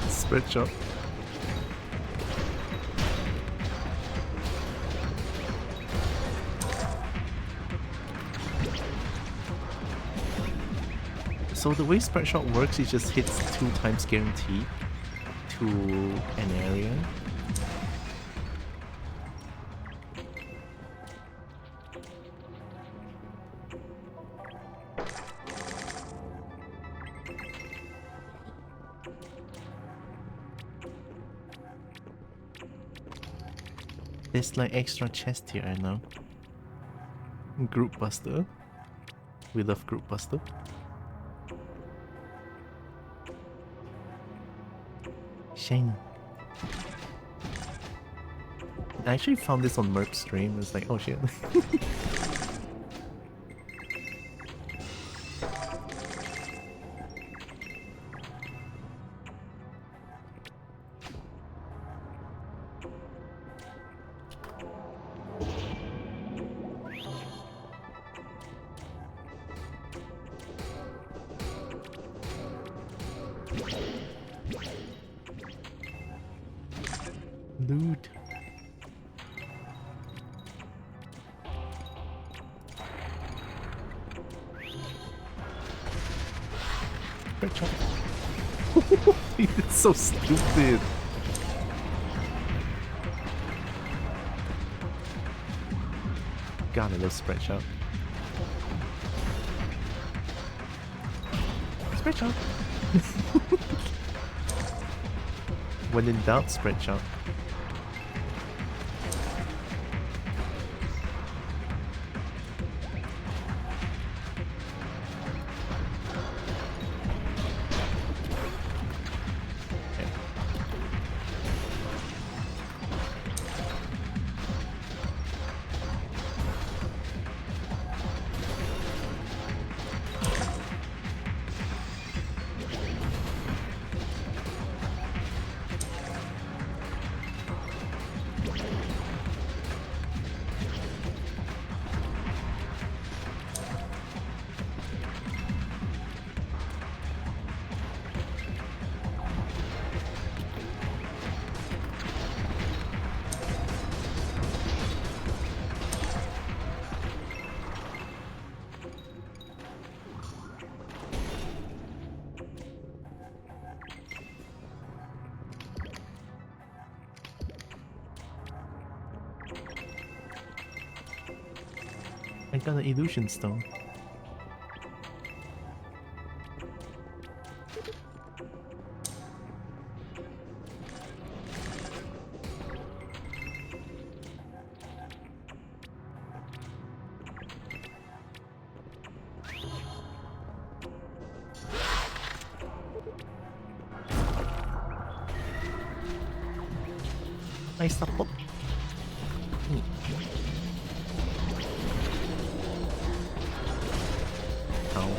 Spreadshot. So the way Spreadshot works, it just hits 2 times guaranteed to an area. There's like extra chest here, I know. Group Buster. We love Group Buster. Shane. I actually found this on Merp's stream. It's like, oh shit. Loot. It's so stupid. God, I love Spreadshot. Spreadshot. When in doubt, Spreadshot. I got an illusion stone. Nice support. Ow.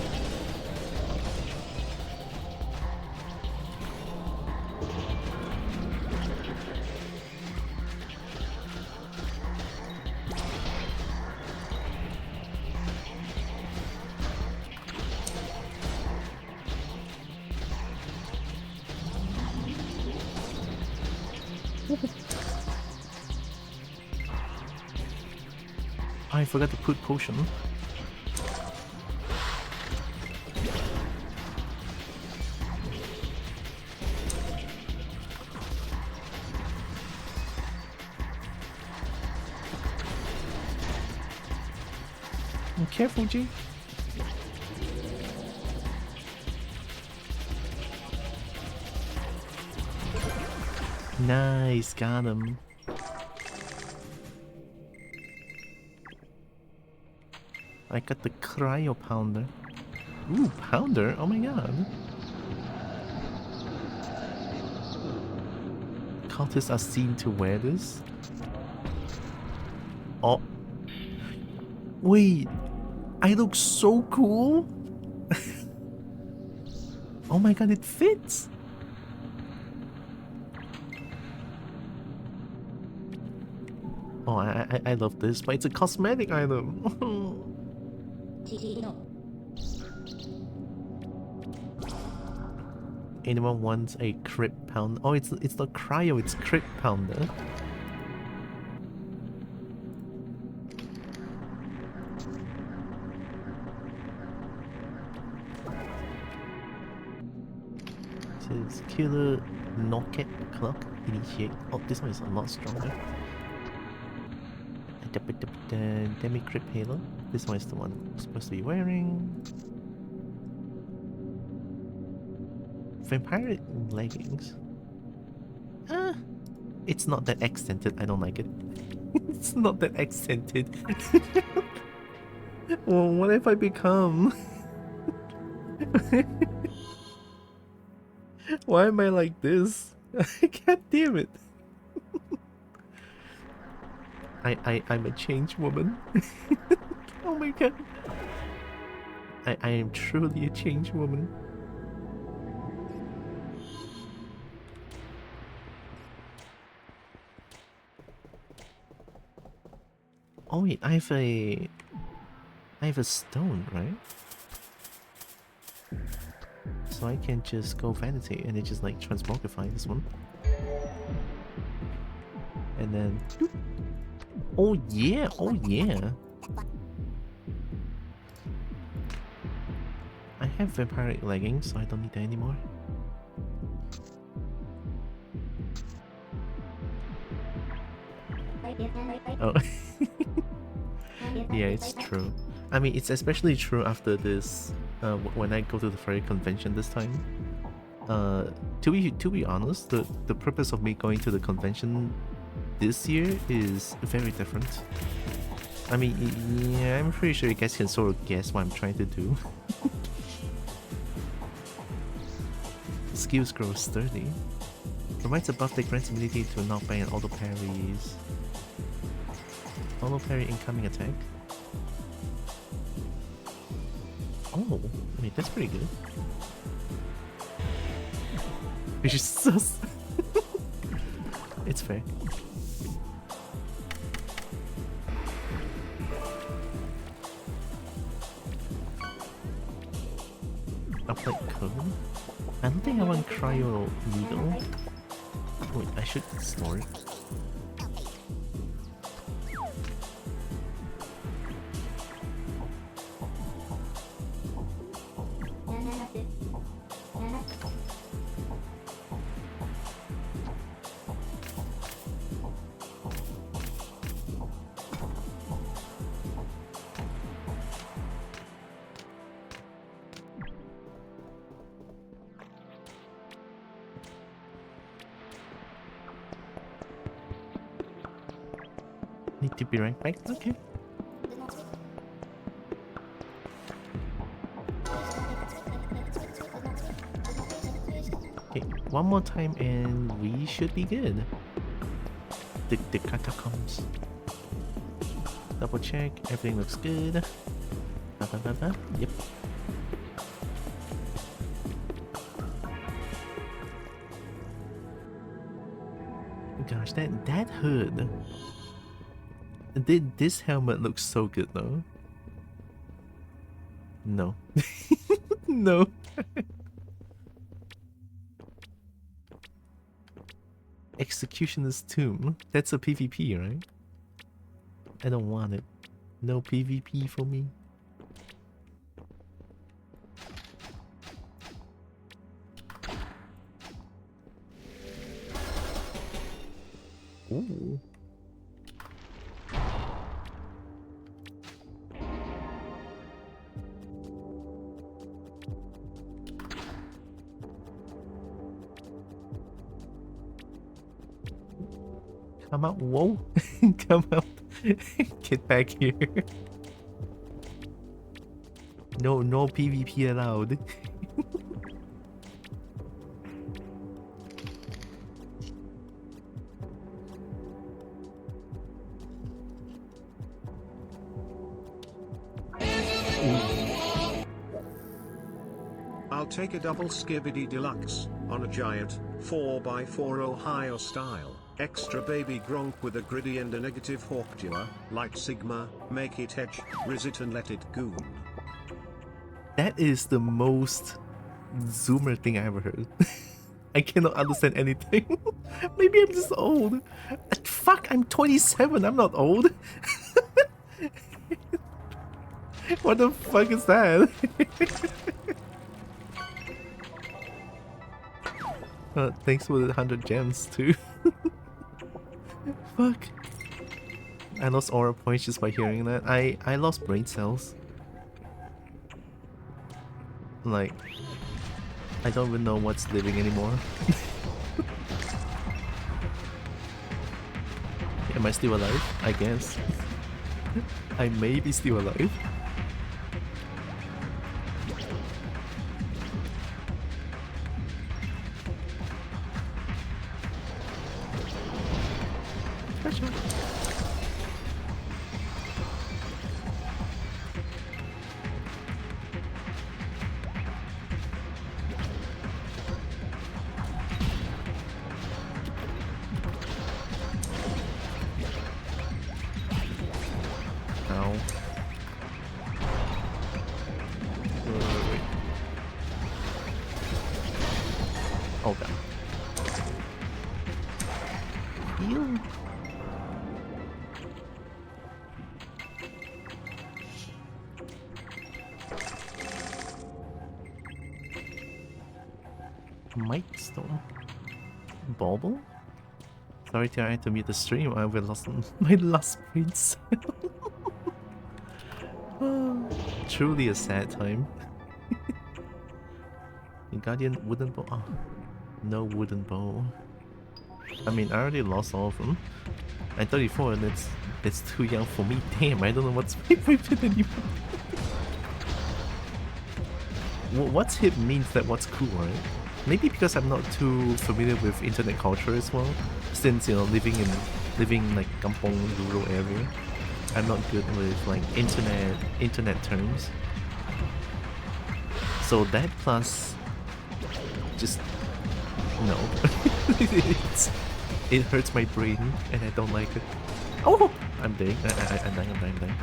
I forgot to put potion. Careful, G. Nice, got him. I got the cryo pounder. Ooh, pounder? Oh my god. Cultists are seen to wear this. Oh. Wait. I look so cool. Oh my god, it fits. Oh, I love this, but it's a cosmetic item. Anyone wants a crit pound? Oh, it's not cryo, it's crit pounder. This is killer knocket clock initiate. Oh, this one is a lot stronger. Demi crit halo. This one is the one I'm supposed to be wearing. Vampire leggings. It's not that accented. I don't like it. It's not that accented. Well, what have I become? Why am I like this? God damn it. I'm a changed woman. Oh my god. I am truly a changed woman. Oh wait, I have a stone, right? So I can just go vanity and it just like transmogrify this one. And then oh yeah, oh yeah. I have vampiric leggings, so I don't need that anymore. Oh. Yeah, it's true. I mean, it's especially true after this, when I go to the furry convention this time. To be honest, the purpose of me going to the convention this year is very different. I mean, yeah, I'm pretty sure you guys can sort of guess what I'm trying to do. Skills grow sturdy. Provides a buff that grants immunity to knockback and auto parries. Auto parry incoming attack. Oh, I mean, that's pretty good. Which is sus. It's fair. Upright cone? I don't think I want cryo needle. Wait, I should store it. Need to be right back. Okay. Okay, one more time and we should be good. The catacombs. Double check, everything looks good. Yep. Gosh, that hood. This helmet looks so good though. No. No. Executioner's Tomb. That's a PvP, right? I don't want it. No PvP for me. Ooh. Come out. Whoa. Come out. Get back here. No PvP allowed. I'll take a double skibidi deluxe on a giant 4x4 Ohio style. Extra baby gronk with a griddy and a negative hawkdula, light sigma, make it hedge, riz and let it goon. That is the most zoomer thing I ever heard. I cannot understand anything. Maybe I'm just old. Fuck, I'm 27, I'm not old. What the fuck is that? Thanks for the 100 gems too. Fuck. I lost aura points just by hearing that. I lost brain cells. Like, I don't even know what's living anymore. Am I still alive? I guess. I may be still alive. Special. Ow. Wait. Oh god. Heal. Might Stone. Bauble? Sorry to I had to mute the stream, I will lost my last brain cell. Truly a sad time. The Guardian wooden bow. Oh, no wooden bow. I mean, I already lost all of them. I'm 34 and that's too young for me. Damn, I don't know what's my weapon anymore. What's hip means that what's cool, right? Maybe because I'm not too familiar with internet culture as well. Since, you know, living in like kampong rural area, I'm not good with like internet terms. So that plus just no. It hurts my brain and I don't like it. Oh, I'm dying. I'm dying.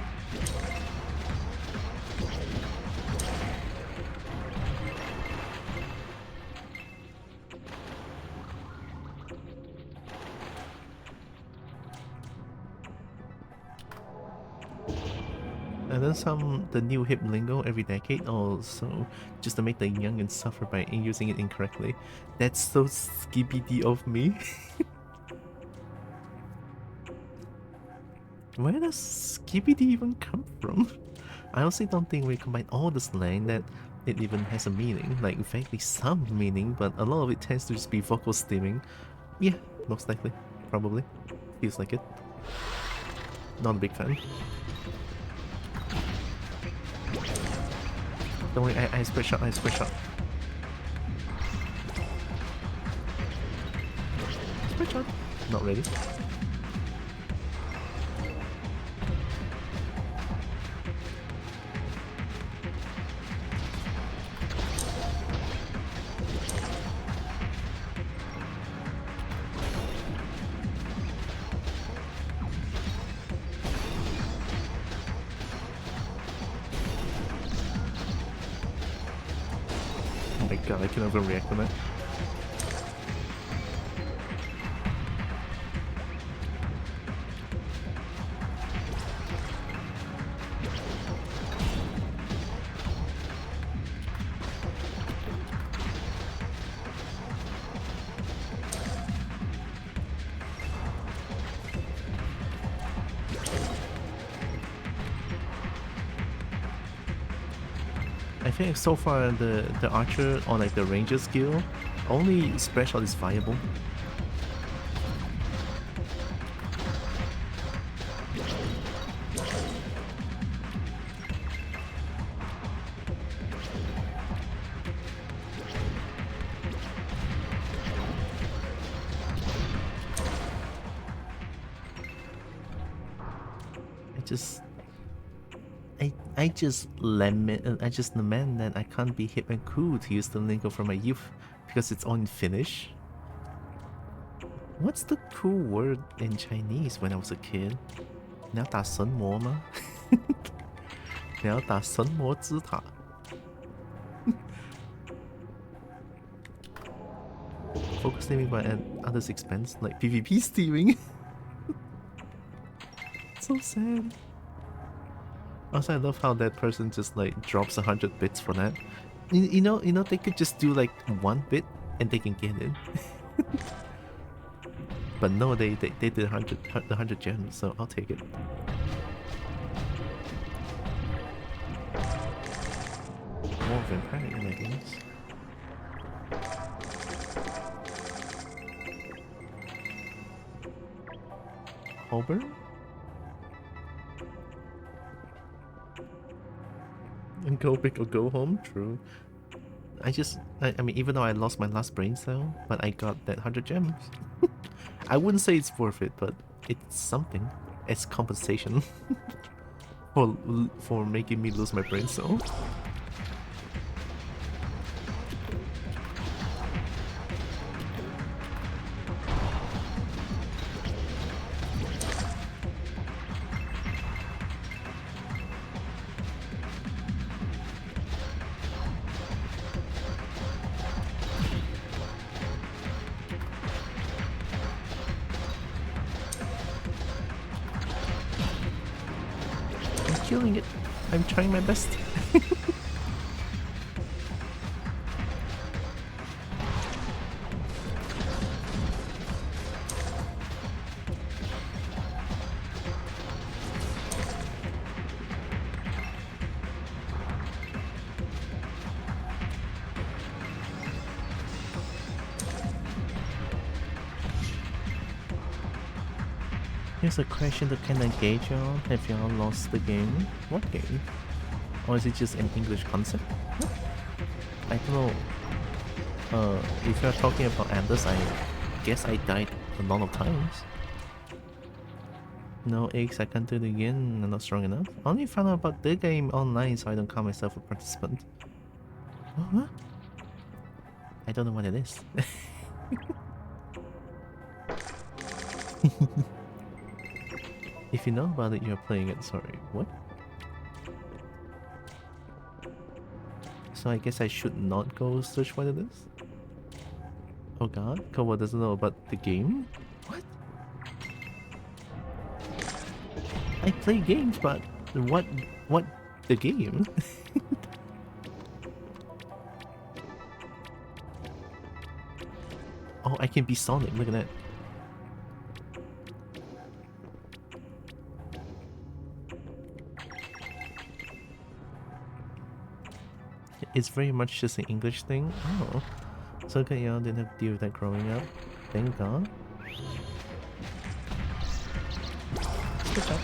And then the new hip lingo every decade also, just to make the youngins suffer by using it incorrectly. That's so skibidi of me. Where does skibidi even come from? I honestly don't think we combine all the slang that it even has a meaning, like vaguely some meaning, but a lot of it tends to just be vocal stimming. Yeah, most likely. Probably. Feels like it. Not a big fan. Don't worry, I spread shot, I spread shot. Spread shot. Not ready. Oh my god, I cannot even react to that. I think so far the archer or like the ranger skill, only spread shot is viable. I just lament that I can't be hip and cool to use the lingo from my youth because it's all in Finnish. What's the cool word in Chinese when I was a kid? 你要打神魔吗？你要打神魔之塔。Focus steaming by at others' expense, like PvP steaming. So sad. Also, I love how that person just like drops 100 bits for that. You know, they could just do like 1 bit and they can get it. But no, they did 100 gems, so I'll take it. More vampire in my games. Hober? And go big or go home? True. I mean, even though I lost my last brain cell, but I got that 100 gems. I wouldn't say it's worth it, but it's something. It's compensation for making me lose my brain cell. Killing it. I'm trying my best. Here's a question to kind of gauge y'all. Have y'all lost the game? What game? Or is it just an English concept? What? I don't know. If you're talking about ATLYSS, I guess I died a lot of times. No eggs, I can't do it again. I'm not strong enough. I only found out about the game online, so I don't call myself a participant. Oh, what? I don't know what it is. If you know about it, you're playing it. Sorry, what? So I guess I should not go search what it is? Oh god, Kowa doesn't know about the game? What? I play games, but what the game? Oh, I can be Sonic, look at that. It's very much just an English thing. Oh. So okay, y'all didn't have to deal with that growing up. Thank God. Good job.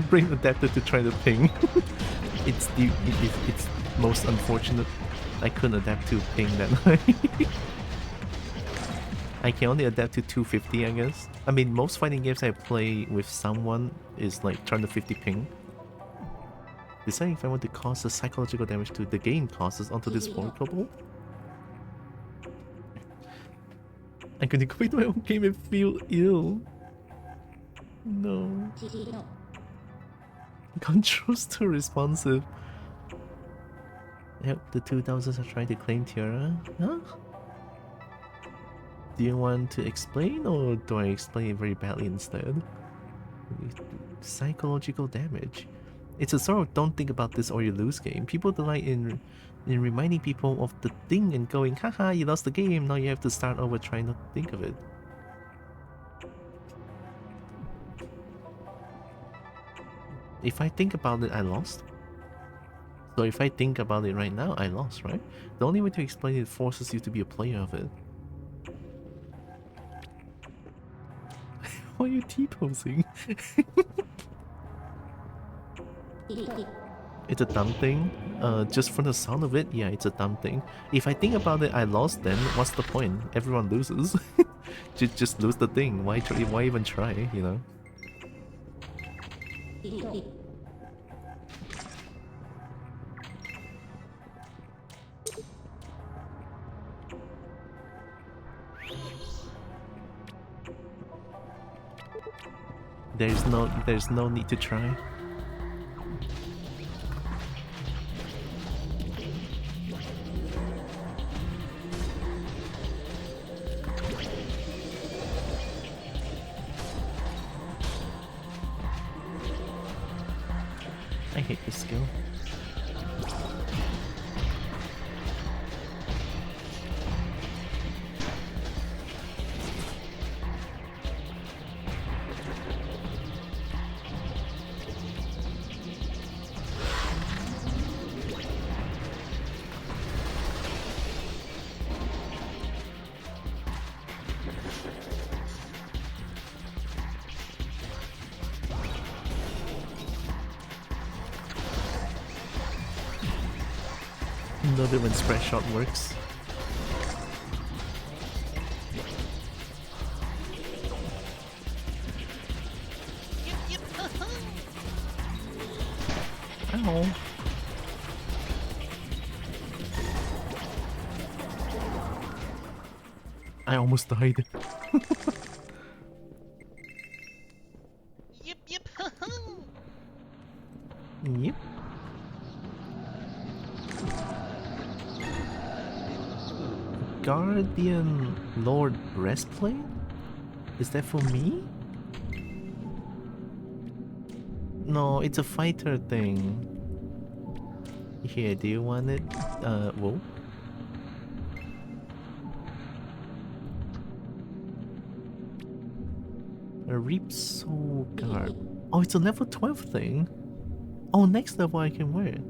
brain adapted to try to ping. It's most unfortunate. I couldn't adapt to ping that high. I can only adapt to 250, I guess. I mean, most fighting games I play with someone is like turn to 50 ping. Deciding if I want to cause the psychological damage to the game causes onto this workable. I'm going to go back to my own game and feel ill. No. Controls too responsive. Yep, the 2000s are trying to claim Tylra. Huh? Do you want to explain, or do I explain it very badly instead? Psychological damage. It's a sort of don't think about this or you lose game. People delight in reminding people of the thing and going, haha, you lost the game, now you have to start over trying not to think of it. If I think about it, I lost. So if I think about it right now, I lost, right? The only way to explain it forces you to be a player of it. Why are you T-posing? It's a dumb thing. Just from the sound of it, yeah, it's a dumb thing. If I think about it, I lost, then what's the point? Everyone loses. just lose the thing. Why even try, you know? There's no need to try. I hate this skill. Love it when spread shot works. Ow. I almost died. Yep. Yep. Guardian Lord Breastplate? Is that for me? No, it's a fighter thing. Here, do you want it? Whoa. A Reap Soul Garb. Oh, it's a level 12 thing. Oh, next level I can wear it.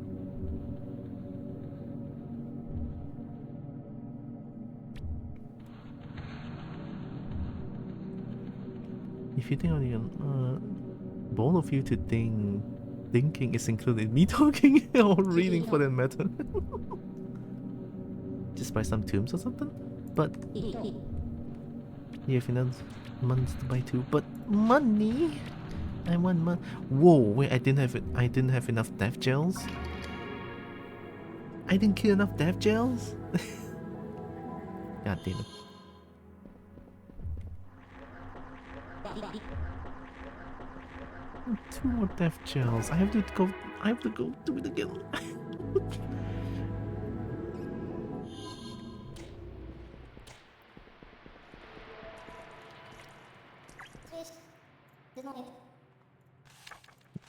If you think on the both of you to thinking is included me talking or reading for that matter. Just buy some tombs or something? But you have enough money to buy two, but money? I want money. Whoa, wait, I didn't have enough death gels? I didn't kill enough death gels? God damn it. Two more death gels. I have to go do it again.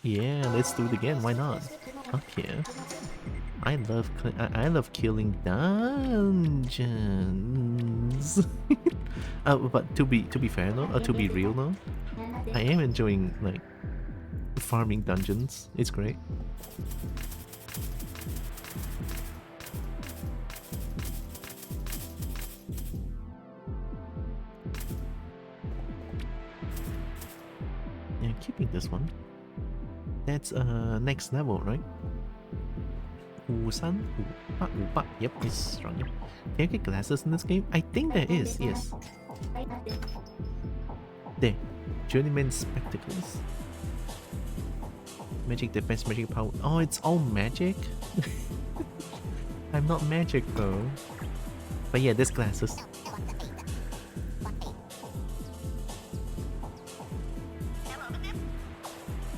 Yeah, let's do it again. Why not? Fuck yeah. I love killing dungeons. But to be fair though, to be real though, I am enjoying like farming dungeons. It's great. Yeah, keeping this one. That's next level, right? Wusan? Upa. Yep, it's stronger. Can you get glasses in this game? I think there is, yes. There. Journeyman spectacles. Magic defense, magic power. Oh, it's all magic? I'm not magic though. But yeah, there's glasses.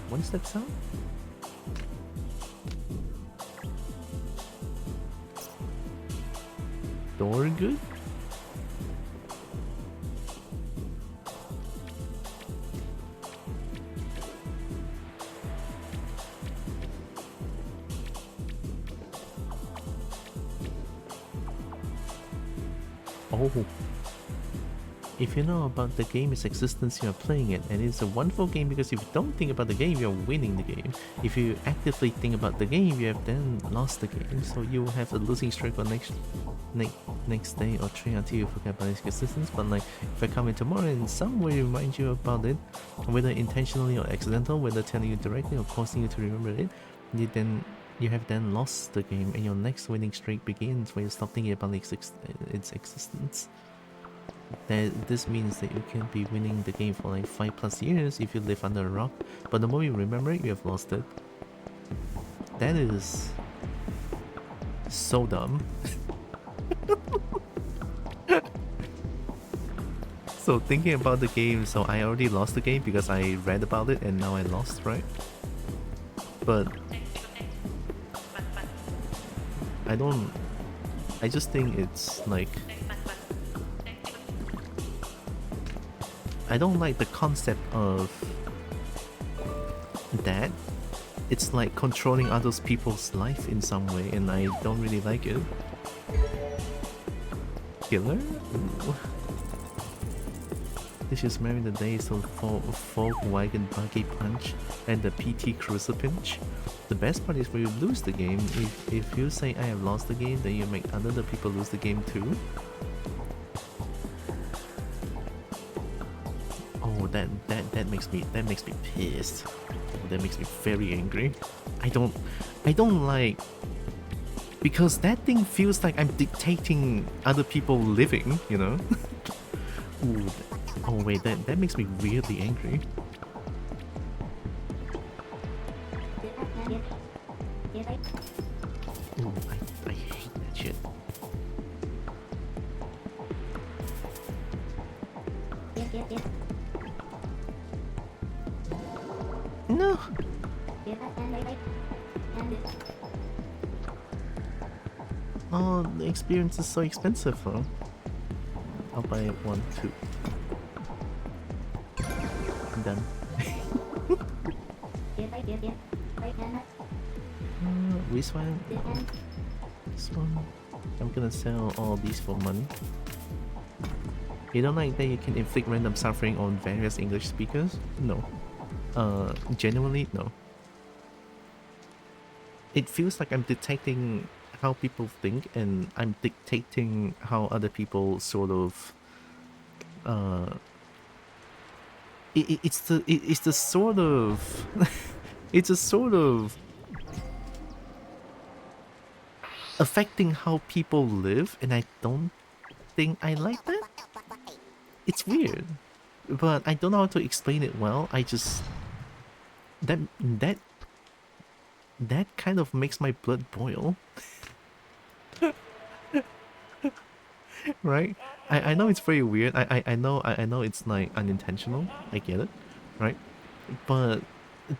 What is that sound? Door good? Oh. If you know about the game's existence, you are playing it, and it's a wonderful game because if you don't think about the game, you're winning the game. If you actively think about the game, you have then lost the game. So you will have a losing streak for next day or three until you forget about its existence. But like, if I come in tomorrow and in some way remind you about it, whether intentionally or accidental, whether telling you directly or causing you to remember it, you have then lost the game, and your next winning streak begins when you stop thinking about its existence. This means that you can be winning the game for like 5+ years if you live under a rock, but the more you remember it, you have lost it. That is so dumb. So thinking about the game, so I already lost the game because I read about it and now I lost, right? But I just think it's like, I don't like the concept of that. It's like controlling other people's life in some way, and I don't really like it. Killer? Ooh. This is marrying the days of Volkswagen Buggy Punch and the PT Cruiser Pinch. The best part is when you lose the game, if you say I have lost the game, then you make other people lose the game too. Oh, that makes me pissed. Oh, that makes me very angry. I don't like, because that thing feels like I'm dictating other people living, you know? Ooh, oh wait, that makes me really angry. Ooh, I hate that shit. No. Oh, the experience is so expensive, though. I'll buy it 1, 2. I'm done. This one. This one. I'm gonna sell all these for money. You don't like that you can inflict random suffering on various English speakers? No. Genuinely, no. It feels like I'm detecting how people think, and I'm dictating how other people sort of it's the sort of it's a sort of affecting how people live, and I don't think I like that. It's weird, but I don't know how to explain it well. I just that kind of makes my blood boil. Right? I know it's very weird. I know it's like unintentional. I get it, right? But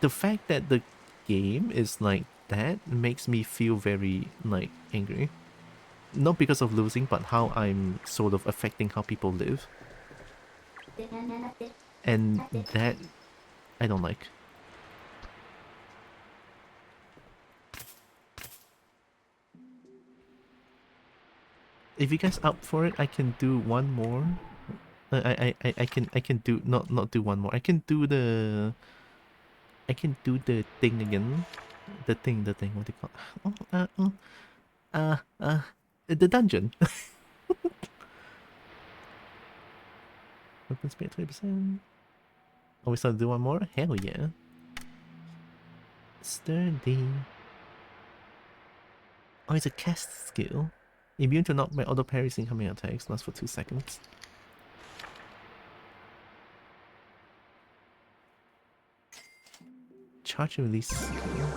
the fact that the game is like that makes me feel very like angry. Not because of losing, but how I'm sort of affecting how people live. And that I don't like. If you guys up for it, I can do one more. I can do not do one more. I can do the thing again. The thing. What do you call? The dungeon. Open speed 20%. Oh, we still do one more? Hell yeah. sturdy. Oh, it's a cast skill. Immune to knockback auto parries incoming attacks. Lasts for 2 seconds. Charge and release skill.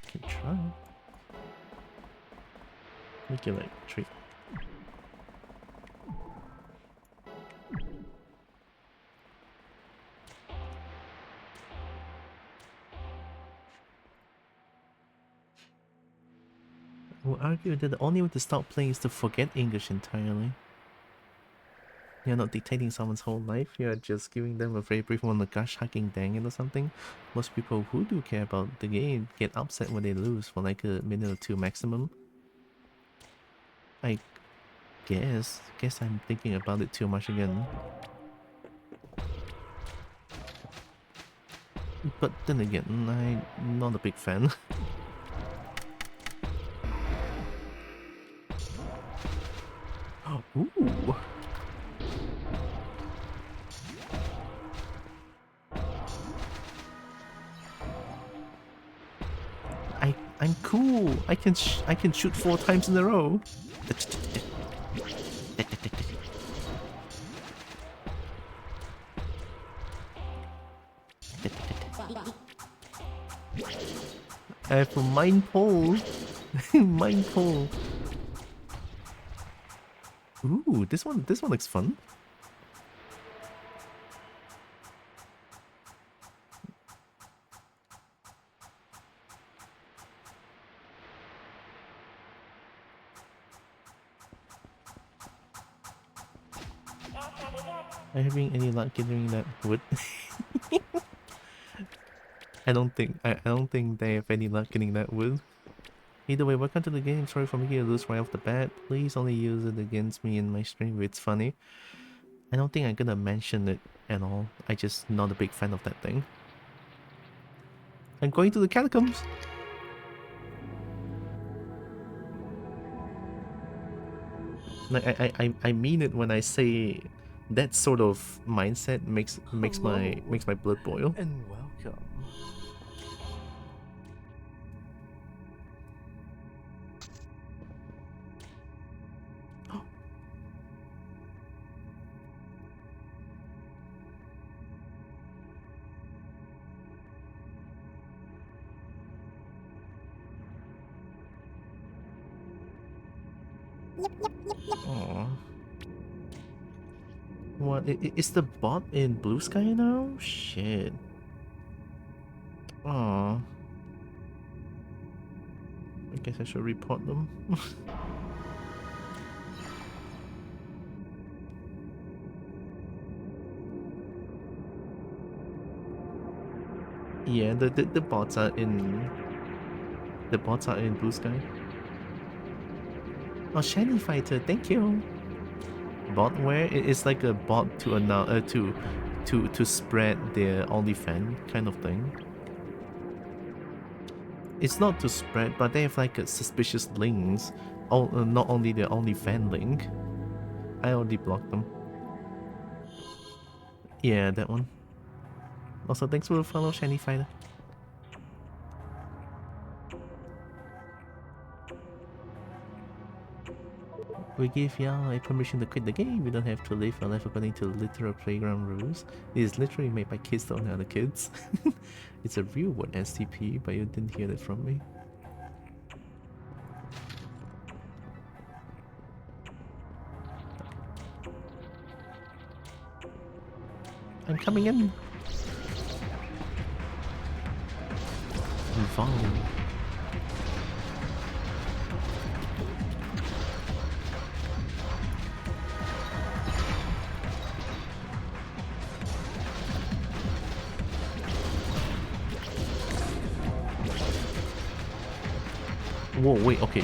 Can try. Make it like 3. I would argue that the only way to stop playing is to forget English entirely. You're not dictating someone's whole life, you're just giving them a very brief one, gosh, hacking dang it or something. Most people who do care about the game get upset when they lose for like a minute or 2 maximum. I guess I'm thinking about it too much again. But then again, I'm not a big fan. Ooh. I'm cool. I can shoot 4 times in a row. I have a mine pole. Mine pole. Ooh, this one looks fun. Are you having any luck getting that wood? I don't think they have any luck getting that wood. Either way, welcome to the game. Sorry for making you lose right off the bat. Please only use it against me in my stream if it's funny. I don't think I'm gonna mention it at all. I just not a big fan of that thing. I'm going to the catacombs. Like I mean it when I say that sort of mindset makes my blood boil. And welcome. Aww. What? Is the bot in blue sky now? Shit. Aww. I guess I should report them. Yeah, the bots are in blue sky. Oh, shiny fighter, thank you. Botware? It's like a bot to to spread their OnlyFans kind of thing. It's not to spread, but they have like a suspicious links. Not only the OnlyFans link. I already blocked them. Yeah, that one. Also, thanks for the follow, shiny fighter. We give y'all a permission to quit the game. We don't have to live our life according to literal playground rules. It is literally made by kids to own other kids. It's a real word STP, but you didn't hear that from me. I'm coming in. Volley. Whoa, wait, okay.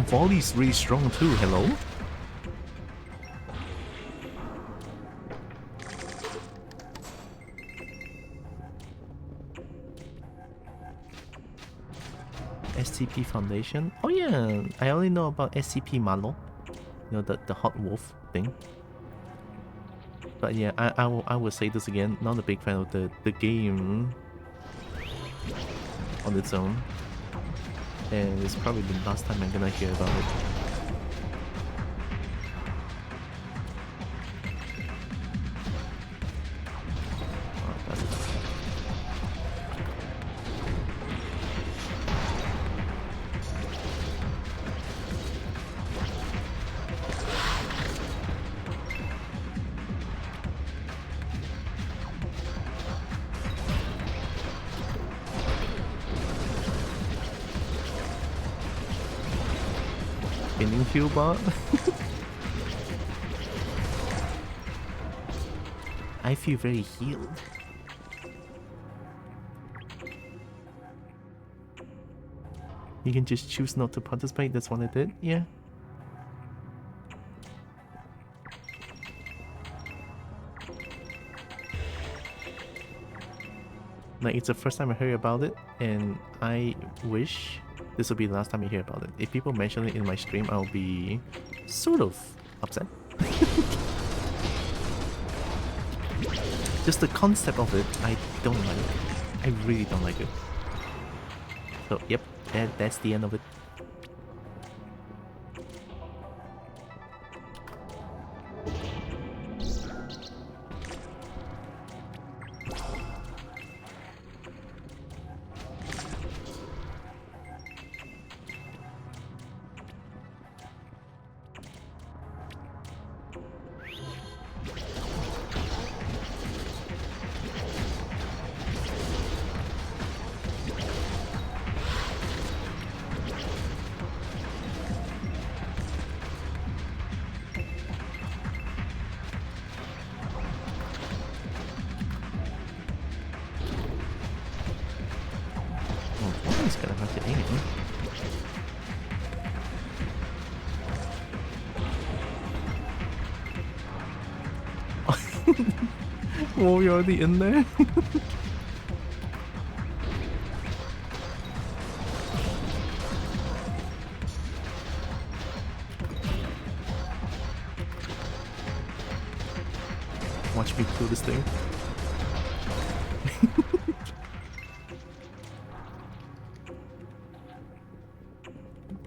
Volley's really strong too, hello? SCP Foundation? Oh yeah, I only know about SCP Malo. You know, the hot wolf thing. But yeah, I will say this again. Not a big fan of the game on its own, and it's probably the last time I'm gonna hear about it. Oh, that's it. Spinning fuel bar. I feel very healed. You can just choose not to participate, that's what I did, yeah. Like, it's the first time I heard about it, and I wish this will be the last time I hear about it. If people mention it in my stream, I'll be sort of upset. Just the concept of it, I don't like it. I really don't like it. So, yep, that's the end of it. He's gonna have to aim. Oh, you're already in there? Watch me kill this thing.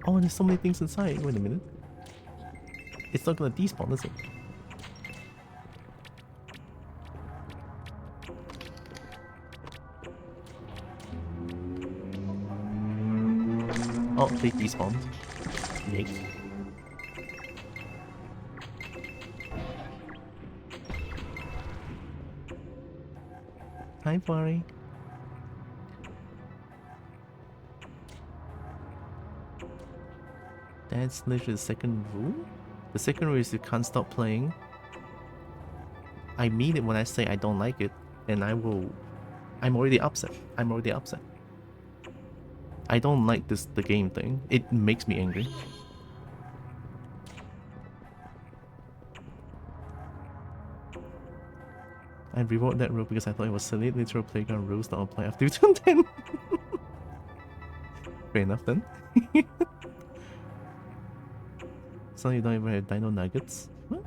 Oh, there's so many things inside. Wait a minute. It's not gonna despawn, is it? Oh, they despawned. Yikes. Hi, Flurry. That's literally the second rule? The second rule is you can't stop playing. I mean it when I say I don't like it, and I'm already upset. I'm already upset. I don't like the game thing. It makes me angry. I rewrote that rule because I thought it was silly. Literal playground rules that I'll play after 2010. Fair enough then. So you don't even have dino nuggets? What?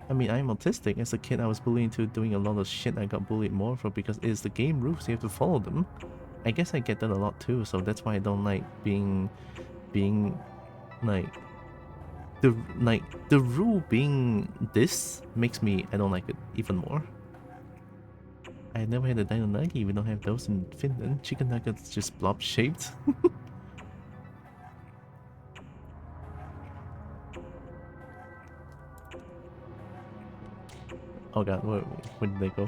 I mean, I'm autistic. As a kid, I was bullied into doing a lot of shit I got bullied more for because it's the game rules. You have to follow them. I guess I get that a lot too, so that's why I don't like being like the rule being this makes me I don't like it even more. I never had a dino nugget. We don't have those in Finland. Chicken nuggets just blob shaped. Oh god, where did they go?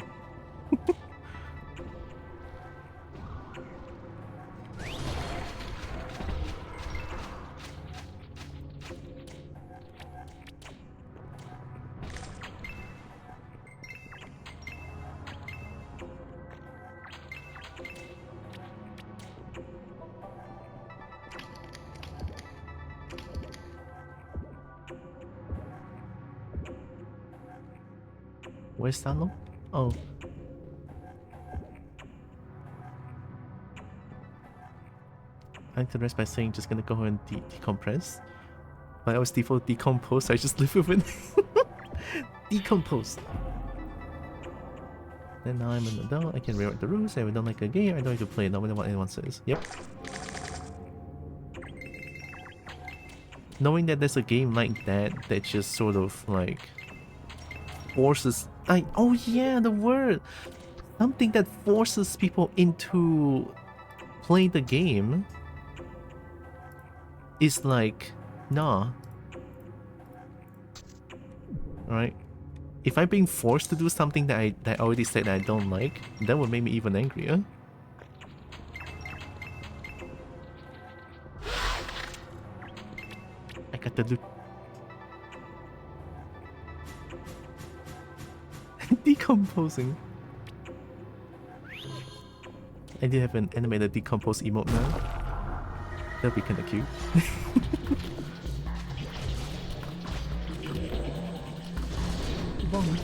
Where's Salo? Oh. I like to rest by saying just gonna go ahead and decompress. But I always default decompose, so I just live with it. Decompose. And now I'm an adult, I can rewrite the rules, and if I don't like a game, I don't have to play it no matter what anyone says. Yep. Knowing that there's a game like that that just sort of like forces oh yeah, the word! Something that forces people into playing the game is like, nah. Alright? If I'm being forced to do something that I already said that I don't like, that would make me even angrier. I got the loot. Decomposing. I did have an animated decompose emote now. That'd be kinda cute. Bonk.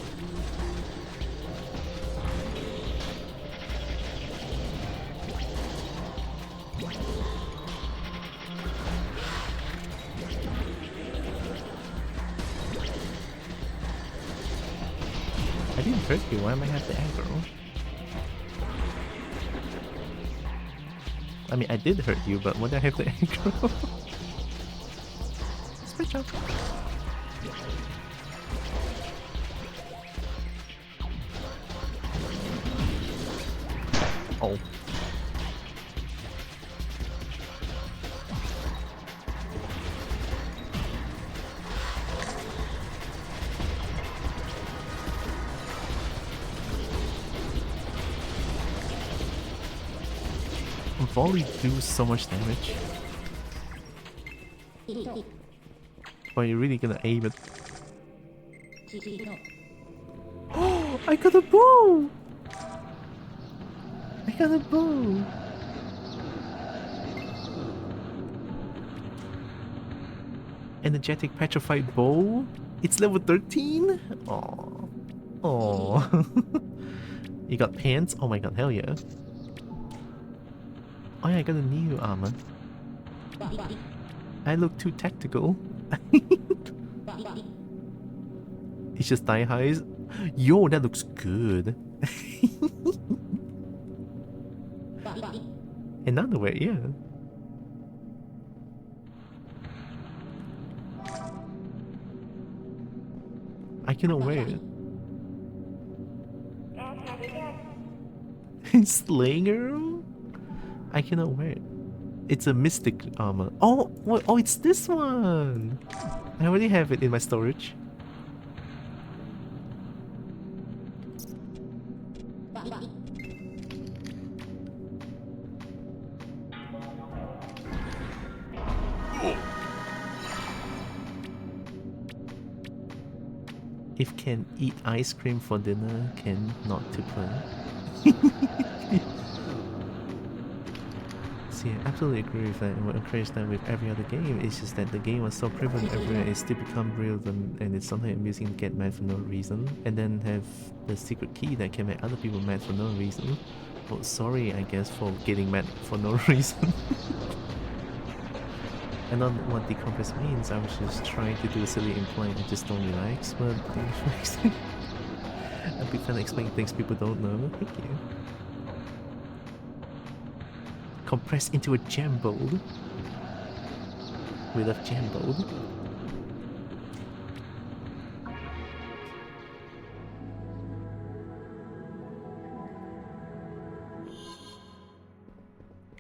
I didn't hurt you, why am I have the aggro? I mean, I did hurt you, but why do I have the aggro? Switch up. Oh. Volley do so much damage. But you're really gonna aim it. Oh, I got a bow! I got a bow! Energetic petrified bow? It's level 13? Oh. Oh. You got pants? Oh my god, hell yeah. Oh yeah, I got a new armor. I look too tactical. It's just thigh highs. Yo, that looks good. And underwear, yeah. I cannot wear it. Slinger? I cannot wear it. It's a mystic armor. Oh, what? Oh, it's this one. I already have it in my storage. If can eat ice cream for dinner, can not to play. See, I absolutely agree with that and would encourage that with every other game. It's just that the game was so prevalent everywhere, it still become relevant, and it's something amusing to get mad for no reason, and then have the secret key that can make other people mad for no reason. Well, sorry, I guess, for getting mad for no reason. I don't know what decompose means, I was just trying to do a silly implying I just don't relax, but I'd be fun to explain things people don't know. Thank you. Compressed into a jambold. We love jambold.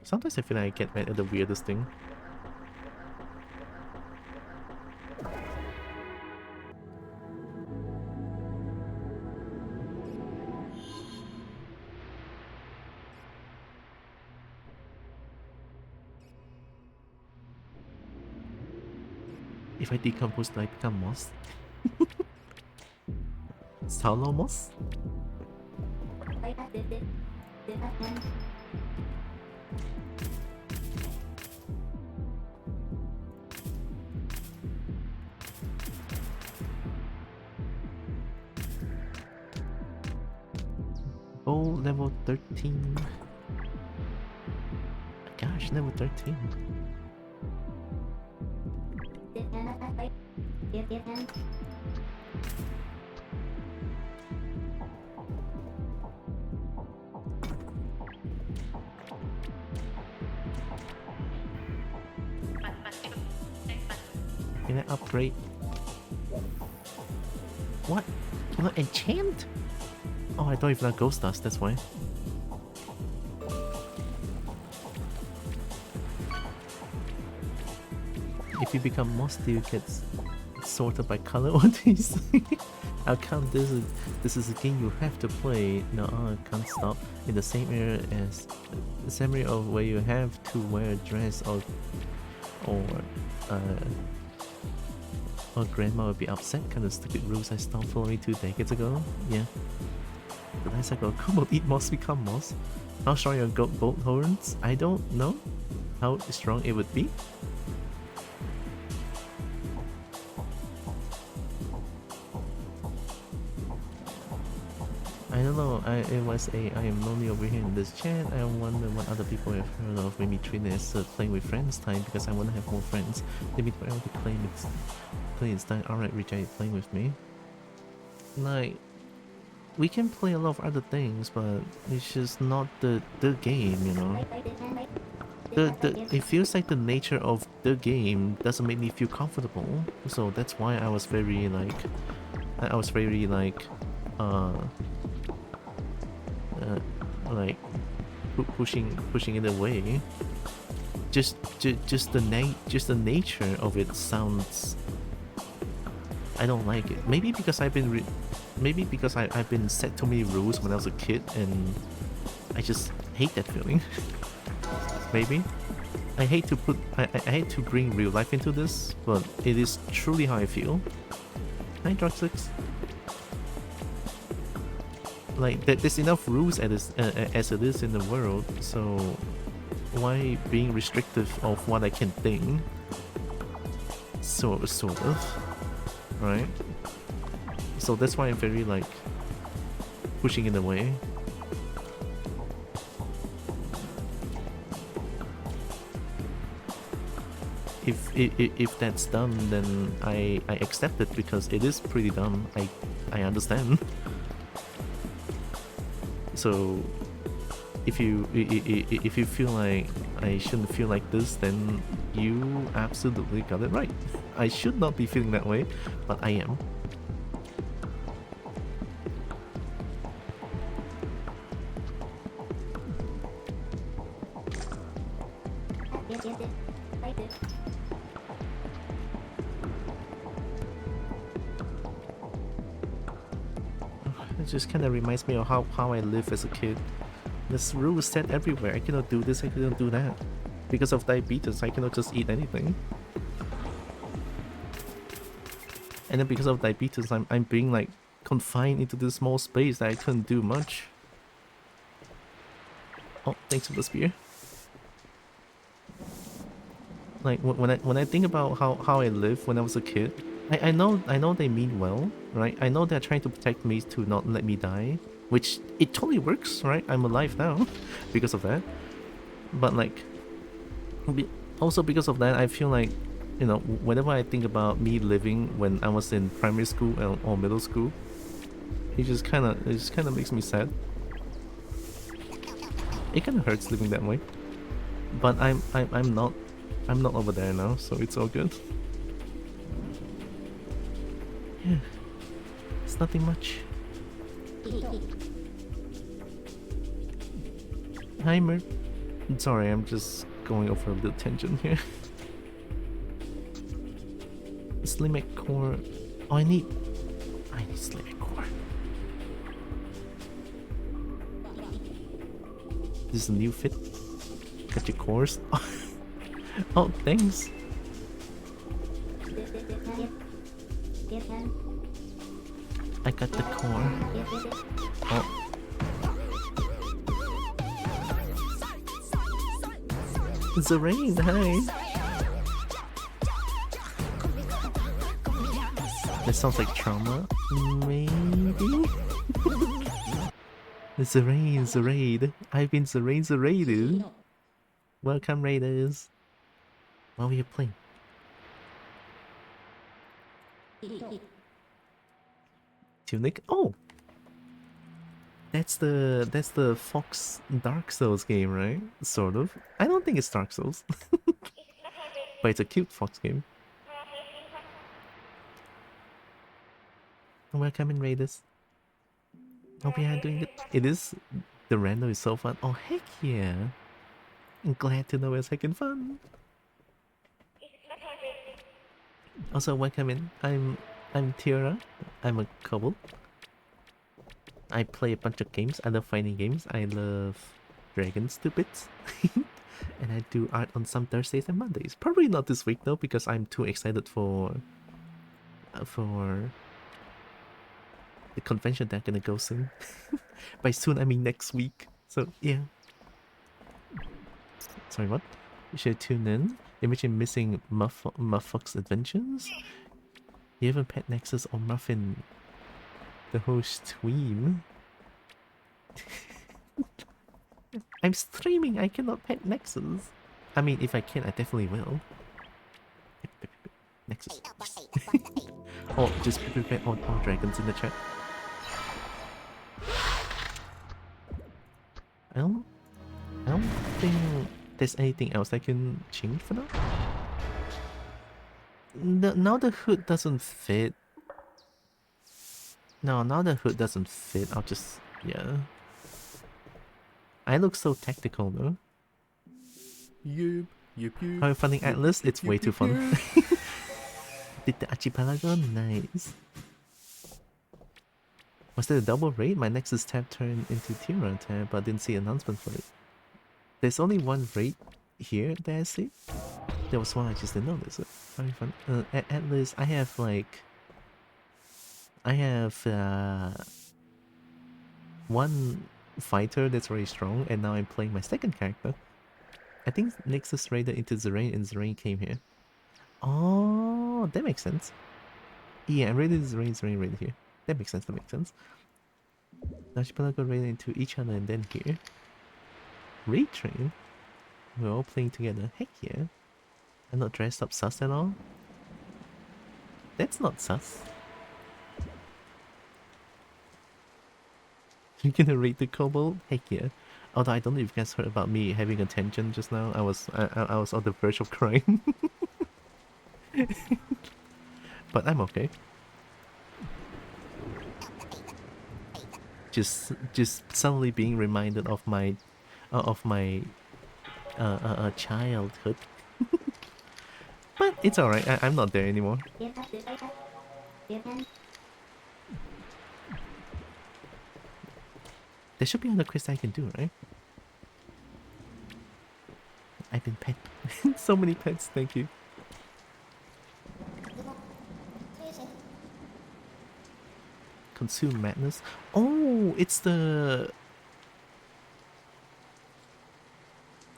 Sometimes I feel like I get mad at the weirdest thing. If I decompose, do I become moss? Solo moss? Oh, level 13. Gosh, level 13. Can I upgrade? What? Cannot enchant? Oh, I thought if not ghost dust, that's why. If you become moss, do you get sorted by color or these? How come this is a game you have to play? No, I can't stop in the same area as the same area of where you have to wear a dress or grandma would be upset. Kind of stupid rules I stopped following 2 decades ago. Yeah. The last I go, come on, eat moss, become moss. How strong your goat horns? I don't know how strong it would be. I don't know, it was I am lonely over here in this chat. I wonder what other people have heard of. Maybe treat it as playing with friends time because I want to have more friends. Maybe to play instead. Alright, reject playing with me. Like, we can play a lot of other things, but it's just not the game, you know. It feels like the nature of the game doesn't make me feel comfortable. So that's why I was very like pushing it away. Just the nature of it sounds. I don't like it. Maybe because I've been I've been set too many rules when I was a kid, and I just hate that feeling. Maybe I hate to bring real life into this, but it is truly how I feel. Hi, Druxix. Like, there's enough rules as it is in the world, so why being restrictive of what I can think? Sort of, right? So that's why I'm very like pushing it away. If that's dumb, then I accept it because it is pretty dumb. I understand. So if you feel like I shouldn't feel like this, then you absolutely got it right. I should not be feeling that way, but I am. It just kind of reminds me of how I live as a kid. There's rules set everywhere. I cannot do this, I cannot do that. Because of diabetes, I cannot just eat anything. And then because of diabetes, I'm being like confined into this small space that I couldn't do much. Oh, thanks for the spear. Like when I think about how I lived when I was a kid, I know they mean well, right? I know they're trying to protect me to not let me die, which it totally works, right? I'm alive now because of that. But like, also because of that, I feel like, you know, whenever I think about me living when I was in primary school or middle school, it just kind of makes me sad. It kind of hurts living that way. But I'm not over there now, so it's all good. Yeah, it's nothing much. Hi, Mert. Sorry, I'm just going over a little tangent here. Slimek core. Oh, I need Slimek core. This is a new fit. Got your cores. Oh, thanks. I got the core. Oh. It's a rain, hi. That sounds like trauma. Maybe? It's a raid. I've been raided. Welcome, raiders. What were you playing? Tunic? Oh! That's the Fox Dark Souls game, right? Sort of. I don't think it's Dark Souls. But it's a cute Fox game. Welcome in, Raiders. Hope you are doing good. It is... The random is so fun. Oh, heck yeah. I'm glad to know it's heckin' fun. Also, welcome in. I'm Tylra. I'm a kobold. I play a bunch of games. I love fighting games. I love dragon stupids. And I do art on some Thursdays and Mondays. Probably not this week though, because I'm too excited for the convention that I'm gonna go soon. By soon I mean next week. So yeah. Sorry, what? You should tune in. Imagine missing Muffox Adventures. You haven't pet Nexus or Muffin the host tweam. I'm streaming, I cannot pet Nexus. I mean, if I can, I definitely will. Nexus. Oh, just prepare all dragons in the chat. I don't think there's anything else I can change for now. Now the hood doesn't fit. No, now the hood doesn't fit. I'll just... yeah. I look so tactical though. Yup, yup, yup. How are you finding ATLYSS? It's way too fun. Did the archipelago? Nice. Was there a double raid? My Nexus tab turned into Tylra tab, but didn't see announcement for it. There's only one raid here that I see. There was one I just didn't notice it. Very fun. At ATLYSS, I have like... I have one fighter that's very strong, and now I'm playing my second character. I think Nexus raided into Zerain and Zerain came here. Oh, that makes sense. Yeah, I raided Zerain raided here. That makes sense, The archipelago raided into each other and then here. Raid train? We're all playing together. Heck yeah. I'm not dressed up sus at all. That's not sus. You're gonna raid the kobold? Heck yeah. Although I don't know if you guys heard about me having a tangent just now. I was on the verge of crying. But I'm okay. Just suddenly being reminded of my childhood. But it's alright, I'm not there anymore. There should be other quests I can do, right? I've been pet. So many pets, thank you. Consume Madness. Oh, it's the...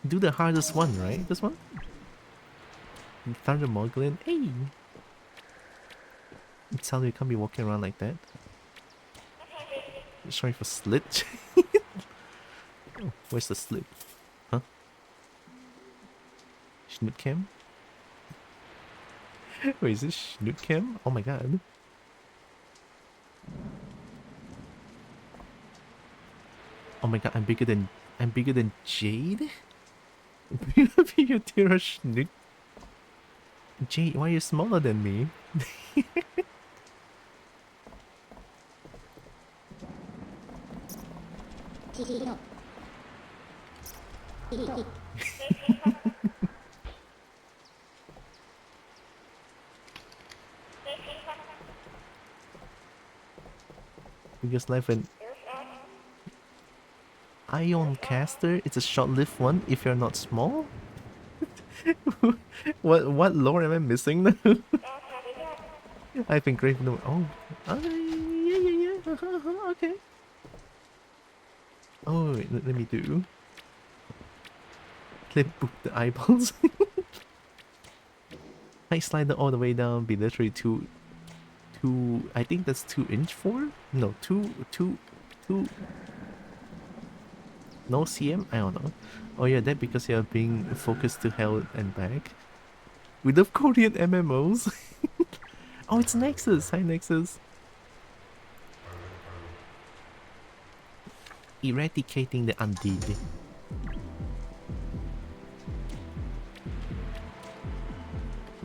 Do the hardest one, right? This one? Thunder Moglin. Hey! Tell you can't be walking around like that. Sorry for slit. Oh, where's the slit? Huh? Schnoot cam? Wait, is this Schnoot cam? Oh my god. Oh my god, I'm bigger than Jade? You're Tylra Schnoot. Jade, why are you smaller than me? Biggest life and Ion Caster, it's a short-lived one if you're not small? What lore am I missing now? I've engraved no. Oh, yeah. Okay. Oh, wait, let me do. Let me book the eyeballs. I slide it all the way down. Be literally two. I think that's 2" 4. No, two. No cm? I don't know. Oh yeah, that because you're being focused to hell and back. We love Korean MMOs. Oh, it's Nexus. Hi, Nexus. Eradicating the undead.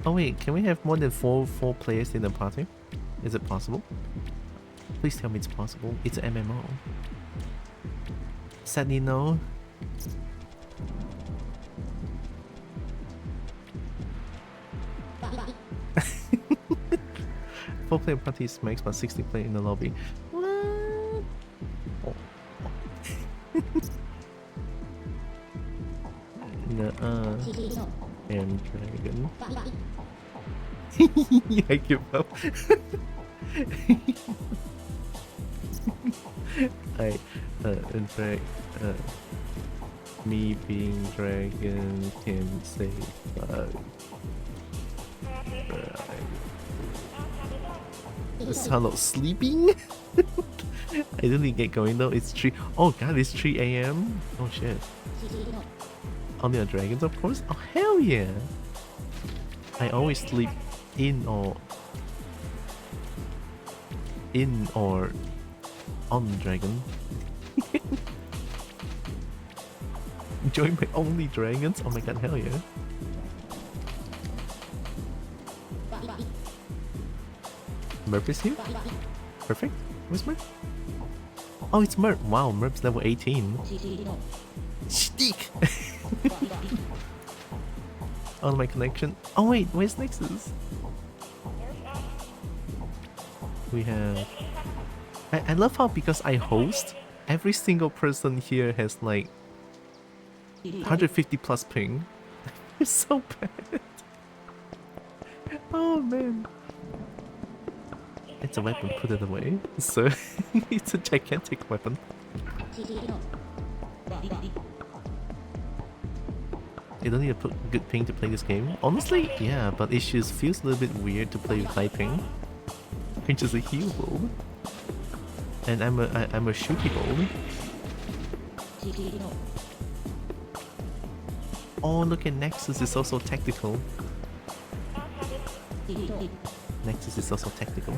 Oh wait, can we have more than four players in the party? Is it possible? Please tell me it's possible. It's an MMO. Sadly, no. Four-player parties makes but 60 play in the lobby. What? Oh. No, and dragon. I give up. In fact, me being dragon can say fuck. Hello, sleeping? I didn't get going though. It's 3. Oh god, it's 3 a.m. Oh shit. Only on dragons, of course. Oh hell yeah! I always sleep in or on the dragon. Join my only dragons? Oh my god, hell yeah. Merp is here? Perfect. Where's Merp? Oh, it's Merp. Wow, Merp's level 18. Stick! On my connection. Oh wait, where's Nexus? We have... I love how because I host, every single person here has like 150 plus ping. It's so bad. Oh man. It's a weapon, put it away. So it's a gigantic weapon. You don't need to put good ping to play this game. Honestly, yeah, but it just feels a little bit weird to play with high ping. Which is a heal build. And I'm a shooty build. Oh, look at Nexus is also tactical. Nexus is also tactical.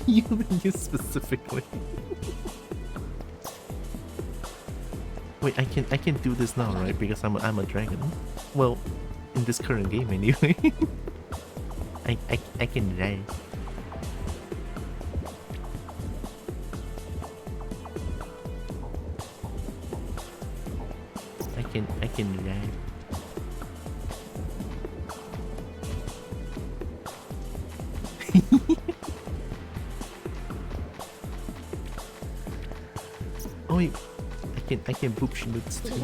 You specifically. Wait, I can do this now, right? Because I'm a dragon. Well, in this current game anyway. I can die. I can die. Oh wait, I can boop schmutz too.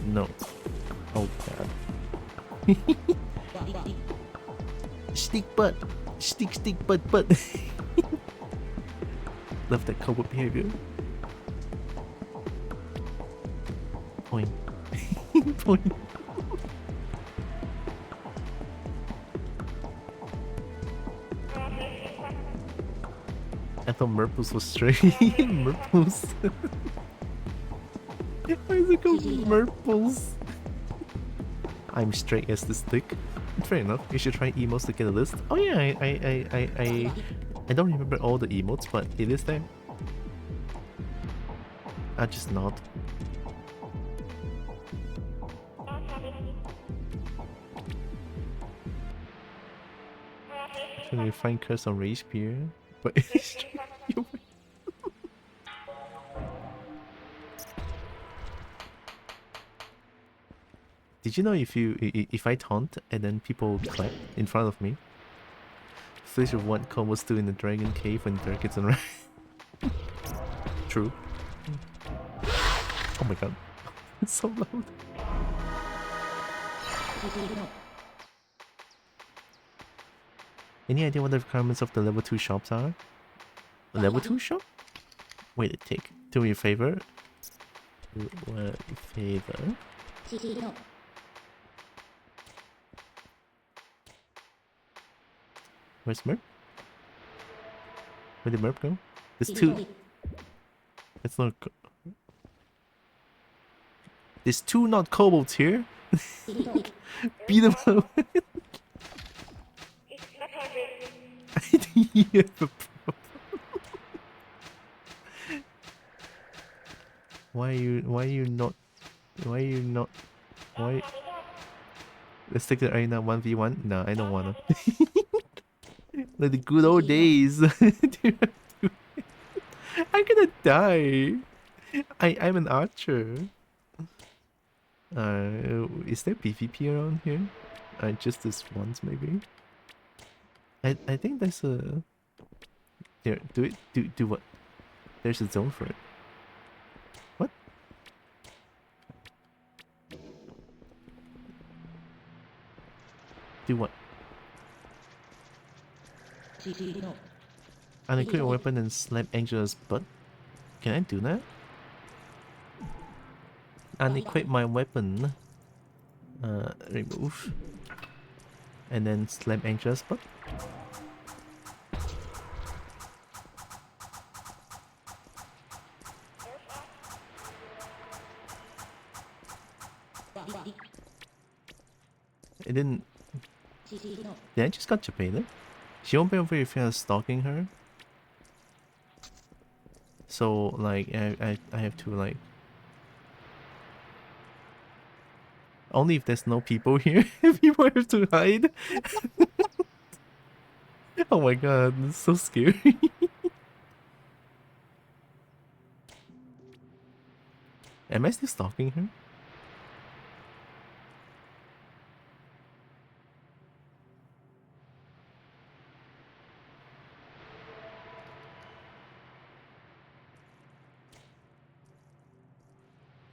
No. Oh god. Stick butt. Stick butt. Love that cowboy behavior. Point. Point. I thought Murples was straight. Murples. Why is it called Murples? I'm straight as the stick. Fair enough. You should try emotes to get a list. Oh yeah, I don't remember all the emotes, but it is there. I just nod. Should we find curse on Rage Spear? But it's true. Did you know if I taunt and then people clap in front of me? Flash of what combos do in the dragon cave when dragons and True. Oh my god. It's so loud. Any idea what the requirements of the level 2 shops are? A level 2 shop? Wait a tick. Do me a favor. Where's Merp? Where did Merp go? There's 2. It's not. There's 2 not kobolds here. Beat them up. I think you have a problem. Why are you not? Let's take it right now. 1v1. No, I don't wanna. Like the good old days. Dude, I'm gonna die. I'm an archer. Is there PvP around here? Just this once maybe. I think there's a. Here, do it. Do what? There's a zone for it. What? Do what? Unequip a weapon and slap Angela's butt. Can I do that? Unequip my weapon. Remove. And then slap Angela's butt. It didn't. Did I just got Japan? She won't be over if you're stalking her. So like I have to like only if there's no people here. People have to hide. Oh my god, it's so scary. Am I still stalking her?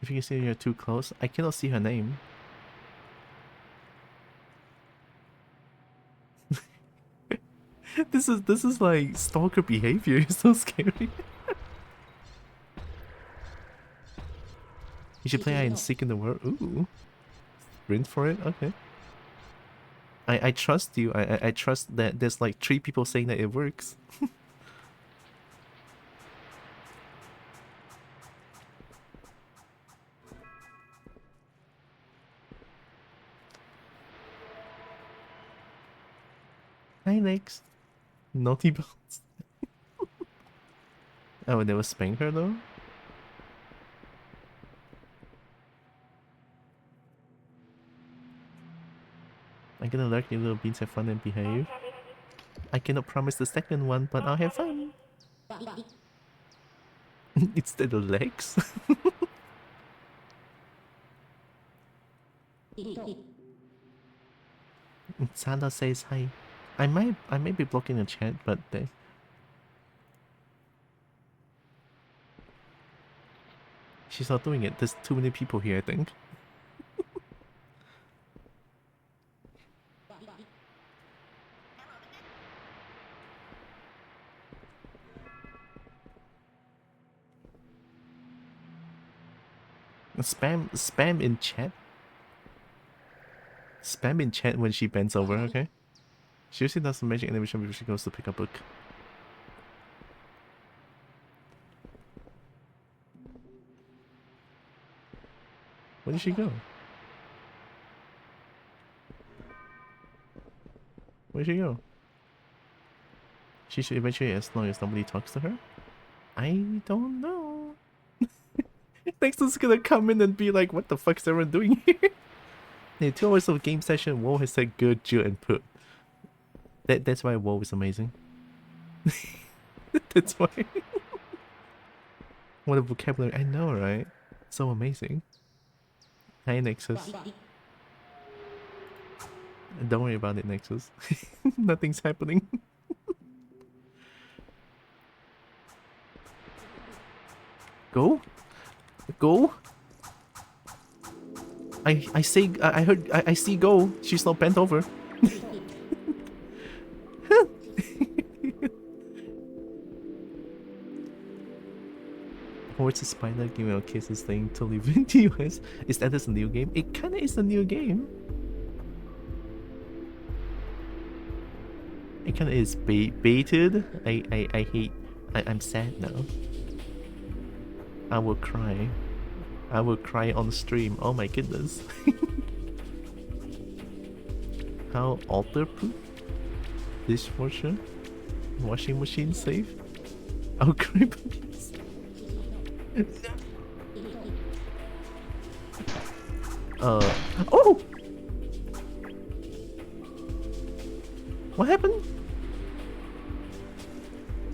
If you can see you're too close, I cannot see her name. This is like stalker behavior. It's so scary. You should play hide and seek in the world. Ooh, sprint for it. Okay. I trust you. I trust that there's like 3 people saying that it works. Hi, Lex. Naughty bounce. Oh, they was spank her though? I'm gonna let you little beans have fun and behave. I cannot promise the second one, but I'll have fun. It's the legs. Santa says hi. I might be blocking the chat, but she's not doing it. There's too many people here, I think. Spam in chat. Spam in chat when she bends over, okay? She usually does some magic animation before she goes to pick up a book. Where did she go? Where'd she go? She should eventually, as long as nobody talks to her? I don't know. Next is gonna come in and be like, what the fuck is everyone doing here? Yeah, 2 hours of game session, WoW has said good, Jill, and put. That's why WoW is amazing. That's why. What a vocabulary. I know, right? So amazing. Hi, Nexus. Don't worry about it, Nexus. Nothing's happening. Go? Go? I say, I heard, I see go. She's not bent over. What's a spider giving out kisses thing to live in the US? Is that a new game? It kinda is a new game. It kinda is baited. I hate. I'm sad now. I will cry. I will cry on stream. Oh my goodness. How alter-proof? Dishwasher? Washing machine safe? I'll cry puppies. Oh! What happened?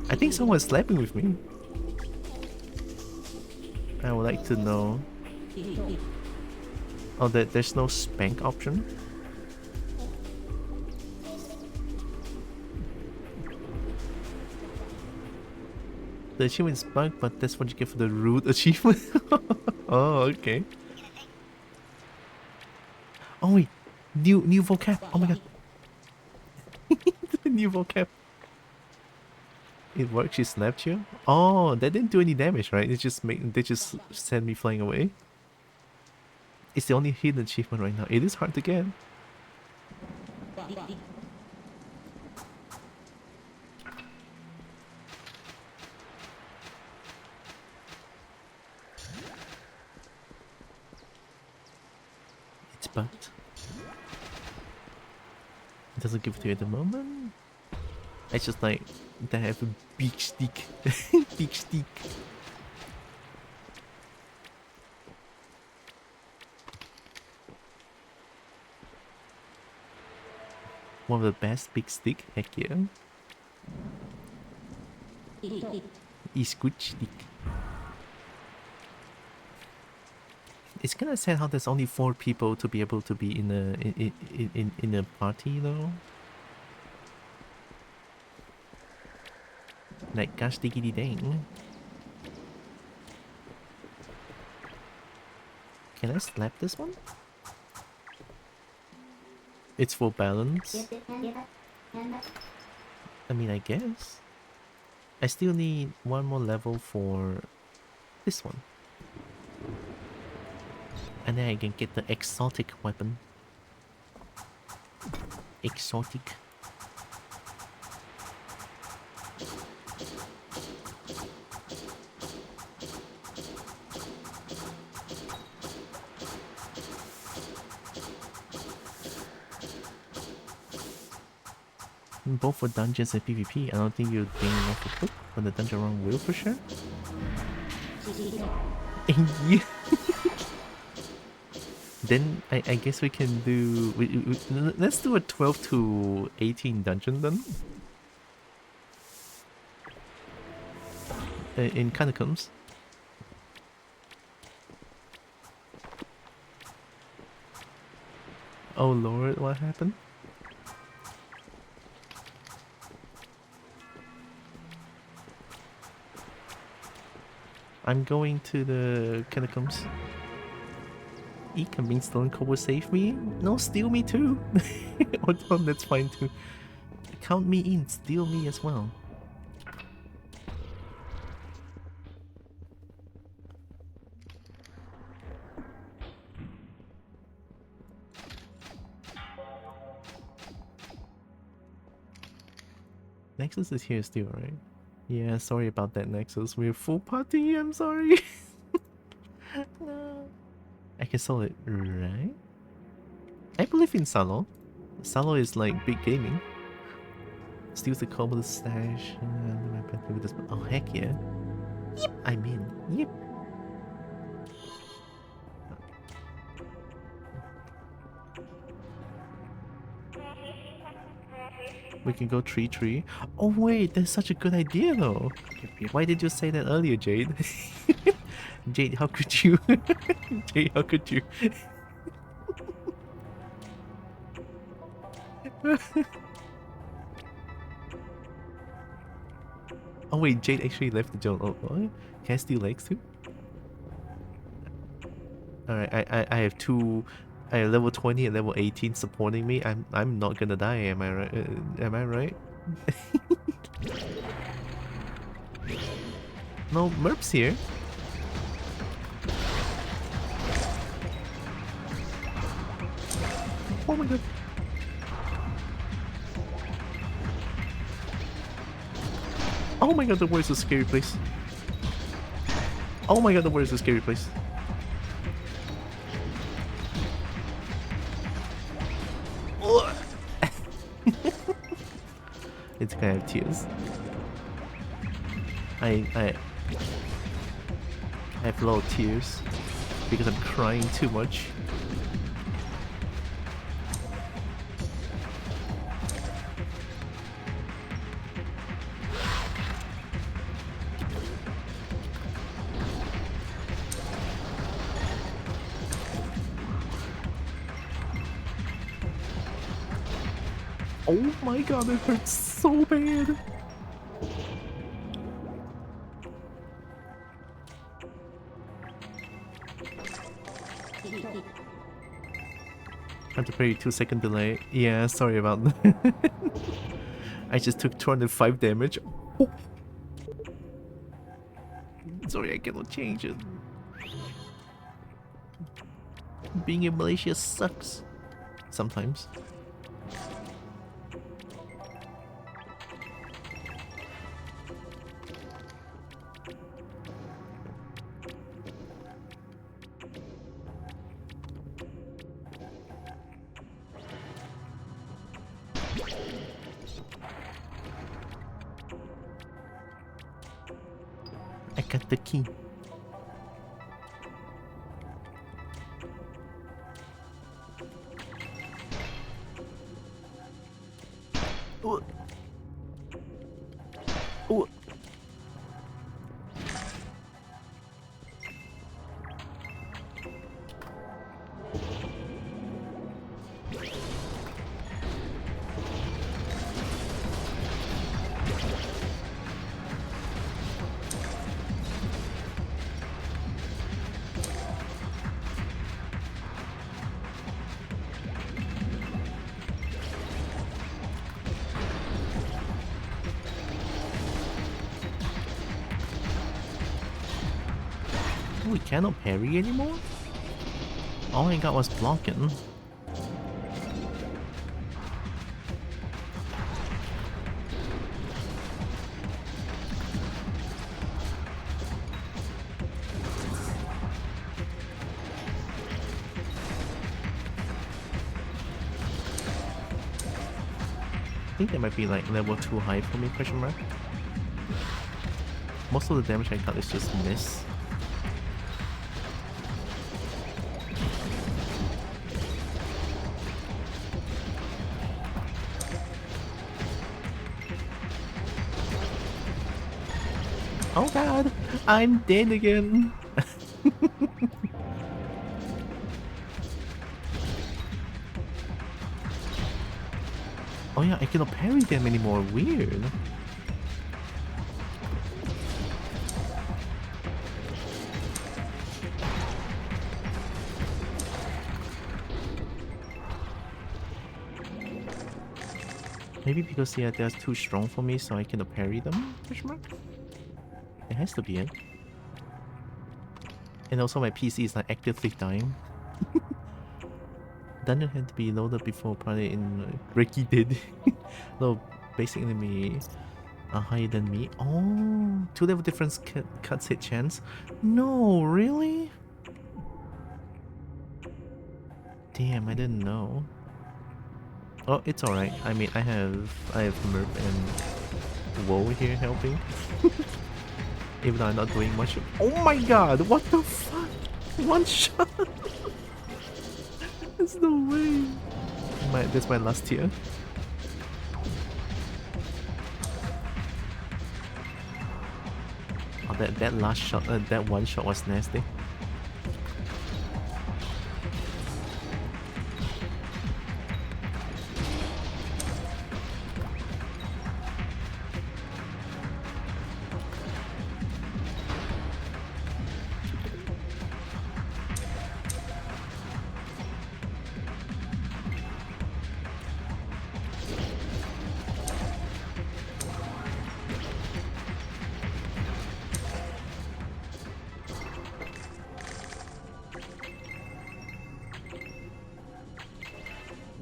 I think someone's slapping with me. I would like to know. Oh, there's no spank option? The achievement is bug, but that's what you get for the root achievement. Oh, okay. Oh wait, new vocab. Oh my god. New vocab. It worked. She snapped you. Oh, that didn't do any damage, right? They just sent me flying away. It's the only hidden achievement right now. It is hard to get. It's bugged. It doesn't give it to you at the moment. It's just like they have a big stick. Big stick. One of the best big stick, heck yeah. Is good stick. It's kinda sad how there's only 4 people to be able to be in a party though. Like gosh diggity dang. Can I slap this one? It's for balance. I mean, I guess. I still need one more level for this one. And then I can get the exotic weapon. Exotic. Both for dungeons and PvP. I don't think you're getting enough to put, but the dungeon run will for sure. Yeah. Then I guess we can do. Let's do a 12 to 18 dungeon then. In catacombs. Oh lord, what happened? I'm going to the catacombs. Convince Stone Cold will save me? No, steal me too. Oh, that's fine too. Count me in, steal me as well. Nexus is here still, right? Yeah, sorry about that, Nexus. We're full party, I'm sorry. No. I can sell it, right? I believe in Salo. Salo is like big gaming. Steals the combo stash. Oh, heck yeah. Yep, I'm in. Yep. We can go tree. Oh wait, that's such a good idea though. Why did you say that earlier, Jade? Jade, how could you? Jade, how could you? Oh wait, Jade actually left the zone. Oh, what? Can I steal legs too? Alright, I have two. I have level 20 and level 18 supporting me. I'm not gonna die, am I right? Am I right? No, Merp's here. Oh my god. Oh my god, the world is a scary place. Oh my god, the world is a scary place. It's gonna have tears. I have a lot of tears because I'm crying too much. Oh my god, it hurts so bad. Trying to play 2-second delay. Yeah, sorry about that. I just took 205 damage. Oh. Sorry, I cannot change it. Being in Malaysia sucks. Sometimes. I got the key. Oh. Oh. We cannot parry anymore? All I got was blocking. I think that might be like level too high for me, question mark. Most of the damage I got is just miss. Oh god, I'm dead again. Oh yeah, I cannot parry them anymore. Weird. Maybe because yeah, they're too strong for me, so I cannot parry them? Question mark? It has to be it. And also my PC is like actively dying. Dungeon had to be loaded before probably in Ricky did. No, basic enemy are higher than me. Oh, 2 level difference cuts hit chance. No, really? Damn, I didn't know. Oh, it's alright. I mean, I have Merp and Woe here helping. Even though I'm not doing much. Oh my god, what the fuck? One shot? There's no way. That's my last tier. Oh, that last shot, that one shot was nasty.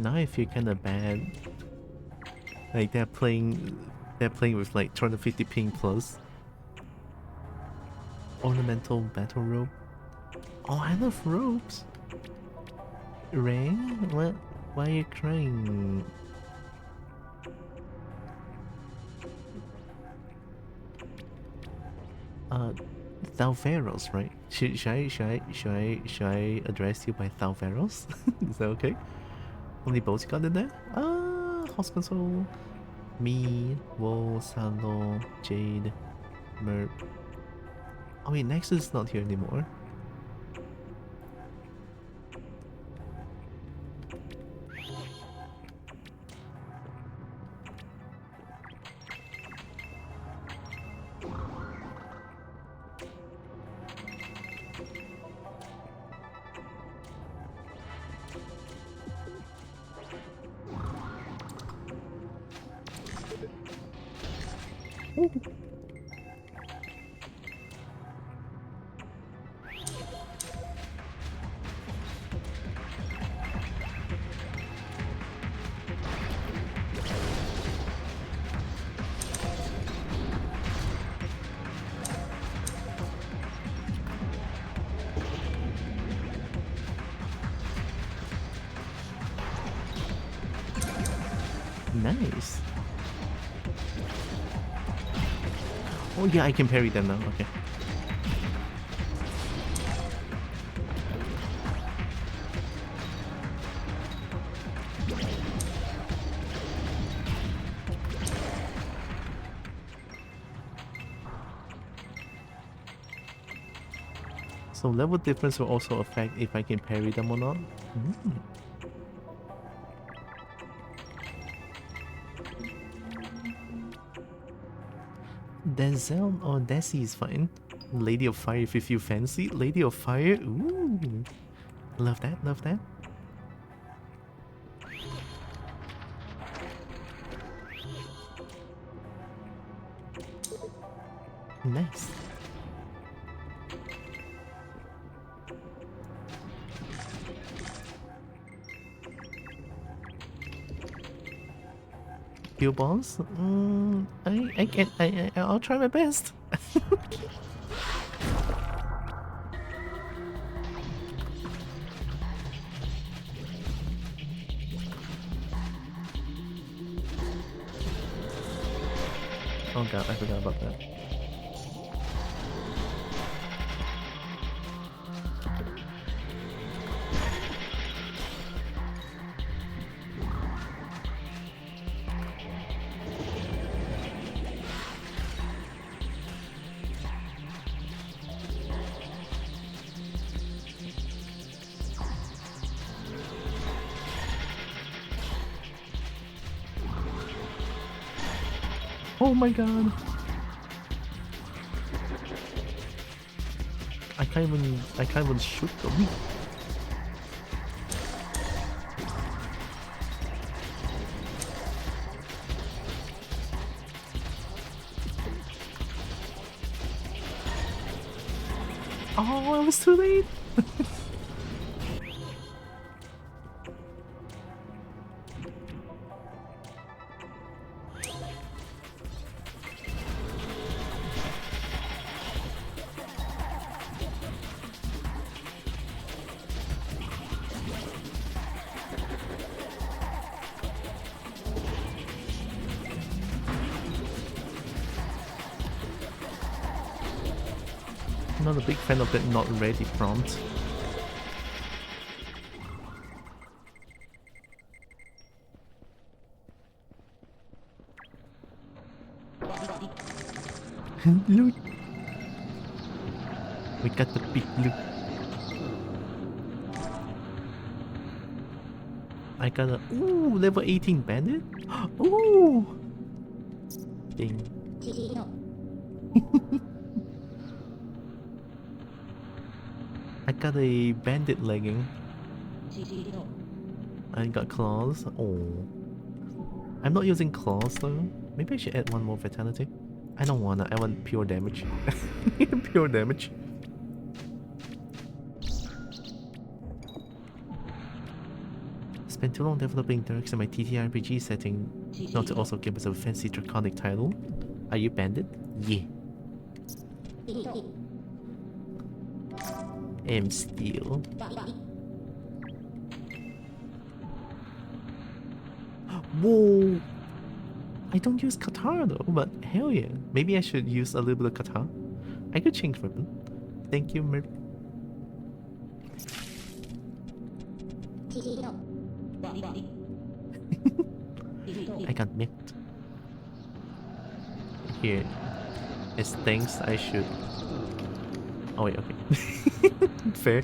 Now I feel kinda bad. Like they're playing with like 250 ping plus. Ornamental battle rope. Oh, I love ropes. Ray, what? Why are you crying? Thalveros, right? Should I address you by Thalveros? Is that okay? How many boats you got in there? Hospital, me, Wo, Salo, Jade, Merp. Oh wait, Nexus is not here anymore. Ooh. Nice. Oh yeah, I can parry them now. Okay. So level difference will also affect if I can parry them or not. Mm. Denzel or Desi is fine. Lady of Fire if you feel fancy. Lady of Fire, ooh. Love that, love that. Nice. Kill boss? I'll try my best. Oh god, I forgot about that. Oh my god. I can't even shoot them. Oh, I was too late. I'm not a big fan of that not ready prompt. Loot. We got the big loot. I got a ooh level 18 bandit. Ooh. Ding. I got a bandit legging. I got claws. Oh. I'm not using claws though. Maybe I should add one more vitality. I don't wanna. I want pure damage. Pure damage. Spent too long developing Dirks in my TTRPG setting not to also give us a fancy draconic title. Are you bandit? Yeah. M steel. Whoa! I don't use Katara though, but hell yeah. Maybe I should use a little bit of Katara. I could change weapon. Thank you, Mir. I got micked. Here. As thanks, I should. Oh wait, okay. Fair.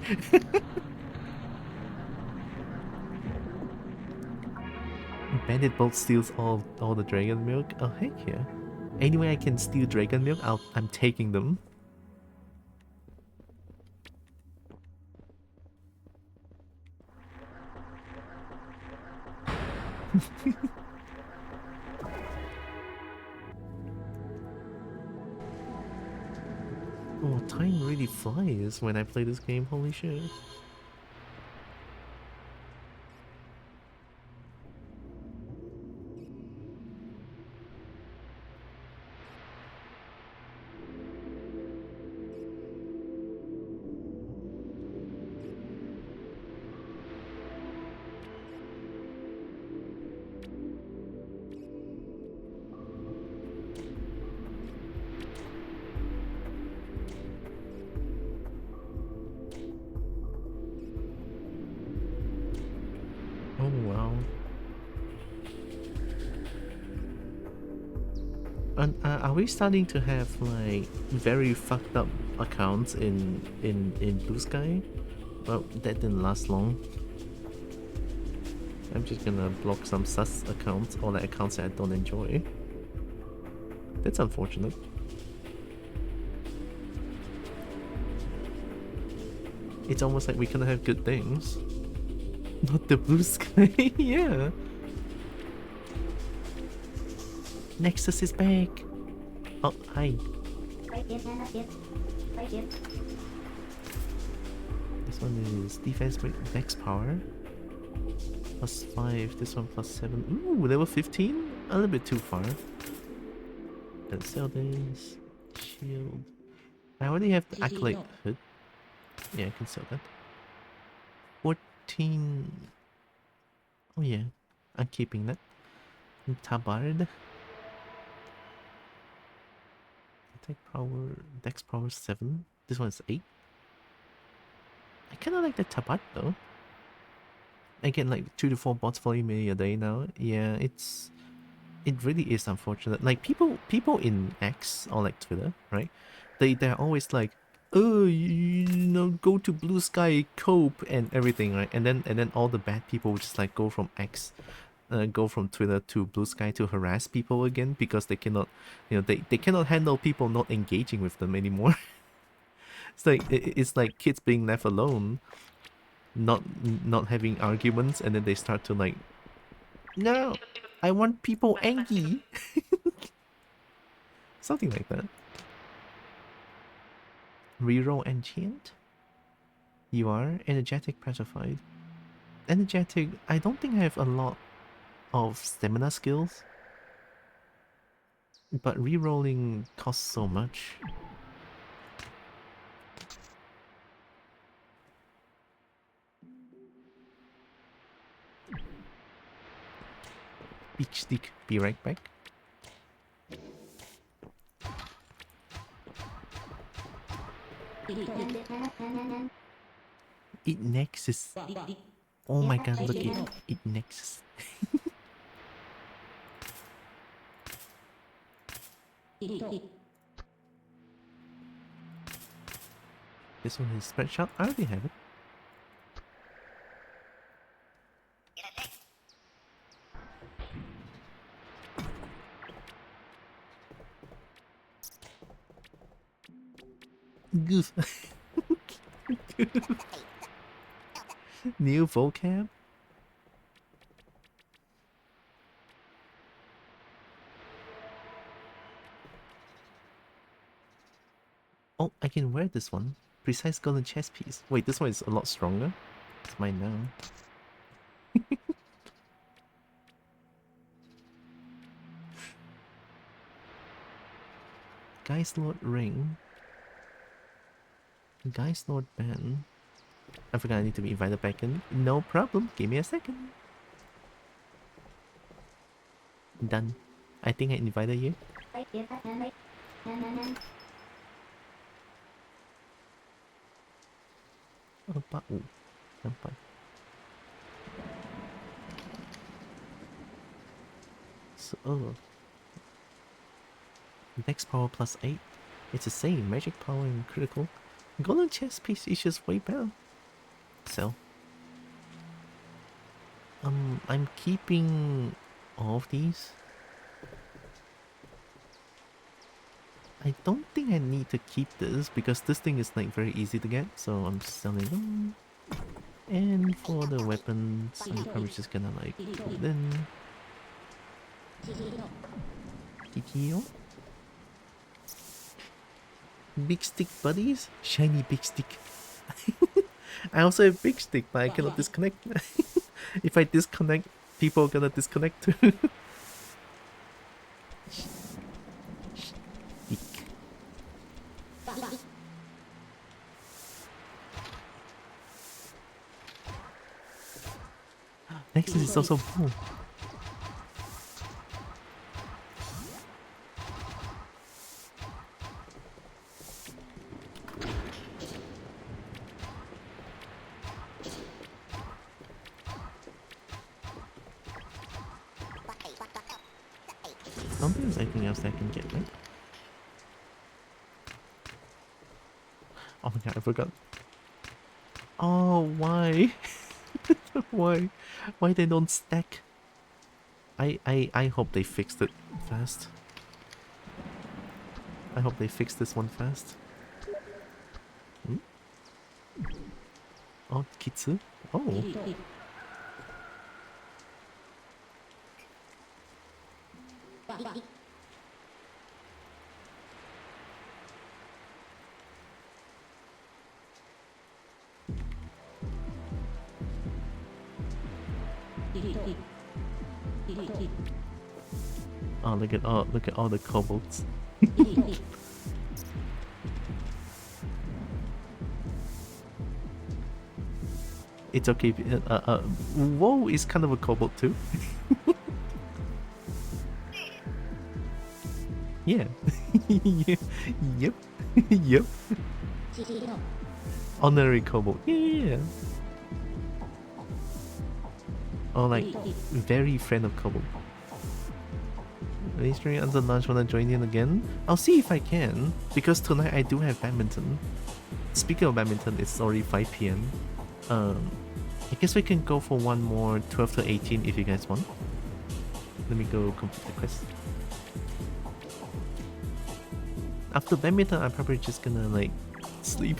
Bandit Bolt steals all the dragon milk. Oh heck yeah. Anyway I can steal dragon milk, I'm taking them. Oh, time really flies when I play this game, holy shit. Oh wow. And are we starting to have like very fucked up accounts in Blue Sky? Well, that didn't last long. I'm just gonna block some sus accounts or like accounts that I don't enjoy. That's unfortunate. It's almost like we cannot have good things. Not the Blue Sky, yeah. Nexus is back. Oh, hi. This one is defense with dex power. +5, this one +7. Ooh, level 15? A little bit too far. Let's sell this. Shield. I already have the Acolyte hood. Yeah, I can sell that. 14. Oh yeah, I'm keeping that. Tabard. Attack power, dex power 7. This one is 8. I kinda like the Tabard though. I get like 2 to 4 bots for me a day now. Yeah, it really is unfortunate. Like people in X or like Twitter, right? They're always like, oh, you know, go to Blue Sky, cope and everything, right? And then all the bad people would just like go from X, go from Twitter to Blue Sky to harass people again because they cannot, you know, they cannot handle people not engaging with them anymore. It's like kids being left alone, not having arguments, and then they start to like, no, I want people angry. Something like that. Reroll enchant? You are energetic petrified. Energetic, I don't think I have a lot of stamina skills. But rerolling costs so much. Beach stick, be right back. It nexus. Oh my god, look it nexus. This one is spread shot. I already have it. Goof. New vocab? Oh, I can wear this one. Precise golden chest piece. Wait, this one is a lot stronger. It's mine now. Guy's Lord ring. Guy's Lord band. I forgot I need to be invited back in. No problem. Give me a second. Done. I think I invited you. Apa? Sampai. So, Dex power +8. It's the same. Magic power and critical. Golden chest piece is just way better. So, I'm keeping all of these. I don't think I need to keep this because this thing is like very easy to get, so I'm selling them. And for the weapons, I'm probably just gonna like put it in. Kikio. Big stick buddies? Shiny big stick. I also have big stick, but I cannot disconnect. If I disconnect, people are gonna disconnect too. Stick. Nexus is also full. I don't think there's anything else I can get, right? Oh my god, I forgot. Oh, why? Why? Why they don't stack? I hope they fixed it fast. I hope they fix this one fast. Hmm? Oh, Kitsu? Oh. Oh, look at all the kobolds. It's okay. Whoa is kind of a kobold too. Yeah. Yep. Yep. Honorary kobold. Yeah. Oh, like very friend of kobold. Streaming until lunch. Wanna join in again? I'll see if I can, because tonight I do have badminton. Speaking of badminton, it's already 5 p.m. I guess we can go for one more 12 to 18 if you guys want. Let me go complete the quest. After badminton, I'm probably just gonna like sleep.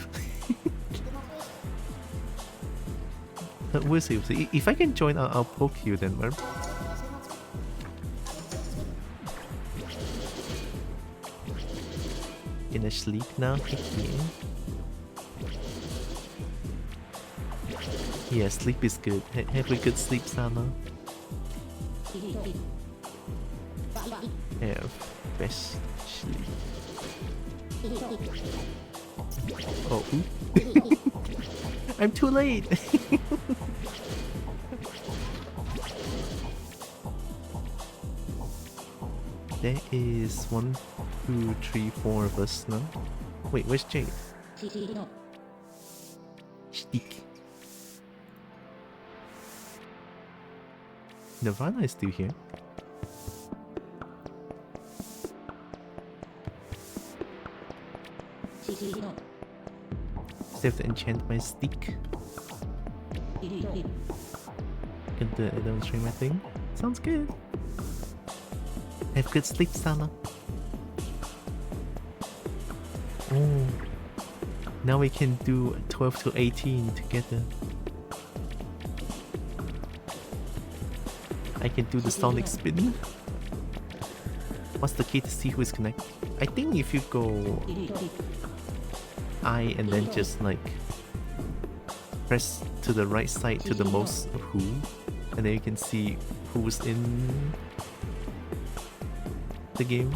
We'll see, we'll see. If I can join, I'll poke you then, right? Gonna sleep now? Yeah, sleep is good. Have a good sleep, Sana. Have best sleep. Oh, I'm too late. There is 1, 2, 3, 4 of us now. Wait, where's Jade? Stick. Nirvana is still here. Still have to enchant my stick. Can do it on stream, I think. Sounds good. Have good sleep, Sana. Oh. Now we can do 12 to 18 together. I can do the sonic spin. What's the key to see who is connected? I think if you go I and then just like press to the right side to the most who, and then you can see who's in the game.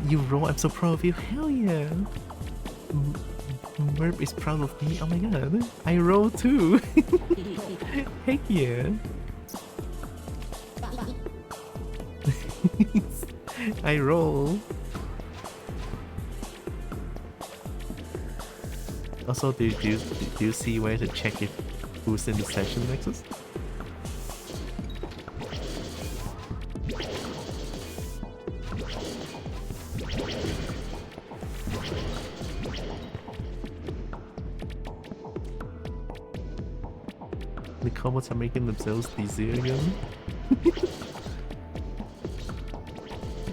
You roll, I'm so proud of you. Hell yeah. Merp is proud of me. Oh my god. I roll too. Heck yeah. I roll. Also, do you see where to check if who's in the session, Nexus? The combos are making themselves easier again.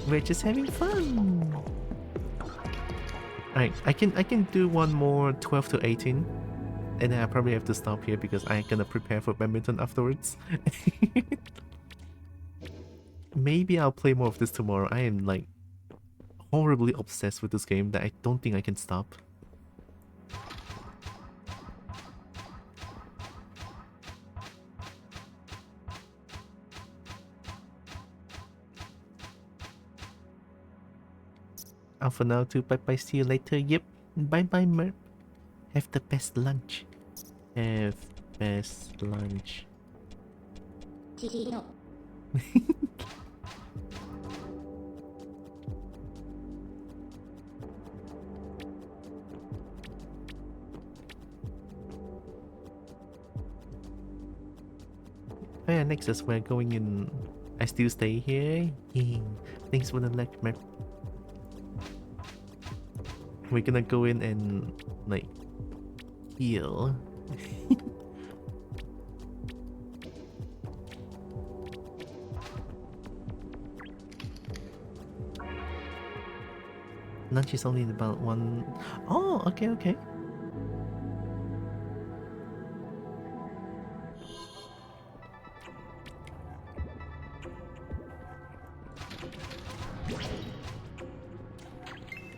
We're just having fun. Alright, I can do one more 12 to 18. And then I probably have to stop here because I'm gonna prepare for badminton afterwards. maybe I'll play more of this tomorrow. I am like horribly obsessed with this game that I don't think I can stop. Out for now too. Bye bye. See you later. Yep. Bye bye, Merp. Have the best lunch. Have best lunch. Oh yeah, next is we're going in. I still stay here. Yeah. Thanks for the lecture, man. We're gonna go in and like heal. Lunch is only about one. Oh, okay, okay.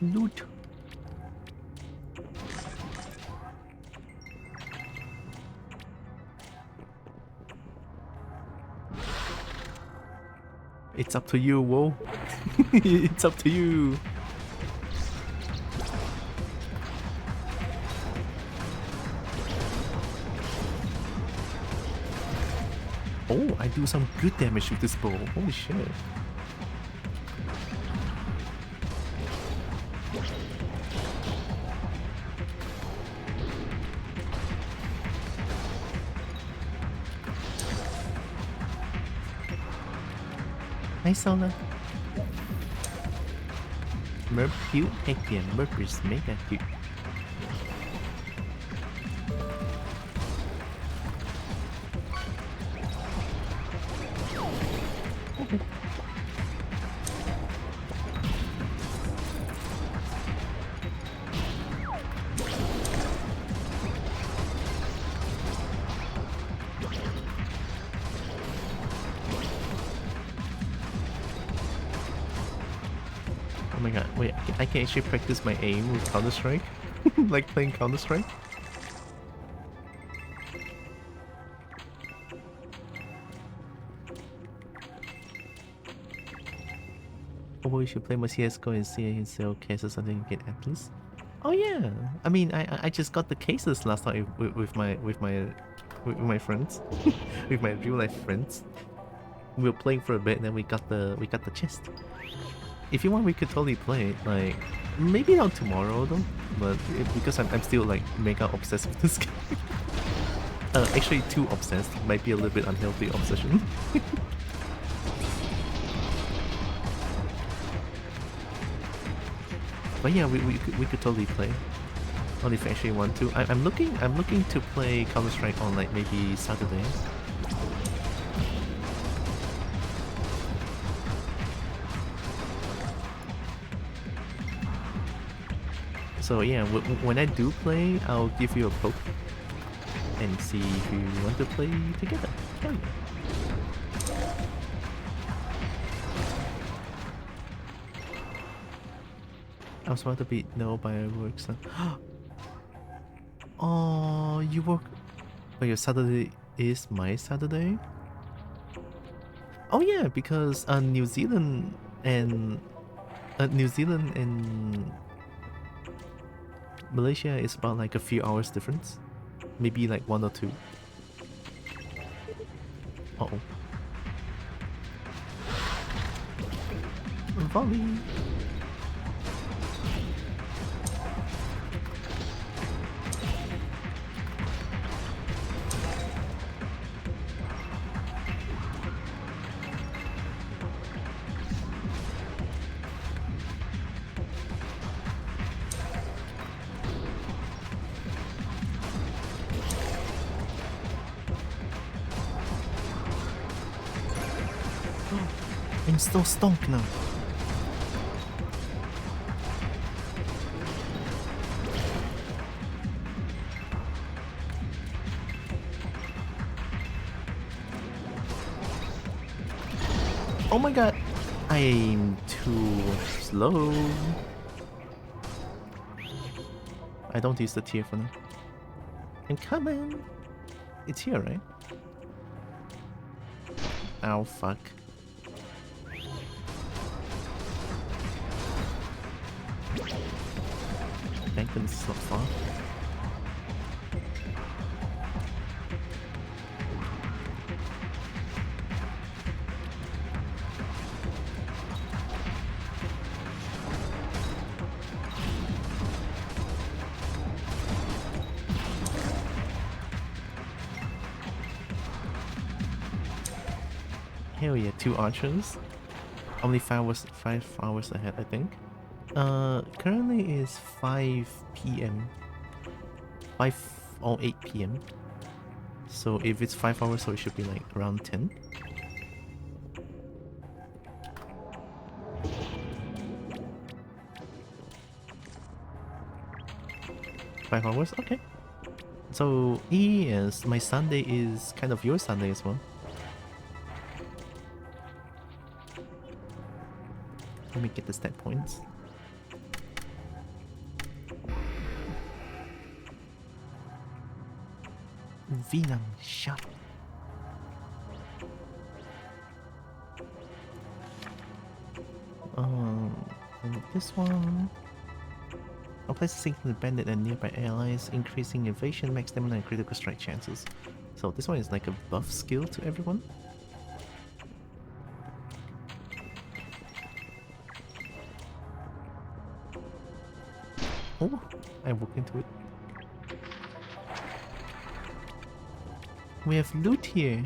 Loot. It's up to you, whoa. It's up to you. Oh, I do some good damage with this bow. Holy shit. Hi, Sona. Merp cute, HECCKIN. Merp is mega cute. Oh my god, wait, I can actually practice my aim with Counter-Strike? Like playing Counter-Strike? Oh, we should play more CSGO and see and sell cases so then get ATLYSS. Oh yeah, I mean, I just got the cases last night with my friends, with my real life friends. We were playing for a bit and then we got the chest. If you want, we could totally play it. Like, maybe not tomorrow though, but because I'm still like mega obsessed with this game. Actually, too obsessed. Might be a little bit unhealthy obsession. But yeah, we could totally play. Only if I actually want to. I'm looking to play Counter-Strike on like maybe Saturday. So yeah, when I do play, I'll give you a poke and see if you want to play together. Hell yeah. I was about to be no by work, so. Oh, you work. But your Saturday is my Saturday. Oh yeah, because New Zealand and Malaysia is about like a few hours difference, maybe like 1 or 2. Uh-oh. Volley. I'm still stonk now. Oh my god! I'm too slow. I don't use the tier for now. I'm coming! It's here, right? Ow, fuck. Thank goodness it's not far. Hell yeah, 2 archers. Only 5 hours ahead, I think. Currently is 5 p.m. 5 or 8 p.m. So if it's 5 hours, so it should be like around 10. Five hours? Okay. So yes, my Sunday is kind of your Sunday as well. Let me get the stat points. Venom shot. And this one. I'll place a single bandit and nearby allies, increasing evasion, max stamina, and critical strike chances. So this one is like a buff skill to everyone. Oh, I walked into it. We have loot here.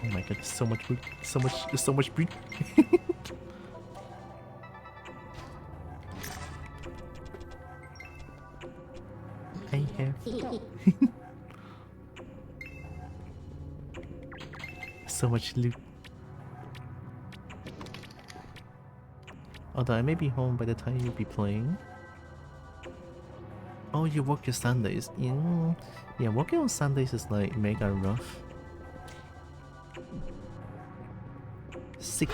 Oh my god, so much loot. So much loot. I have so much loot. Although I may be home by the time you'll be playing. Oh, you work your Sundays. Yeah, working on Sundays is like mega rough. Sicky.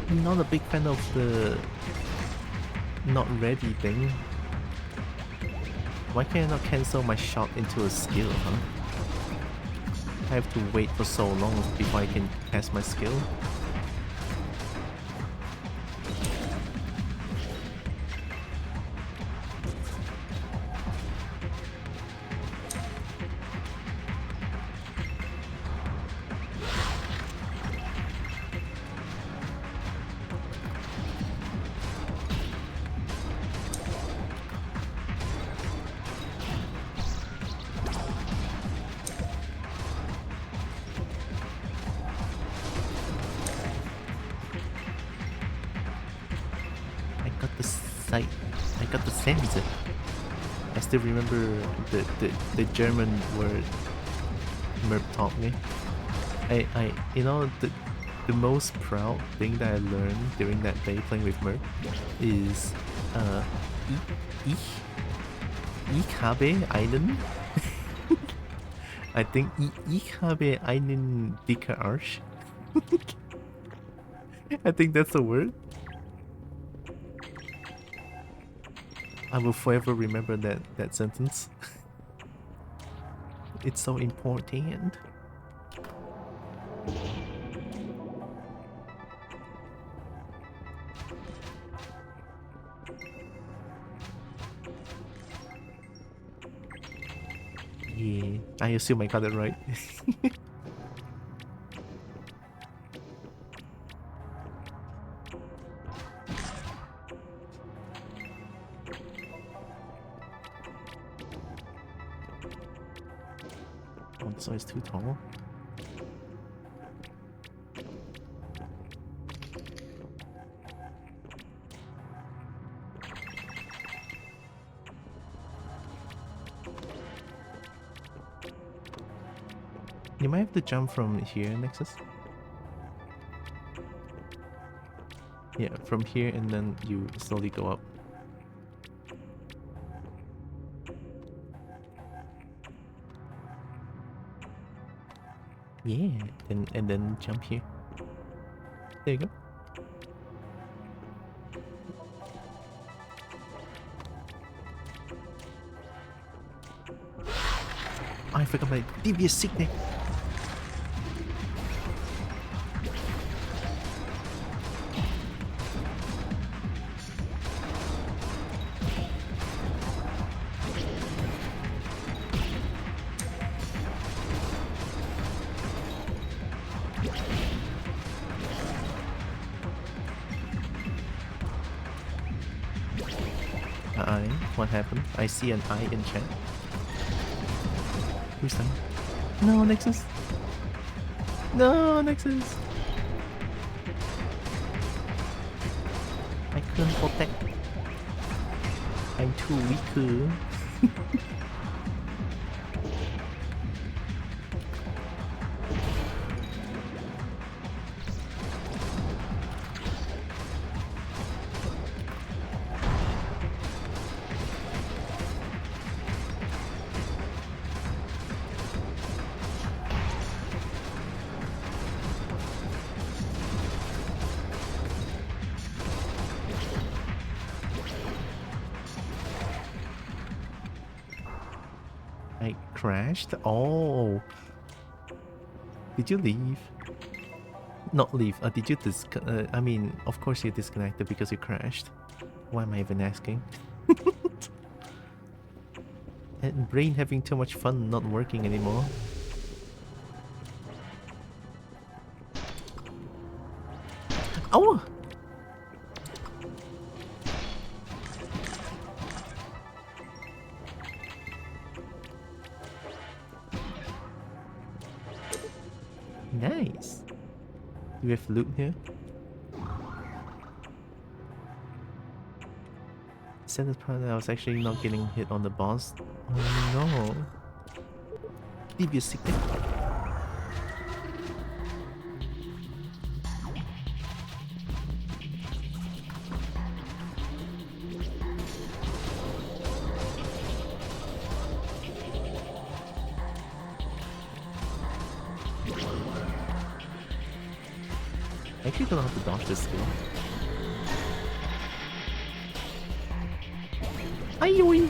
I'm not a big fan of the not ready thing. Why can't I not cancel my shot into a skill, huh? I have to wait for so long before I can cast my skill. I got the sense. I still remember the German word Merp taught me. You know, the most proud thing that I learned during that day playing with Merp is ich habe einen I think ich habe einen dicker Arsch. I think that's a word. I will forever remember that sentence. It's so important. Yeah, I assume I got it right. Oh, so it's too tall. You might have to jump from here, Nexus. Yeah, from here and then you slowly go up. Yeah, and then jump here. There you go. I forgot my devious sickness. What happened? I see an eye in chat. Who's that? No, Nexus. No, Nexus. I couldn't protect. I'm too weak. I crashed? Oh. Did you leave? Not leave. Did you I mean, of course you disconnected because you crashed. Why am I even asking? And brain having too much fun not working anymore. Oh! Nice. Do we have loot here? Said the part that I was actually not getting hit on the boss. Oh no. Leave your secret. I actually don't know how to dodge this skill. Ayoy!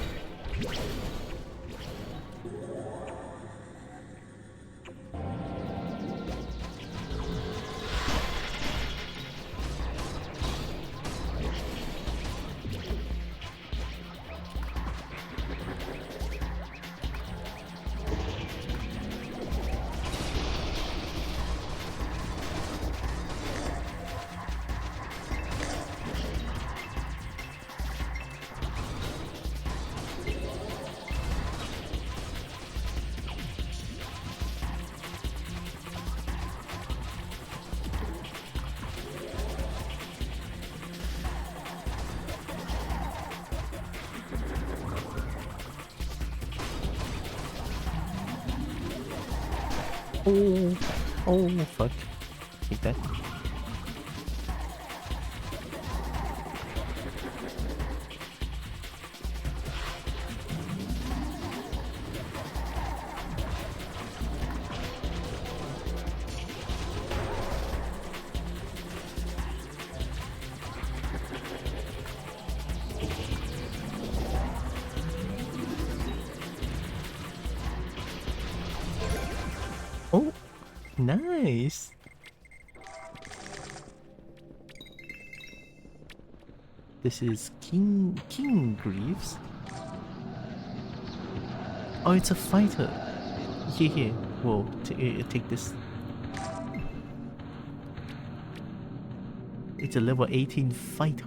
Oh, oh fuck. Take that. Oh, nice. This is King Greaves. Oh, it's a fighter. Here. Whoa, take this. It's a level 18 fighter.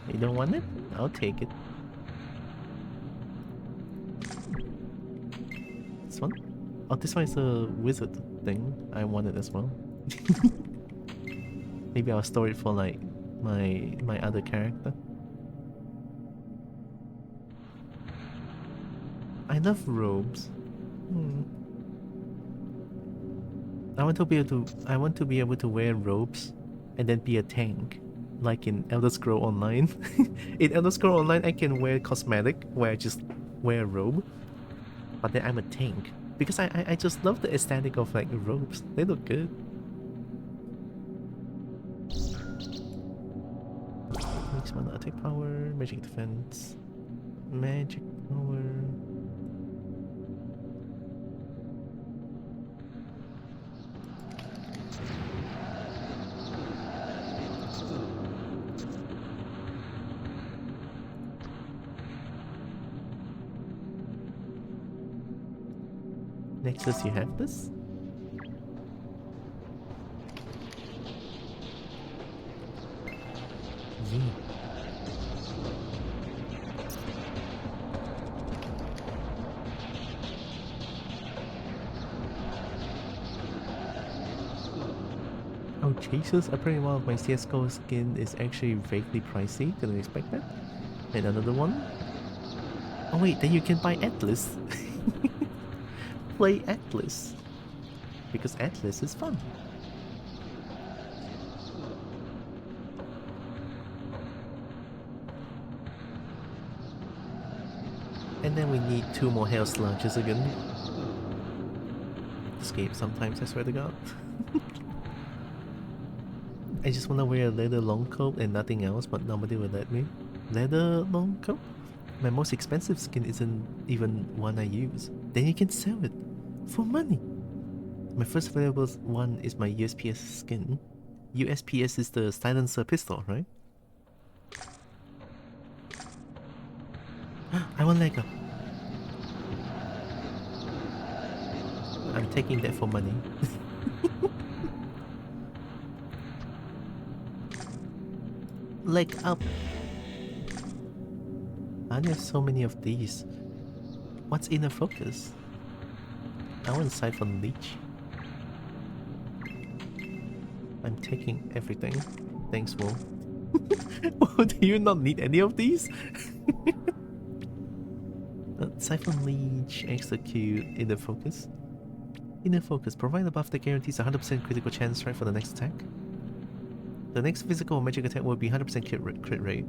You don't want it? I'll take it. This one? Oh, this one is a wizard thing. I want it as well. Maybe I'll store it for like my other character. I love robes. Hmm. I want to be able to wear robes and then be a tank. Like in Elder Scroll Online. In Elder Scroll Online I can wear cosmetic where I just wear a robe. But then I'm a tank. Because I just love the aesthetic of like robes. They look good. Maximum attack power, magic defense, magic power. Nexus, you have this? Yeah. Oh Jesus, apparently one of my CSGO skin is actually vaguely pricey, didn't expect that. And another one. Oh wait, then you can buy ATLYSS. Play ATLYSS. Because ATLYSS is fun. And then we need 2 more hail sludges again. Escape sometimes, I swear to God. I just wanna wear a leather long coat and nothing else, but nobody will let me. Leather long coat? My most expensive skin isn't even one I use. Then you can sell it for money. My first valuable one is my USPS skin. USPS is the silencer pistol, right? I want Lego. I'm taking that for money. Leg up. I have so many of these. What's inner focus? I want siphon leech. I'm taking everything. Thanks, Wolf. Oh, do you not need any of these? Siphon leech, execute, inner focus. Inner focus, provide a buff that guarantees 100% critical chance right for the next attack. The next physical or magic attack will be 100% crit rate.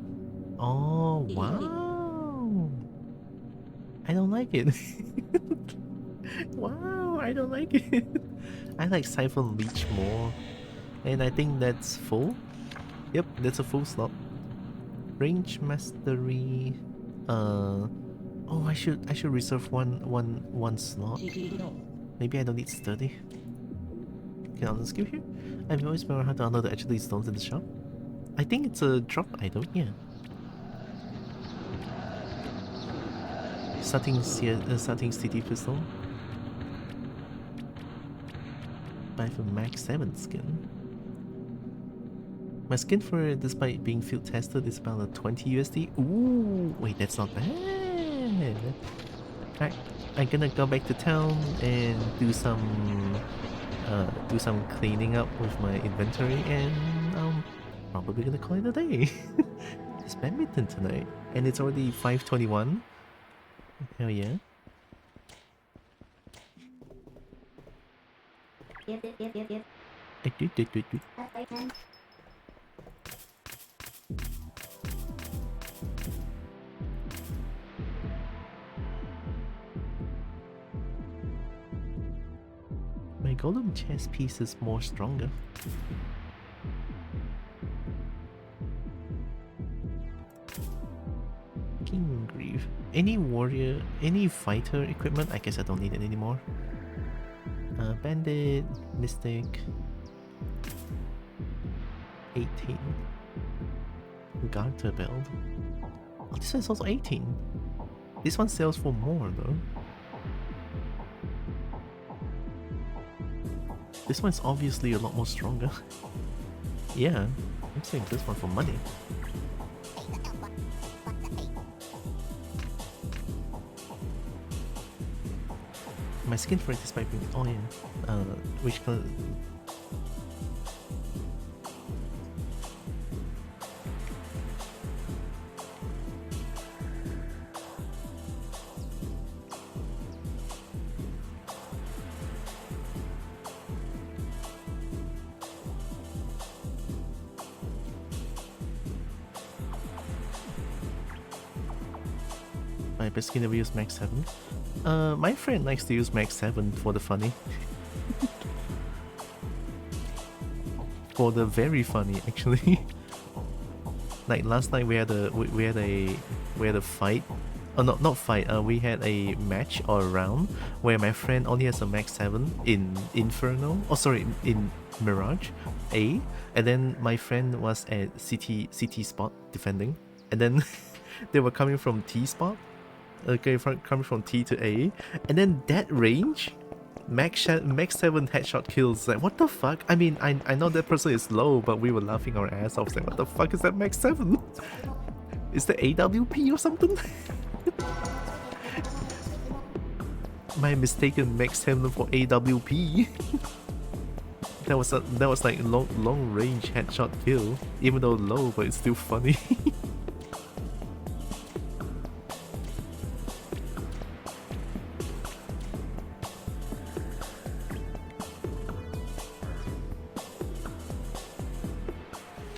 Oh, wow. I don't like it. Wow, I don't like it. I like Siphon Leech more. And I think that's full. Yep, that's a full slot. Range Mastery. Oh, I should reserve one slot. Maybe I don't need sturdy. Can I unlock skill here? I've always remembered how to unlock the actually stones in the shop. I think it's a drop item, yeah. Starting city pistol. Buy for max 7 skin. My skin for it, despite being field tested, is about 20 USD. Ooh, wait, that's not bad. Alright, I'm gonna go back to town and do some cleaning up with my inventory, and I'm probably gonna call it a day. It's badminton tonight, and it's already 5:21. Hell yeah. My golden chess piece is more stronger. King Grief. Any warrior, any fighter equipment, I guess I don't need it anymore. Bandit, Mystic. 18. Garter belt. Oh, this one's also 18. This one sells for more though. This one's obviously a lot more stronger. Yeah, I'm saying this one for money. My skin for it is piping. Oh yeah. Which color? I basically never use Max 7. My friend likes to use Max 7 for the funny. For the very funny, actually. Like last night we had a fight. Oh, not fight. We had a match or a round where my friend only has a Max 7 in Inferno. Oh, sorry, in Mirage A, and then my friend was at CT spot defending, and then they were coming from T spot, coming from T to A, and then that range, Max 7 headshot kills. Like, what the fuck? I mean, I know that person is low, but we were laughing our ass off. Like, what the fuck is that Max 7? Is that AWP or something? My mistaken Max 7 for AWP. that was like long range headshot kill, even though low, but it's still funny.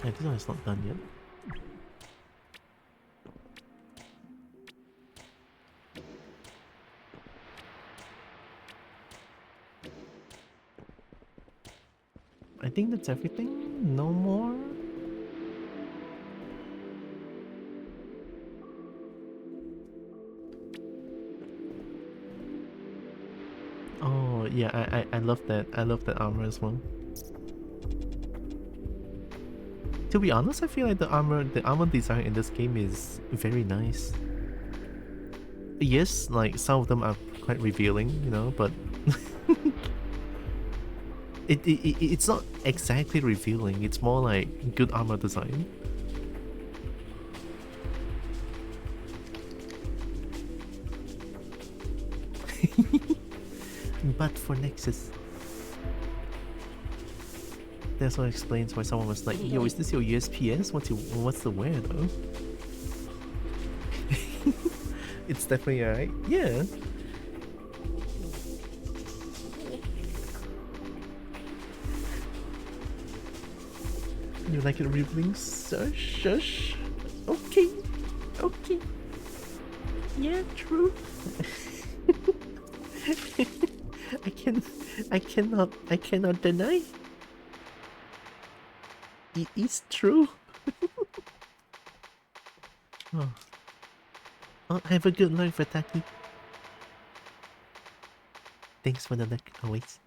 This one is not done yet. I think that's everything. No more. Oh yeah, I love that. I love that armor as well. To be honest, I feel like the armor design in this game is very nice. Yes, like some of them are quite revealing, you know, but it's not exactly revealing. It's more like good armor design. But for Nexus. That's what explains why someone was like, yo, is this your USPS? What's the wear though? It's definitely alright. Yeah. You like it revealing? Shush. Okay. Okay. Yeah, true. I cannot deny. It is true. Oh. Oh, have a good life, Ataki. Thanks for the luck always.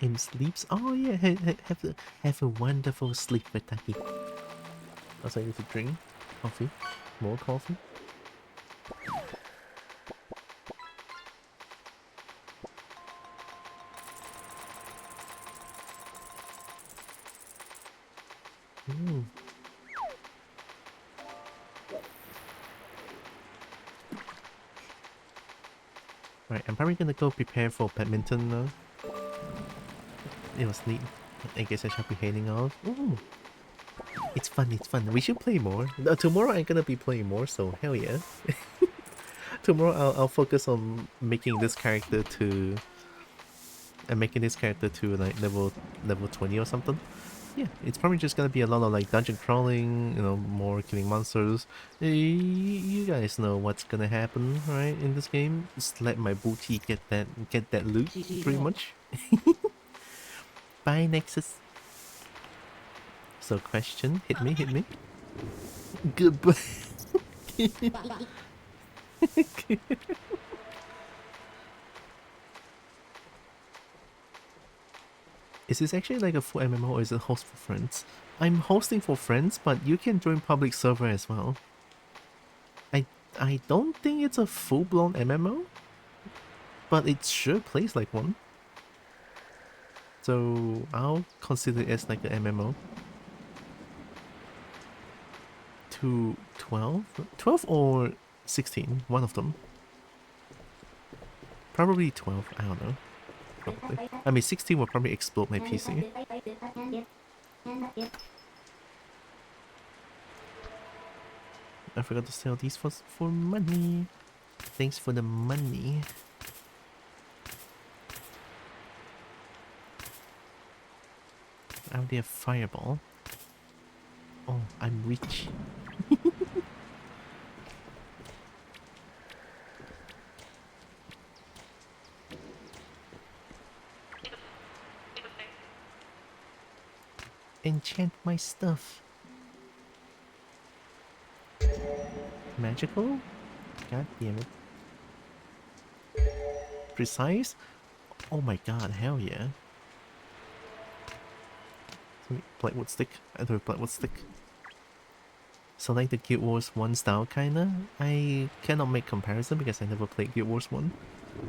And sleeps. Oh yeah, have a wonderful sleep, Ataki. Also, I need to drink coffee. More coffee. Ooh. Right, I'm probably gonna go prepare for badminton now. It was neat. I guess I shall be heading off. Ooh. It's fun, it's fun. We should play more. Tomorrow I'm gonna be playing more, so hell yeah. Tomorrow I'll focus on making this character to... like level 20 or something. Yeah, it's probably just gonna be a lot of like dungeon crawling, you know, more killing monsters. You guys know what's gonna happen, right, in this game? Just let my booty get that loot, pretty much. Bye, Nexus. So question, hit me. Goodbye. Is this actually like a full MMO or is it host for friends? I'm hosting for friends, but you can join public server as well. I don't think it's a full-blown MMO, but it sure plays like one. So I'll consider it as like an MMO. To 12? 12 or 16? One of them. Probably 12, I don't know. Probably. I mean 16 will probably explode my PC. I forgot to sell these for money. Thanks for the money. I already have fireball. Oh, I'm rich. Enchant my stuff. Magical? God damn it. Precise? Oh my god, hell yeah. Blackwood stick. I do a blackwood stick. So like the Guild Wars 1 style kinda. I cannot make comparison because I never played Guild Wars 1.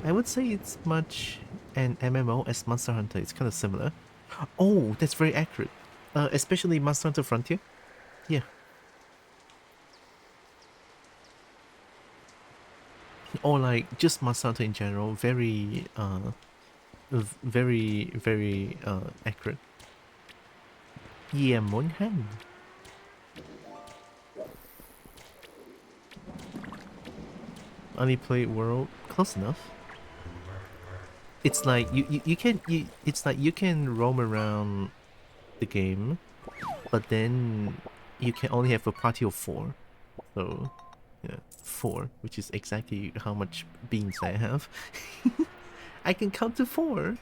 I would say it's much an MMO as Monster Hunter. It's kind of similar. Oh, that's very accurate. Especially Monster Hunter Frontier. Yeah. Or like just Monster Hunter in general. Very very accurate. Yeah, Monhan. Only played World. Close enough. It's like you can it's like you can roam around the game, but then you can only have a party of 4. So yeah, 4, which is exactly how much beans I have. I can count to 4.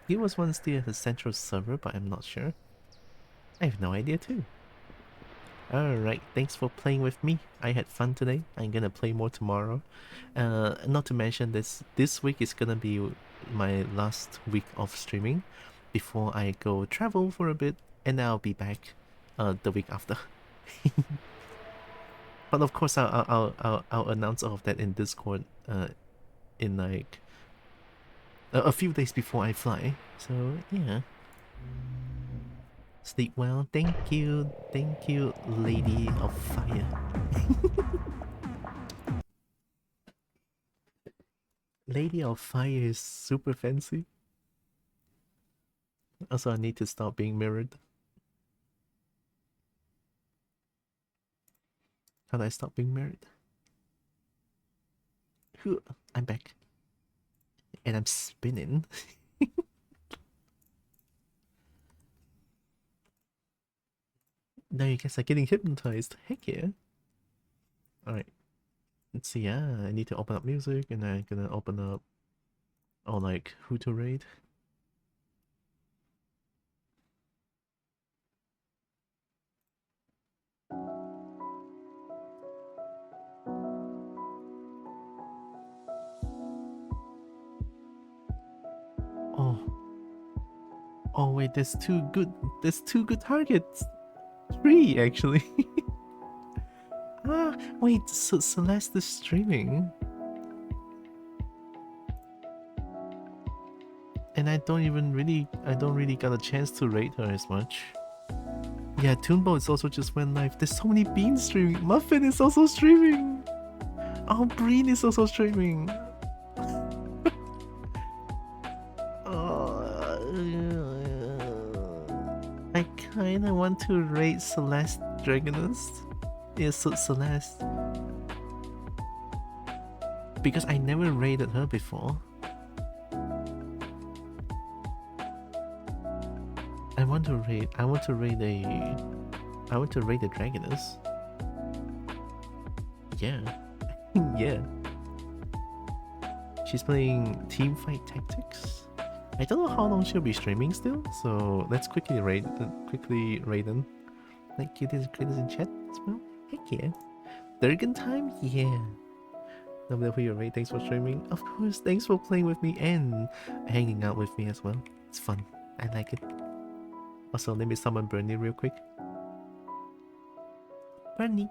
He was once still a central server, but I'm not sure. I have no idea too. Alright, thanks for playing with me. I had fun today. I'm gonna play more tomorrow. Not to mention this week is gonna be my last week of streaming before I go travel for a bit, and I'll be back the week after. But of course I'll announce all of that in Discord in like a few days before I fly. So yeah. Sleep well. Thank you, Lady of Fire. Lady of Fire is super fancy. Also, I need to stop being mirrored. How do I stop being mirrored? I'm back. And I'm spinning. Now you guys are getting hypnotized. Heck yeah. Alright. Let's see, yeah. I need to open up music, and I'm gonna open up like who to raid. Oh wait, there's two good targets. 3 actually. Wait, so Celeste is streaming. And I don't really got a chance to rate her as much. Yeah, Toonbo is also just went live. There's so many beans streaming. Muffin is also streaming. Oh, Breen is also streaming. I kinda want to rate Celeste Dragonist. Yeah, Celeste. Because I never rated her before. I want to rate a Dragoness. Yeah. Yeah. She's playing Teamfight Tactics. I don't know how long she'll be streaming still, so let's quickly rate them. Thank you, there's creators in chat as well. Heck yeah. Durgan time? Yeah. No matter who you rate, thanks for streaming. Of course, thanks for playing with me and hanging out with me as well. It's fun. I like it. Also, let me summon Bernie real quick. Bernie.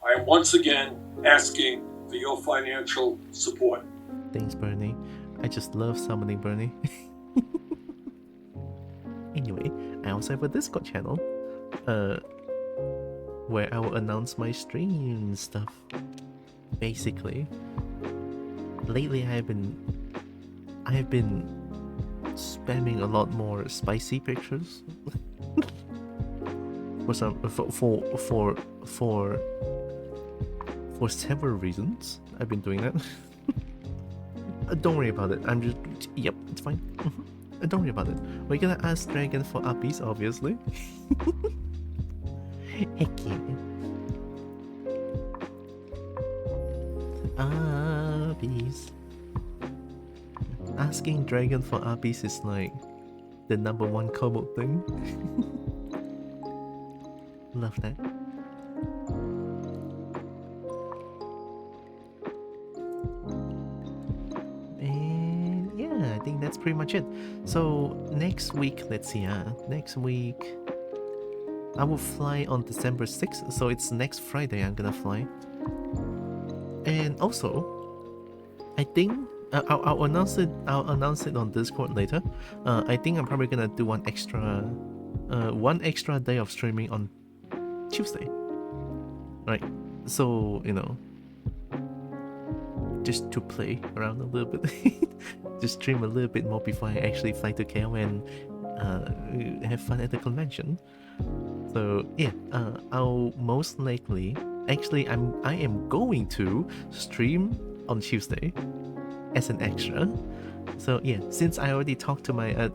I am once again asking for your financial support. Thanks, Bernie. I just love summoning Bernie. Anyway, I also have a Discord channel, where I will announce my stream stuff. Basically, lately I have been spamming a lot more spicy pictures. For several reasons, I've been doing that. Don't worry about it. I'm just... Yep, it's fine. Don't worry about it. We're gonna ask Dragon for uppies, obviously. HECCKIN. Uppies. Asking Dragon for uppies is like the #1 kobold thing. Love that. And yeah, I think that's pretty much it. So next week, let's see, next week I will fly on December 6th, so it's next Friday I'm gonna fly. And also, I think I'll announce it. I'll announce it on Discord later. I think I'm probably gonna do one extra day of streaming on Tuesday. Right. So you know, just to play around a little bit, just stream a little bit more before I actually fly to KL and have fun at the convention. So yeah, I'll most likely. Actually, I am going to stream on Tuesday as an extra. So yeah, since I already talked to my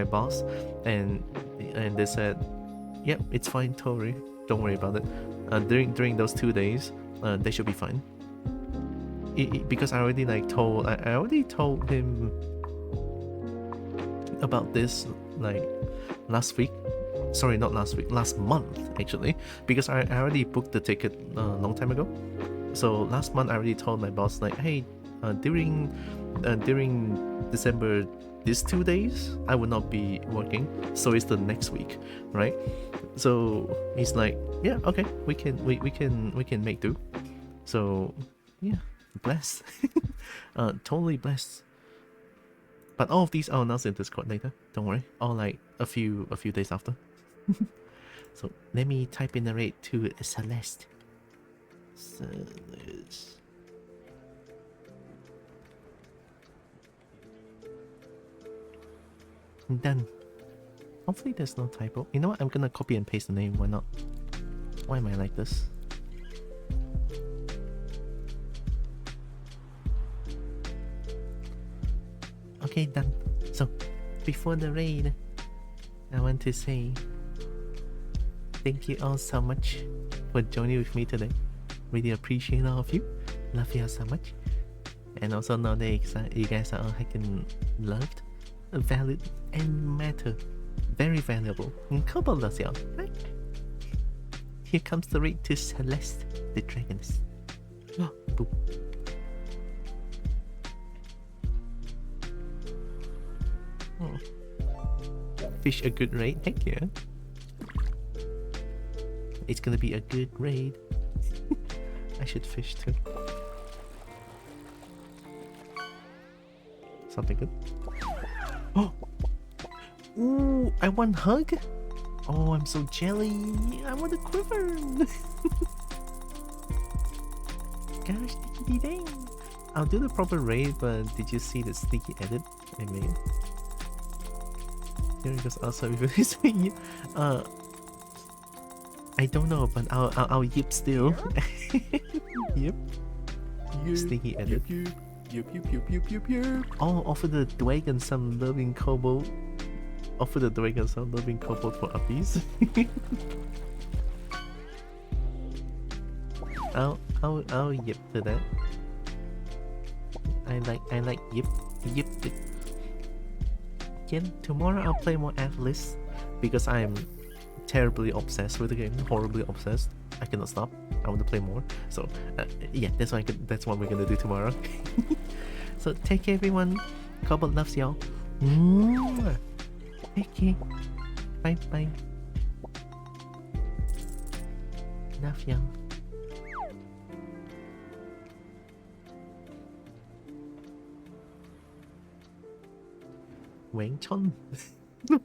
boss, and they said, yep, it's fine, Tori, don't worry about it. During those 2 days, they should be fine. Because I already told him about this like last week. Sorry, not last week, last month actually, because I already booked the ticket a long time ago. So last month I already told my boss like, hey, during December, these 2 days I will not be working, so it's the next week, right? So he's like, yeah, okay, we can make do. So yeah, blessed. Totally blessed. But all of these I'll announce in Discord later, don't worry, or like a few days after. So let me type in the rate to Celeste. Celeste. Done. Hopefully there's no typo. You know what? I'm gonna copy and paste the name. Why not? Why am I like this? Okay, done. So, before the raid, I want to say thank you all so much for joining with me today. Really appreciate all of you. Love you all so much. And also know that you guys are all heckin' loved, valued, and matter. Very valuable. And Kobo loves y'all, right? Here comes the raid to Celeste, the Dragoness. Oh, boom. Oh. Fish a good raid? Heck yeah. It's gonna be a good raid. I should fish too. Something good. Oh! Ooh, I want hug? Oh, I'm so jelly. I want a quiver. Gosh, diggity dang. I'll do the proper raid, but did you see the sneaky edit I made? Here it goes. Also, if it's I don't know, but I'll yip still. Yip. Sneaky edit. Yep. Oh, offer the dragon some loving kobold. Offer the dragon some loving kobold for uppies. I'll yip to that. I like yip it. Again, tomorrow I'll play more ATLYSS because I am terribly obsessed with the game, horribly obsessed. I cannot stop. I want to play more. So yeah, that's what we're gonna do tomorrow. So take care, everyone. Kobold loves y'all. Take care. Bye bye. Love y'all. Wang Chun.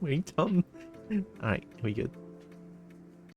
Wang Chun. Alright, we good.